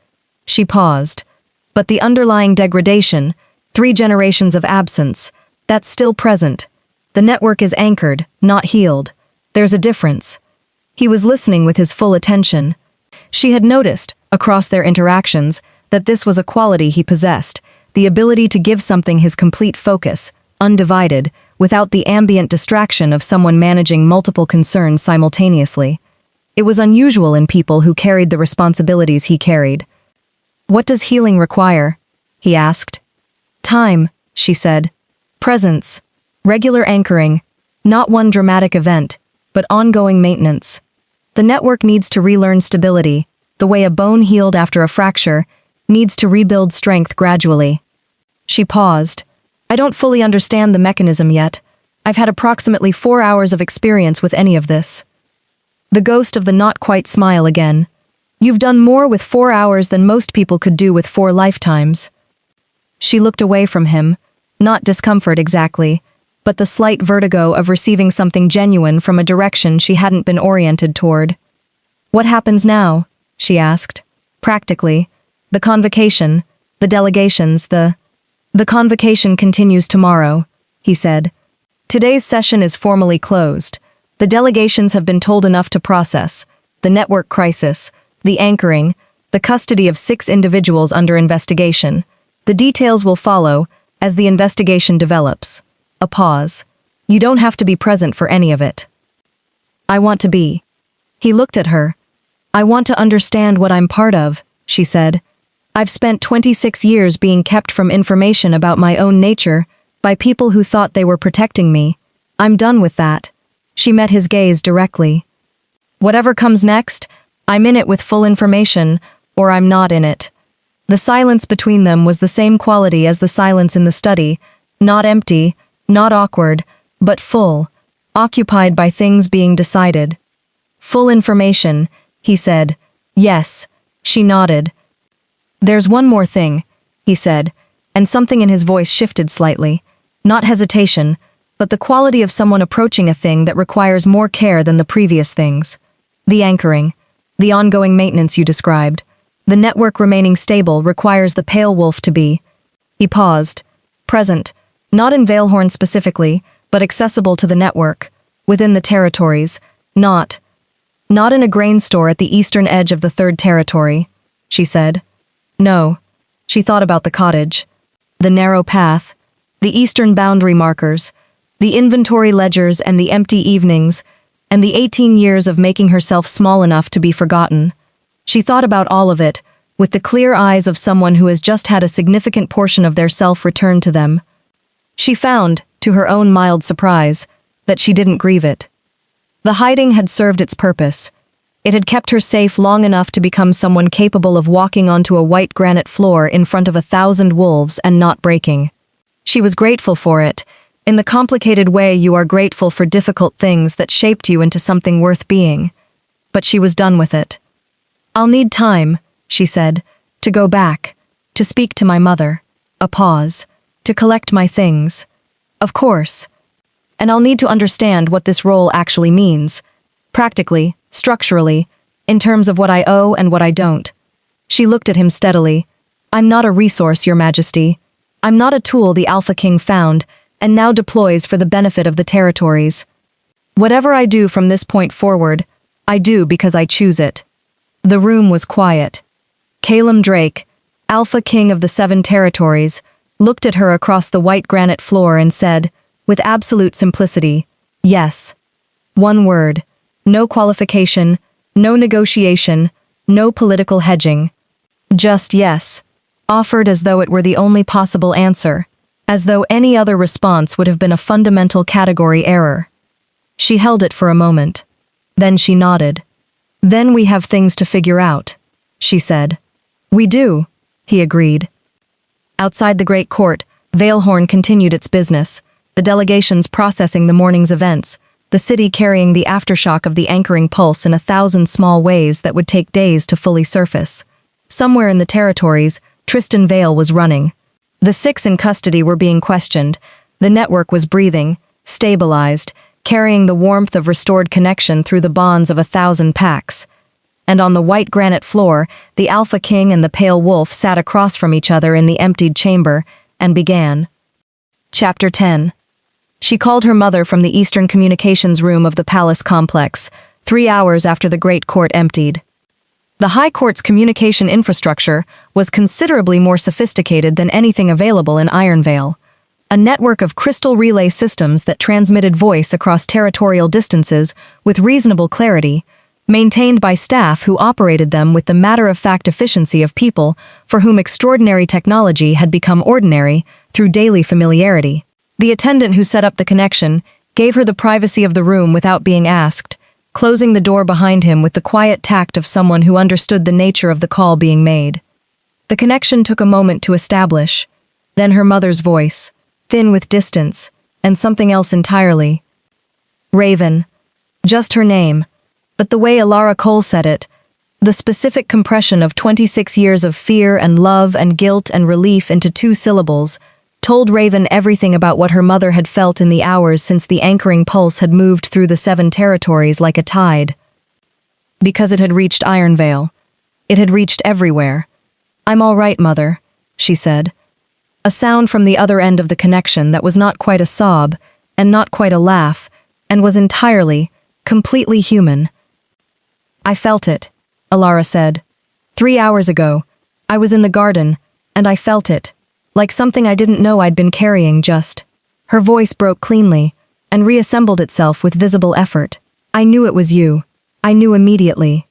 She paused. But the underlying degradation, 3 generations of absence, that's still present. The network is anchored, not healed. There's a difference. He was listening with his full attention. She had noticed, across their interactions, that this was a quality he possessed, the ability to give something his complete focus, undivided, without the ambient distraction of someone managing multiple concerns simultaneously. It was unusual in people who carried the responsibilities he carried. What does healing require? He asked. Time, she said. Presence. Regular anchoring. Not one dramatic event, but ongoing maintenance. The network needs to relearn stability, the way a bone healed after a fracture needs to rebuild strength gradually. She paused. I don't fully understand the mechanism yet. I've had approximately 4 hours of experience with any of this. The ghost of the not quite smile again. You've done more with 4 hours than most people could do with 4 lifetimes. She looked away from him, not discomfort exactly, but the slight vertigo of receiving something genuine from a direction she hadn't been oriented toward. What happens now? She asked. Practically. The convocation, the delegations, the convocation continues tomorrow, he said. Today's session is formally closed. The delegations have been told enough to process. The network crisis, the anchoring, the custody of 6 individuals under investigation. The details will follow as the investigation develops. A pause. You don't have to be present for any of it. I want to be. He looked at her. I want to understand what I'm part of, she said. I've spent 26 years being kept from information about my own nature, by people who thought they were protecting me. I'm done with that. She met his gaze directly. Whatever comes next, I'm in it with full information, or I'm not in it. The silence between them was the same quality as the silence in the study, not empty, not awkward, but full, occupied by things being decided. Full information, he said. Yes, she nodded. There's one more thing, he said, and something in his voice shifted slightly. Not hesitation, but the quality of someone approaching a thing that requires more care than the previous things. The anchoring, the ongoing maintenance you described. The network remaining stable requires the pale wolf to be. He paused. Present, not in Veilhorn specifically, but accessible to the network, within the territories, not in a grain store at the eastern edge of the third territory, she said. No. She thought about the cottage. The narrow path, the eastern boundary markers, the inventory ledgers and the empty evenings, and the 18 years of making herself small enough to be forgotten. She thought about all of it, with the clear eyes of someone who has just had a significant portion of their self returned to them. She found, to her own mild surprise, that she didn't grieve it. The hiding had served its purpose. It had kept her safe long enough to become someone capable of walking onto a white granite floor in front of 1,000 wolves and not breaking. She was grateful for it, in the complicated way you are grateful for difficult things that shaped you into something worth being. But she was done with it. I'll need time, she said, to go back, to speak to my mother. A pause. To collect my things. Of course. And I'll need to understand what this role actually means. Practically, structurally, in terms of what I owe and what I don't. She looked at him steadily. I'm not a resource, Your Majesty. I'm not a tool the Alpha King found, and now deploys for the benefit of the territories. Whatever I do from this point forward, I do because I choose it. The room was quiet. Calum Drake, Alpha King of the 7 territories, looked at her across the white granite floor and said, with absolute simplicity, yes. One word. No qualification, no negotiation, no political hedging. Just yes. Offered as though it were the only possible answer, as though any other response would have been a fundamental category error. She held it for a moment. Then she nodded. Then we have things to figure out, she said. We do, he agreed. Outside the great court, Veilhorn continued its business, the delegations processing the morning's events, the city carrying the aftershock of the anchoring pulse in 1,000 small ways that would take days to fully surface. Somewhere in the territories, Tristan Vale was running. The 6 in custody were being questioned. The network was breathing, stabilized, carrying the warmth of restored connection through the bonds of 1,000 packs. And on the white granite floor, the Alpha King and the Pale Wolf sat across from each other in the emptied chamber, and began. Chapter 10. She called her mother from the Eastern Communications room of the palace complex, 3 hours after the Great Court emptied. The High Court's communication infrastructure was considerably more sophisticated than anything available in Ironvale. A network of crystal relay systems that transmitted voice across territorial distances with reasonable clarity, maintained by staff who operated them with the matter-of-fact efficiency of people for whom extraordinary technology had become ordinary through daily familiarity. The attendant who set up the connection gave her the privacy of the room without being asked, closing the door behind him with the quiet tact of someone who understood the nature of the call being made. The connection took a moment to establish, then her mother's voice, thin with distance, and something else entirely. Raven. Just her name, but the way Alara Cole said it, the specific compression of 26 years of fear and love and guilt and relief into 2 syllables, told Raven everything about what her mother had felt in the hours since the anchoring pulse had moved through the 7 territories like a tide. Because it had reached Ironvale. It had reached everywhere. I'm all right, Mother, she said. A sound from the other end of the connection that was not quite a sob, and not quite a laugh, and was entirely, completely human. I felt it, Alara said. 3 hours ago, I was in the garden, and I felt it. Like something I didn't know I'd been carrying just. Her voice broke cleanly, and reassembled itself with visible effort. I knew it was you. I knew immediately.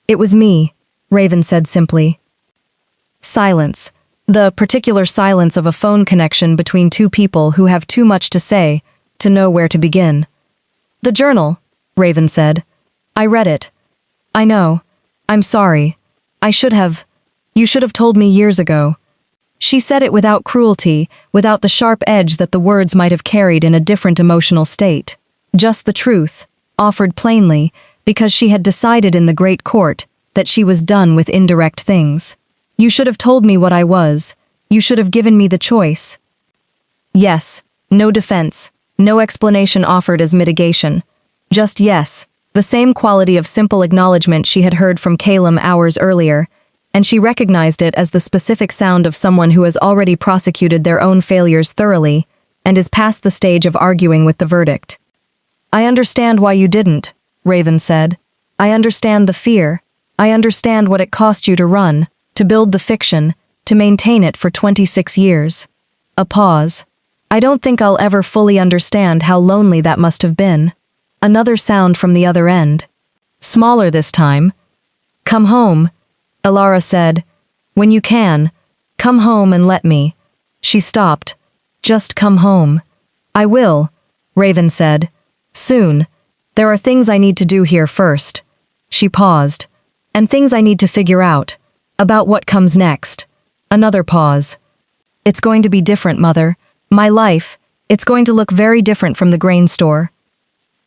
It was me, Raven said simply. Silence. The particular silence of a phone connection between two people who have too much to say to know where to begin. "The journal," Raven said. "I read it. I know. I'm sorry. You should have told me years ago." She said it without cruelty, without the sharp edge that the words might have carried in a different emotional state. Just the truth, offered plainly, because she had decided in the great court that she was done with indirect things. "You should have told me what I was. You should have given me the choice." Yes, no defense, no explanation offered as mitigation. Just yes, the same quality of simple acknowledgement she had heard from Calum hours earlier, and she recognized it as the specific sound of someone who has already prosecuted their own failures thoroughly and is past the stage of arguing with the verdict. "I understand why you didn't," Raven said. "I understand the fear. I understand what it cost you to run, to build the fiction, to maintain it for 26 years. A pause. "I don't think I'll ever fully understand how lonely that must have been." Another sound from the other end. Smaller this time. "Come home," Alara said. "When you can. Come home and let me." She stopped. "Just come home." "I will," Raven said. "Soon. There are things I need to do here first." She paused. "And things I need to figure out. About what comes next." Another pause. "It's going to be different, Mother. My life, it's going to look very different from the grain store."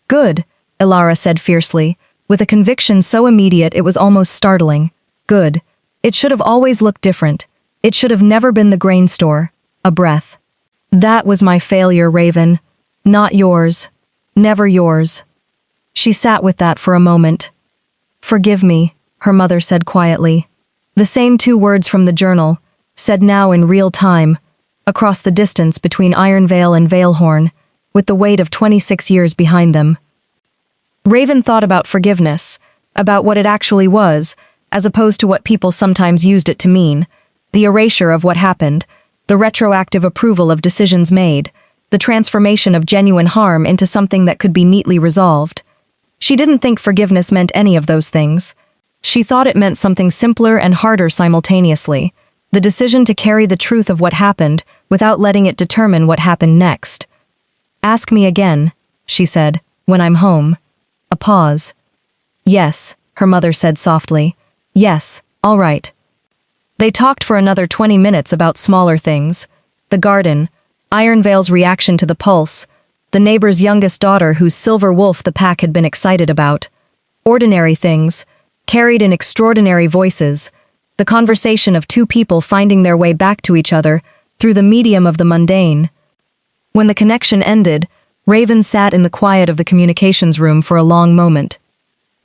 "Good," Alara said fiercely, with a conviction so immediate it was almost startling. "Good. It should have always looked different. It should have never been the grain store." A breath. "That was my failure, Raven. Not yours. Never yours." She sat with that for a moment. "Forgive me," her mother said quietly. The same two words from the journal, said now in real time, across the distance between Ironvale and Valehorn, with the weight of 26 years behind them. Raven thought about forgiveness, about what it actually was, as opposed to what people sometimes used it to mean, the erasure of what happened, the retroactive approval of decisions made, the transformation of genuine harm into something that could be neatly resolved. She didn't think forgiveness meant any of those things. She thought it meant something simpler and harder simultaneously, the decision to carry the truth of what happened without letting it determine what happened next. "Ask me again," she said, "when I'm home." A pause. "Yes," her mother said softly. "Yes, all right." They talked for another 20 minutes about smaller things. The garden, Ironvale's reaction to the pulse, the neighbor's youngest daughter whose silver wolf the pack had been excited about. Ordinary things, carried in extraordinary voices, the conversation of two people finding their way back to each other through the medium of the mundane. When the connection ended, Raven sat in the quiet of the communications room for a long moment.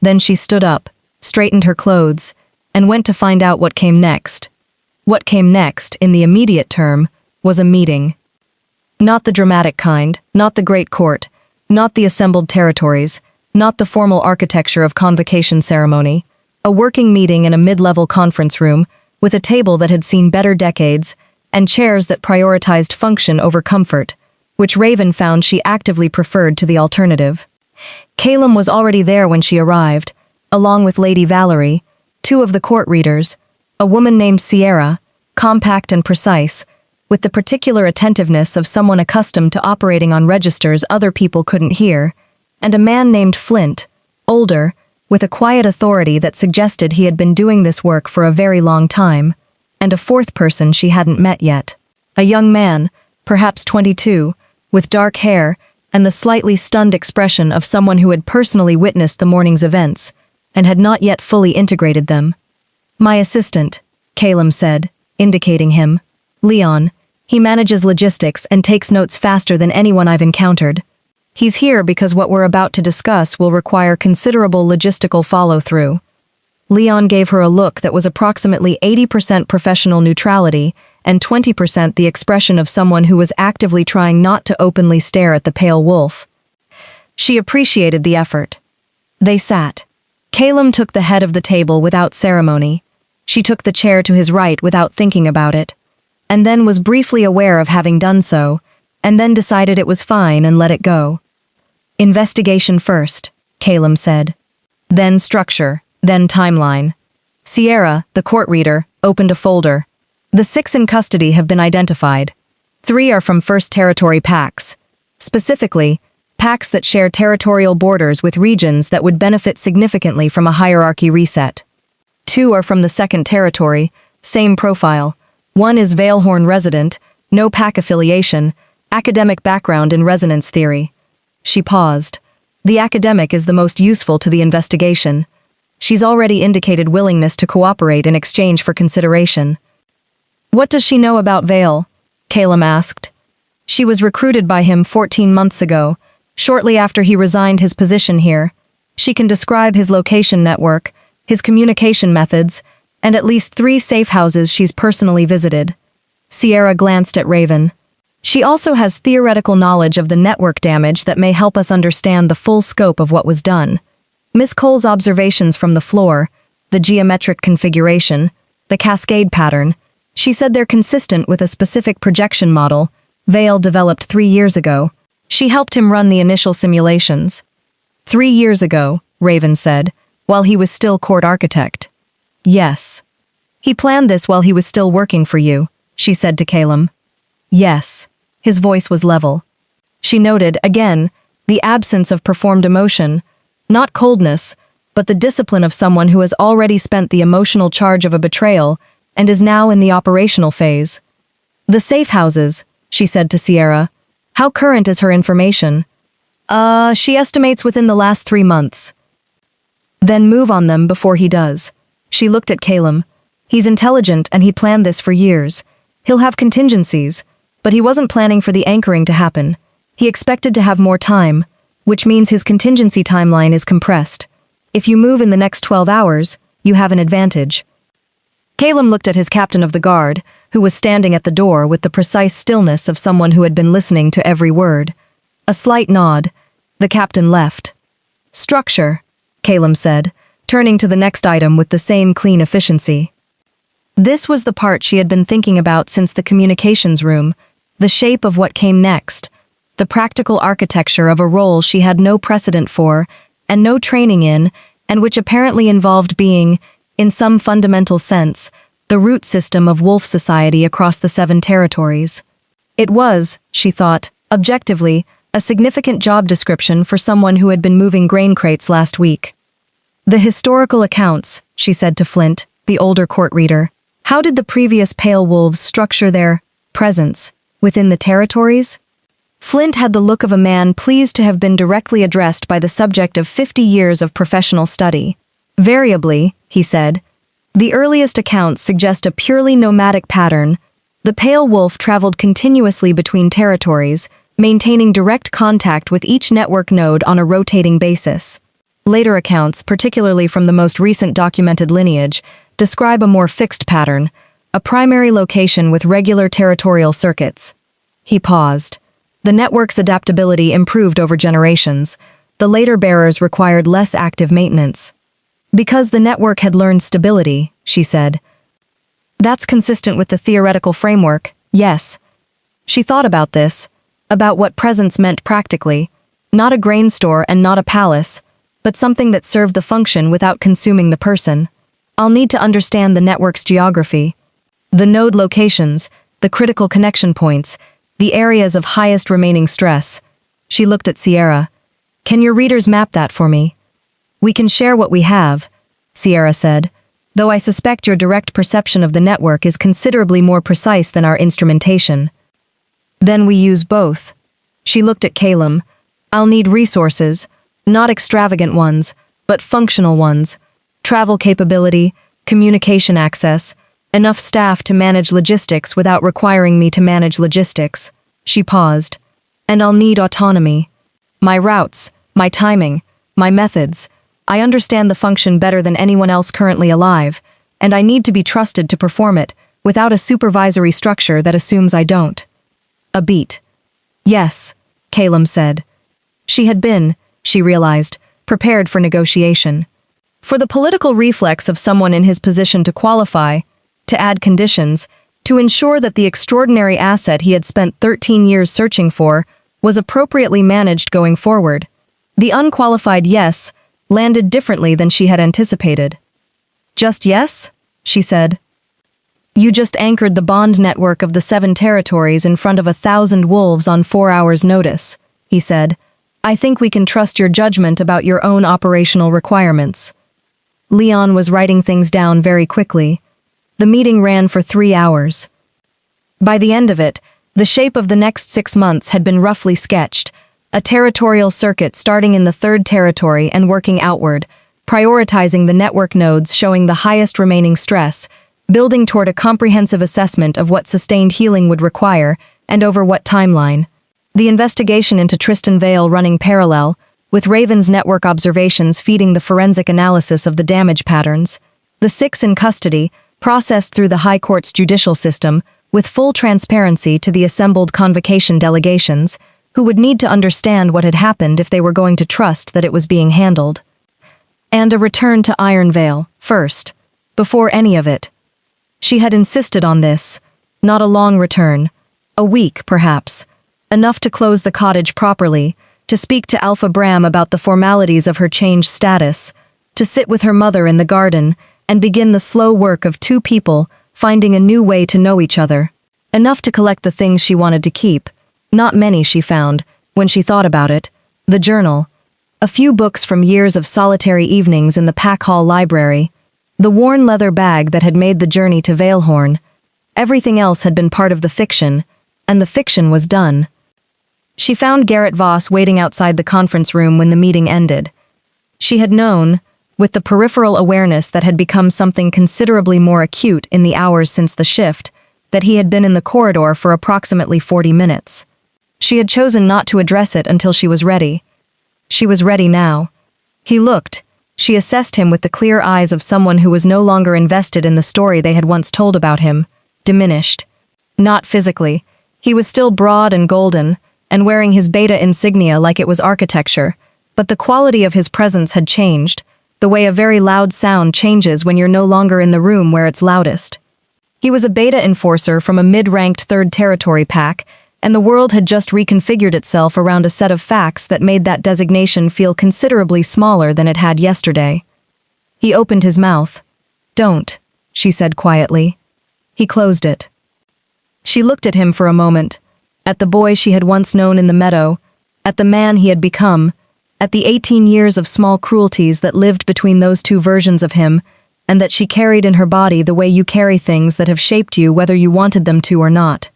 Then she stood up, straightened her clothes, and went to find out what came next. What came next, in the immediate term, was a meeting. Not the dramatic kind, not the great court, not the assembled territories, not the formal architecture of convocation ceremony. A working meeting in a mid-level conference room, with a table that had seen better decades, and chairs that prioritized function over comfort, which Raven found she actively preferred to the alternative. Calum was already there when she arrived, along with Lady Valerie, two of the court readers, a woman named Sierra, compact and precise, with the particular attentiveness of someone accustomed to operating on registers other people couldn't hear, and a man named Flint, older, with a quiet authority that suggested he had been doing this work for a very long time, and a fourth person she hadn't met yet. A young man, perhaps 22, with dark hair and the slightly stunned expression of someone who had personally witnessed the morning's events and had not yet fully integrated them. "My assistant," Calum said, indicating him. "Leon. He manages logistics and takes notes faster than anyone I've encountered. He's here because what we're about to discuss will require considerable logistical follow-through." Leon gave her a look that was approximately 80% professional neutrality and 20% the expression of someone who was actively trying not to openly stare at the pale wolf. She appreciated the effort. They sat. Calum took the head of the table without ceremony. She took the chair to his right without thinking about it, and then was briefly aware of having done so, and then decided it was fine and let it go. "Investigation first," Calum said. "Then structure, then timeline." Sierra, the court reader, opened a folder. The 6 in custody have been identified. 3 are from First Territory packs. Specifically, packs that share territorial borders with regions that would benefit significantly from a hierarchy reset. 2 are from the Second Territory, same profile. 1 is Veilhorn resident, no pack affiliation, academic background in resonance theory. She paused. The academic is the most useful to the investigation. She's already indicated willingness to cooperate in exchange for consideration. What does she know about Veil? Calum asked. She was recruited by him 14 months ago, shortly after he resigned his position here. She can describe his location network, his communication methods, and at least 3 safe houses she's personally visited. Sierra glanced at Raven. She also has theoretical knowledge of the network damage that may help us understand the full scope of what was done. Miss Cole's observations from the floor, the geometric configuration, the cascade pattern, she said they're consistent with a specific projection model Veil developed 3 years ago. She helped him run the initial simulations. 3 years ago, Raven said, while he was still court architect. Yes. He planned this while he was still working for you, she said to Calum. Yes. His voice was level. She noted, again, the absence of performed emotion, not coldness, but the discipline of someone who has already spent the emotional charge of a betrayal and is now in the operational phase. The safe houses, she said to Sierra. How current is her information? She estimates within the last 3 months. Then move on them before he does. She looked at Calum. He's intelligent and he planned this for years. He'll have contingencies, but he wasn't planning for the anchoring to happen. He expected to have more time, which means his contingency timeline is compressed. If you move in the next 12 hours, you have an advantage. Calum looked at his captain of the guard, who was standing at the door with the precise stillness of someone who had been listening to every word. A slight nod. The captain left. Structure, Calum said, turning to the next item with the same clean efficiency. This was the part she had been thinking about since the communications room, the shape of what came next, the practical architecture of a role she had no precedent for, and no training in, and which apparently involved being, in some fundamental sense, the root system of wolf society across the 7 territories. It was, she thought, objectively, a significant job description for someone who had been moving grain crates last week. The historical accounts, she said to Flint, the older court reader. How did the previous Pale Wolves structure their presence within the territories? Flint had the look of a man pleased to have been directly addressed by the subject of 50 years of professional study. Variably, he said, the earliest accounts suggest a purely nomadic pattern. The Pale Wolf traveled continuously between territories, maintaining direct contact with each network node on a rotating basis. Later accounts, particularly from the most recent documented lineage, describe a more fixed pattern, a primary location with regular territorial circuits. He paused. The network's adaptability improved over generations. The later bearers required less active maintenance. Because the network had learned stability, she said. That's consistent with the theoretical framework, yes. She thought about this, about what presence meant practically, not a grain store and not a palace, but something that served the function without consuming the person. I'll need to understand the network's geography, the node locations, the critical connection points, the areas of highest remaining stress. She looked at Sierra. Can your readers map that for me? We can share what we have, Sierra said, though I suspect your direct perception of the network is considerably more precise than our instrumentation. Then we use both. She looked at Calum. I'll need resources, not extravagant ones, but functional ones. Travel capability, communication access, enough staff to manage logistics without requiring me to manage logistics. She paused. And I'll need autonomy. My routes, my timing, my methods. I understand the function better than anyone else currently alive, and I need to be trusted to perform it, without a supervisory structure that assumes I don't. A beat. Yes, Calum said. She had been, she realized, prepared for negotiation. For the political reflex of someone in his position to qualify, to add conditions, to ensure that the extraordinary asset he had spent 13 years searching for was appropriately managed going forward. The unqualified yes landed differently than she had anticipated. Just yes? She said. You just anchored the bond network of the 7 territories in front of 1,000 wolves on 4 hours' notice, he said. I think we can trust your judgment about your own operational requirements. Leon was writing things down very quickly. The meeting ran for 3 hours. By the end of it, the shape of the next 6 months had been roughly sketched, a territorial circuit starting in the 3rd territory and working outward, prioritizing the network nodes showing the highest remaining stress, building toward a comprehensive assessment of what sustained healing would require and over what timeline. The investigation into Tristan Vale running parallel, with Raven's network observations feeding the forensic analysis of the damage patterns. The 6 in custody, processed through the High Court's judicial system, with full transparency to the assembled convocation delegations, who would need to understand what had happened if they were going to trust that it was being handled. And a return to Iron Vale, first, before any of it. She had insisted on this, not a long return, a week, perhaps, enough to close the cottage properly, to speak to Alpha Bram about the formalities of her changed status, to sit with her mother in the garden, and begin the slow work of 2 people finding a new way to know each other. Enough to collect the things she wanted to keep, not many she found, when she thought about it, the journal, a few books from years of solitary evenings in the Pack Hall library, the worn leather bag that had made the journey to Valehorn. Everything else had been part of the fiction, and the fiction was done. She found Garrett Voss waiting outside the conference room when the meeting ended. She had known, with the peripheral awareness that had become something considerably more acute in the hours since the shift, that he had been in the corridor for approximately 40 minutes. She had chosen not to address it until she was ready. She was ready now. He looked. She assessed him with the clear eyes of someone who was no longer invested in the story they had once told about him, diminished. Not physically. He was still broad and golden, and wearing his beta insignia like it was architecture, but the quality of his presence had changed, the way a very loud sound changes when you're no longer in the room where it's loudest. He was a beta enforcer from a mid-ranked 3rd territory pack, and the world had just reconfigured itself around a set of facts that made that designation feel considerably smaller than it had yesterday. He opened his mouth. "Don't," she said quietly. He closed it. She looked at him for a moment, at the boy she had once known in the meadow, at the man he had become, at the 18 years of small cruelties that lived between those 2 versions of him, and that she carried in her body the way you carry things that have shaped you whether you wanted them to or not.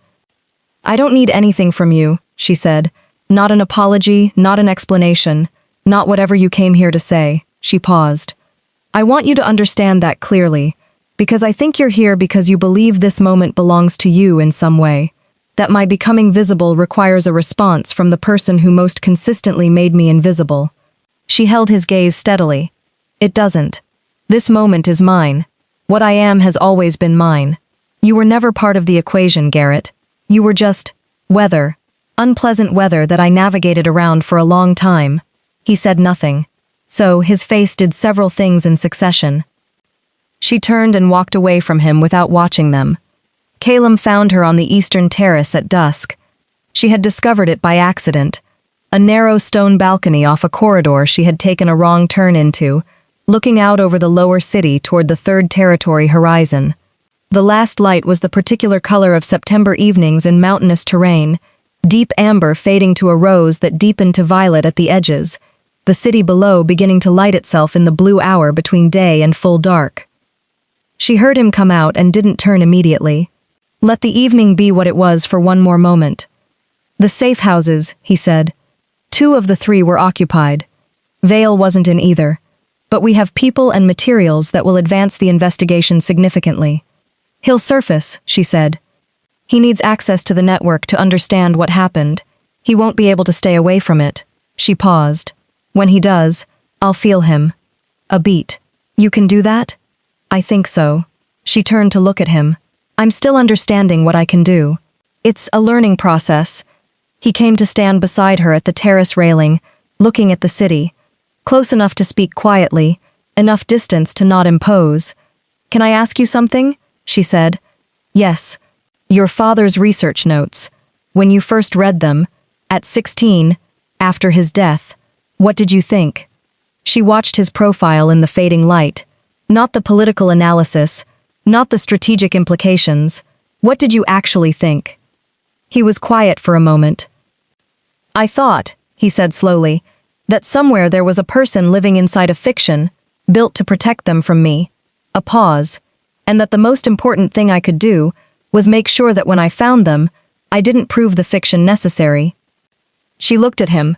"I don't need anything from you," she said. "Not an apology, not an explanation, not whatever you came here to say." She paused. "I want you to understand that clearly, because I think you're here because you believe this moment belongs to you in some way, that my becoming visible requires a response from the person who most consistently made me invisible." She held his gaze steadily. "It doesn't. This moment is mine. What I am has always been mine. You were never part of the equation, Garrett. You were just weather, unpleasant weather that I navigated around for a long time." He said nothing. So his face did several things in succession. She turned and walked away from him without watching them. Calum found her on the eastern terrace at dusk. She had discovered it by accident, a narrow stone balcony off a corridor she had taken a wrong turn into, looking out over the lower city toward the 3rd territory horizon. The last light was the particular color of September evenings in mountainous terrain, deep amber fading to a rose that deepened to violet at the edges, the city below beginning to light itself in the blue hour between day and full dark. She heard him come out and didn't turn immediately. Let the evening be what it was for one more moment. "The safe houses," he said. 2 of the 3 were occupied. Vale wasn't in either. But we have people and materials that will advance the investigation significantly. "He'll surface," she said. "He needs access to the network to understand what happened. He won't be able to stay away from it." She paused. "When he does, I'll feel him." A beat. "You can do that?" "I think so." She turned to look at him. "I'm still understanding what I can do. It's a learning process." He came to stand beside her at the terrace railing, looking at the city, close enough to speak quietly, enough distance to not impose. "Can I ask you something?" she said. "Yes. Your father's research notes. When you first read them, at 16, after his death, what did you think?" She watched his profile in the fading light, not the political analysis, not the strategic implications. What did you actually think? He was quiet for a moment. I thought, he said slowly, that somewhere there was a person living inside a fiction, built to protect them from me. A pause, and that the most important thing I could do was make sure that when I found them, I didn't prove the fiction necessary. She looked at him.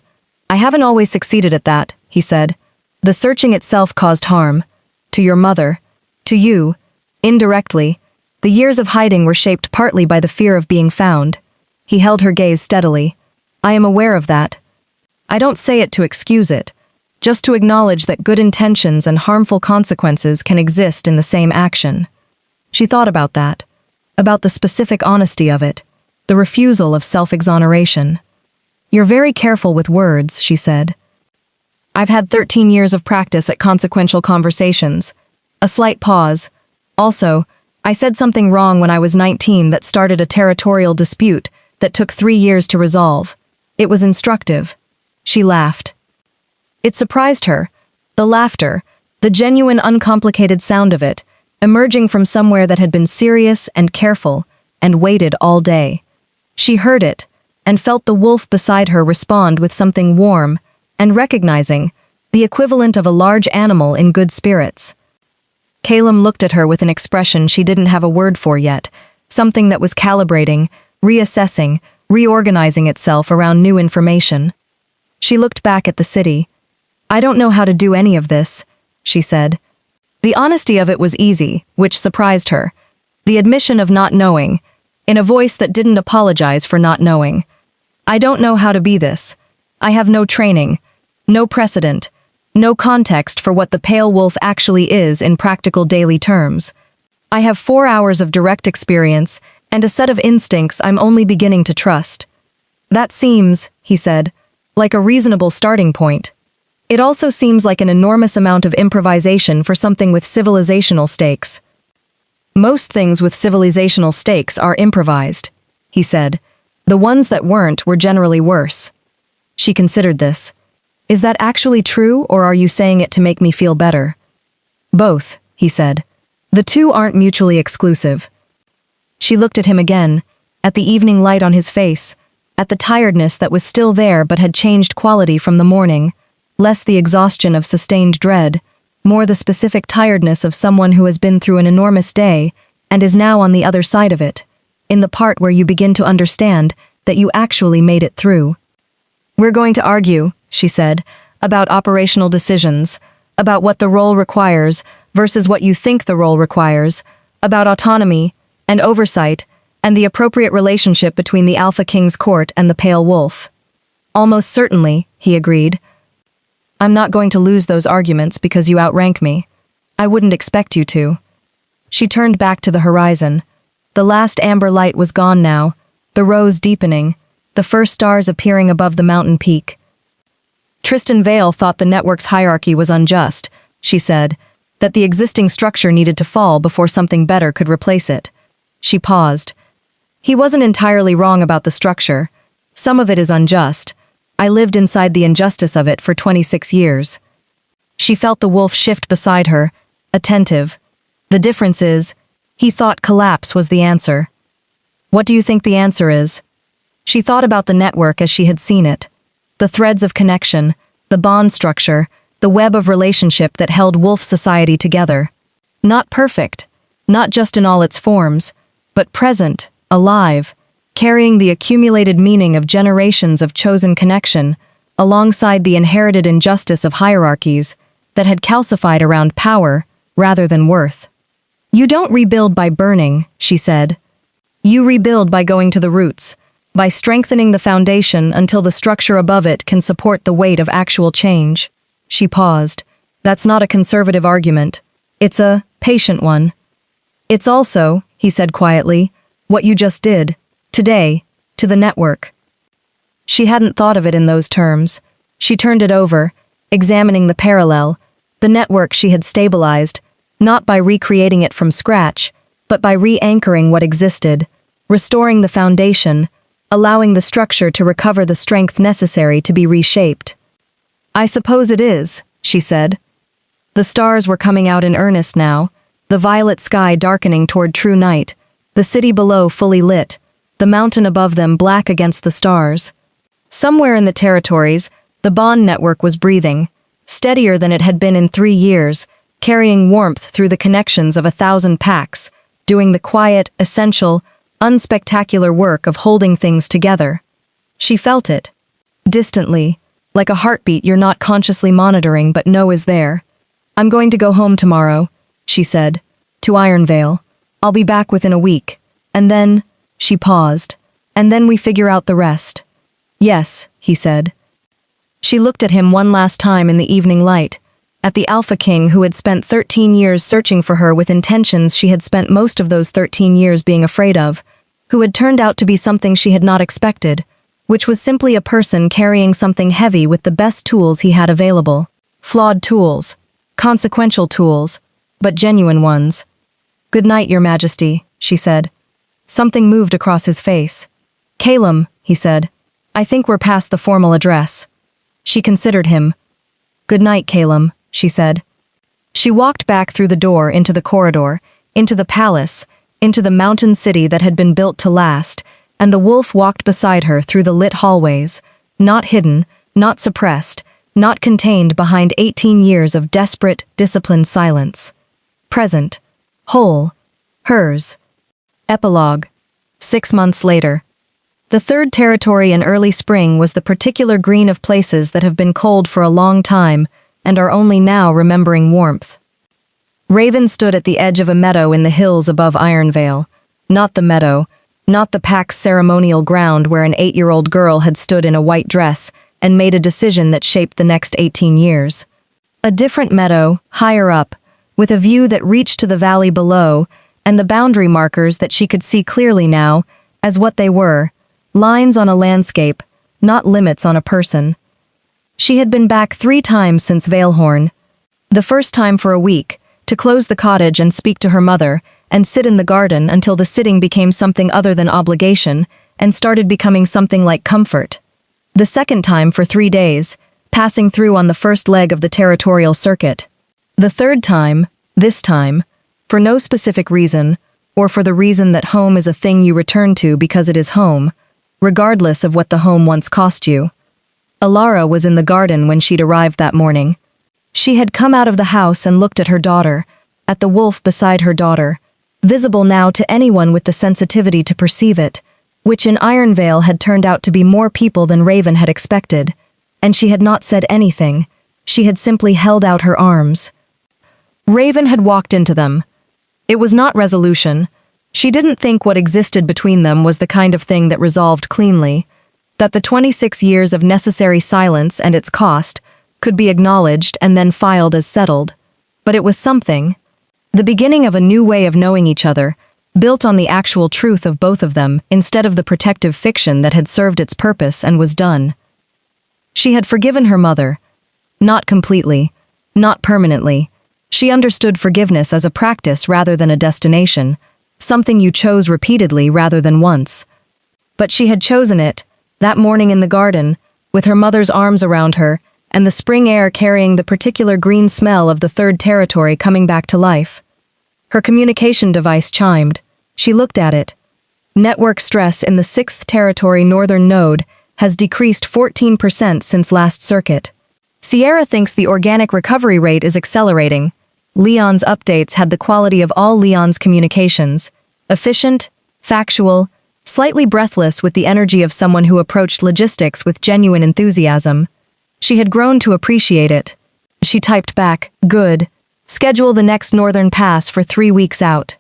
I haven't always succeeded at that, he said. The searching itself caused harm. To your mother. To you. Indirectly. The years of hiding were shaped partly by the fear of being found. He held her gaze steadily. I am aware of that. I don't say it to excuse it, just to acknowledge that good intentions and harmful consequences can exist in the same action. She thought about that, about the specific honesty of it, the refusal of self-exoneration. You're very careful with words, she said. I've had 13 years of practice at consequential conversations. A slight pause. Also, I said something wrong when I was 19 that started a territorial dispute that took 3 years to resolve. It was instructive. She laughed. It surprised her. The laughter, the genuine uncomplicated sound of it, emerging from somewhere that had been serious and careful, and waited all day. She heard it, and felt the wolf beside her respond with something warm, and recognizing, the equivalent of a large animal in good spirits. Calum looked at her with an expression she didn't have a word for yet, something that was calibrating, reassessing, reorganizing itself around new information. She looked back at the city. I don't know how to do any of this, she said. The honesty of it was easy, which surprised her. The admission of not knowing, in a voice that didn't apologize for not knowing. I don't know how to be this. I have no training, no precedent, no context for what the pale wolf actually is in practical daily terms. I have 4 hours of direct experience and a set of instincts I'm only beginning to trust. That seems, he said, like a reasonable starting point. It also seems like an enormous amount of improvisation for something with civilizational stakes. Most things with civilizational stakes are improvised, he said. The ones that weren't were generally worse. She considered this. Is that actually true, or are you saying it to make me feel better? Both, he said. The two aren't mutually exclusive. She looked at him again, at the evening light on his face, at the tiredness that was still there but had changed quality from the morning, less the exhaustion of sustained dread, more the specific tiredness of someone who has been through an enormous day and is now on the other side of it, in the part where you begin to understand that you actually made it through. We're going to argue, she said, about operational decisions, about what the role requires versus what you think the role requires, about autonomy and oversight and the appropriate relationship between the Alpha King's court and the Pale Wolf. Almost certainly, he agreed. I'm not going to lose those arguments because you outrank me. I wouldn't expect you to. She turned back to the horizon. The last amber light was gone now, the rose deepening, the first stars appearing above the mountain peak. Tristan Vale thought the network's hierarchy was unjust, she said, that the existing structure needed to fall before something better could replace it. She paused. He wasn't entirely wrong about the structure. Some of it is unjust. I lived inside the injustice of it for 26 years. She felt the wolf shift beside her, attentive. The difference is, he thought collapse was the answer. What do you think the answer is? She thought about the network as she had seen it. The threads of connection, the bond structure, the web of relationship that held wolf society together. Not perfect, not just in all its forms, but present, alive, carrying the accumulated meaning of generations of chosen connection, alongside the inherited injustice of hierarchies that had calcified around power rather than worth. You don't rebuild by burning, she said. You rebuild by going to the roots, by strengthening the foundation until the structure above it can support the weight of actual change. She paused. That's not a conservative argument. It's a patient one. It's also, he said quietly, what you just did, today, to the network. She hadn't thought of it in those terms. She turned it over, examining the parallel, the network she had stabilized, not by recreating it from scratch, but by re-anchoring what existed, restoring the foundation, allowing the structure to recover the strength necessary to be reshaped. I suppose it is, she said. The stars were coming out in earnest now, the violet sky darkening toward true night, the city below fully lit, the mountain above them black against the stars. Somewhere in the territories, the bond network was breathing, steadier than it had been in 3 years, carrying warmth through the connections of 1,000 packs, doing the quiet, essential, unspectacular work of holding things together. She felt it. Distantly, like a heartbeat you're not consciously monitoring but know is there. "I'm going to go home tomorrow," she said, "to Ironvale. I'll be back within a week. And then," she paused, "and then we figure out the rest." "Yes," he said. She looked at him one last time in the evening light, at the Alpha King who had spent 13 years searching for her with intentions she had spent most of those 13 years being afraid of, who had turned out to be something she had not expected, which was simply a person carrying something heavy with the best tools he had available. Flawed tools, consequential tools, but genuine ones. "Good night, Your Majesty," she said. Something moved across his face. "Calum," he said, "I think we're past the formal address." She considered him. "Good night, Calum," she said. She walked back through the door into the corridor, into the palace, into the mountain city that had been built to last, and the wolf walked beside her through the lit hallways, not hidden, not suppressed, not contained behind 18 years of desperate, disciplined silence. Present. Whole. Hers. Epilogue. 6 months later. The third territory in early spring was the particular green of places that have been cold for a long time and are only now remembering warmth. Raven stood at the edge of a meadow in the hills above Ironvale. Not the meadow, not the pack's ceremonial ground where an 8-year-old girl had stood in a white dress and made a decision that shaped the next 18 years. A different meadow, higher up, with a view that reached to the valley below, and the boundary markers that she could see clearly now, as what they were, lines on a landscape, not limits on a person. She had been back 3 times since Valehorn. The first time for a week, to close the cottage and speak to her mother, and sit in the garden until the sitting became something other than obligation, and started becoming something like comfort. The second time for 3 days, passing through on the first leg of the territorial circuit. The third time, this time, for no specific reason, or for the reason that home is a thing you return to because it is home, regardless of what the home once cost you. Alara was in the garden when she'd arrived that morning. She had come out of the house and looked at her daughter, at the wolf beside her daughter, visible now to anyone with the sensitivity to perceive it, which in Ironvale had turned out to be more people than Raven had expected, and she had not said anything, she had simply held out her arms. Raven had walked into them. It was not resolution. She didn't think what existed between them was the kind of thing that resolved cleanly, that the 26 years of necessary silence and its cost could be acknowledged and then filed as settled. But it was something. The beginning of a new way of knowing each other, built on the actual truth of both of them instead of the protective fiction that had served its purpose and was done. She had forgiven her mother. Not completely. Not permanently. She understood forgiveness as a practice rather than a destination, something you chose repeatedly rather than once. But she had chosen it, that morning in the garden, with her mother's arms around her, and the spring air carrying the particular green smell of the third territory coming back to life. Her communication device chimed. She looked at it. Network stress in the 6th territory northern node has decreased 14% since last circuit. Sierra thinks the organic recovery rate is accelerating. Leon's updates had the quality of all Leon's communications. Efficient, factual, slightly breathless with the energy of someone who approached logistics with genuine enthusiasm. She had grown to appreciate it. She typed back, "Good. Schedule the next northern pass for 3 weeks out."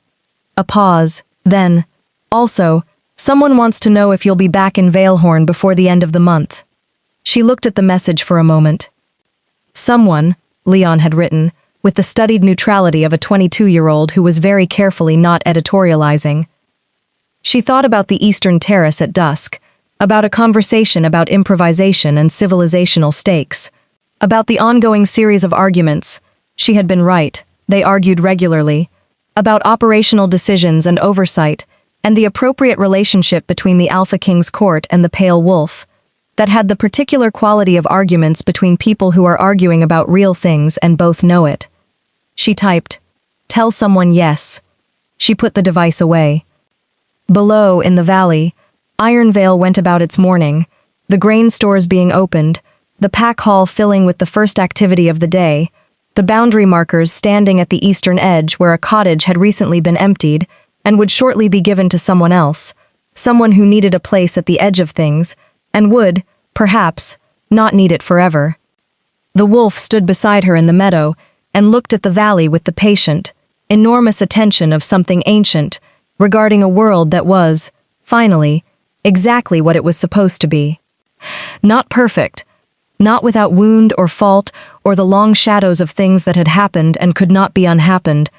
A pause, then, "Also, someone wants to know if you'll be back in Valehorn before the end of the month." She looked at the message for a moment. "Someone," Leon had written, with the studied neutrality of a 22-year-old who was very carefully not editorializing. She thought about the Eastern Terrace at dusk, about a conversation about improvisation and civilizational stakes, about the ongoing series of arguments. She had been right, they argued regularly, about operational decisions and oversight, and the appropriate relationship between the Alpha King's court and the Pale Wolf, that had the particular quality of arguments between people who are arguing about real things and both know it. She typed, Tell someone yes. She put the device away. Below, in the valley, Ironvale went about its morning, the grain stores being opened, the pack hall filling with the first activity of the day, the boundary markers standing at the eastern edge where a cottage had recently been emptied and would shortly be given to someone else, someone who needed a place at the edge of things, and would, perhaps, not need it forever. The wolf stood beside her in the meadow and looked at the valley with the patient, enormous attention of something ancient, regarding a world that was, finally, exactly what it was supposed to be. Not perfect, not without wound or fault or the long shadows of things that had happened and could not be unhappened,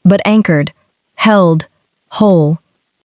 but anchored, held, whole,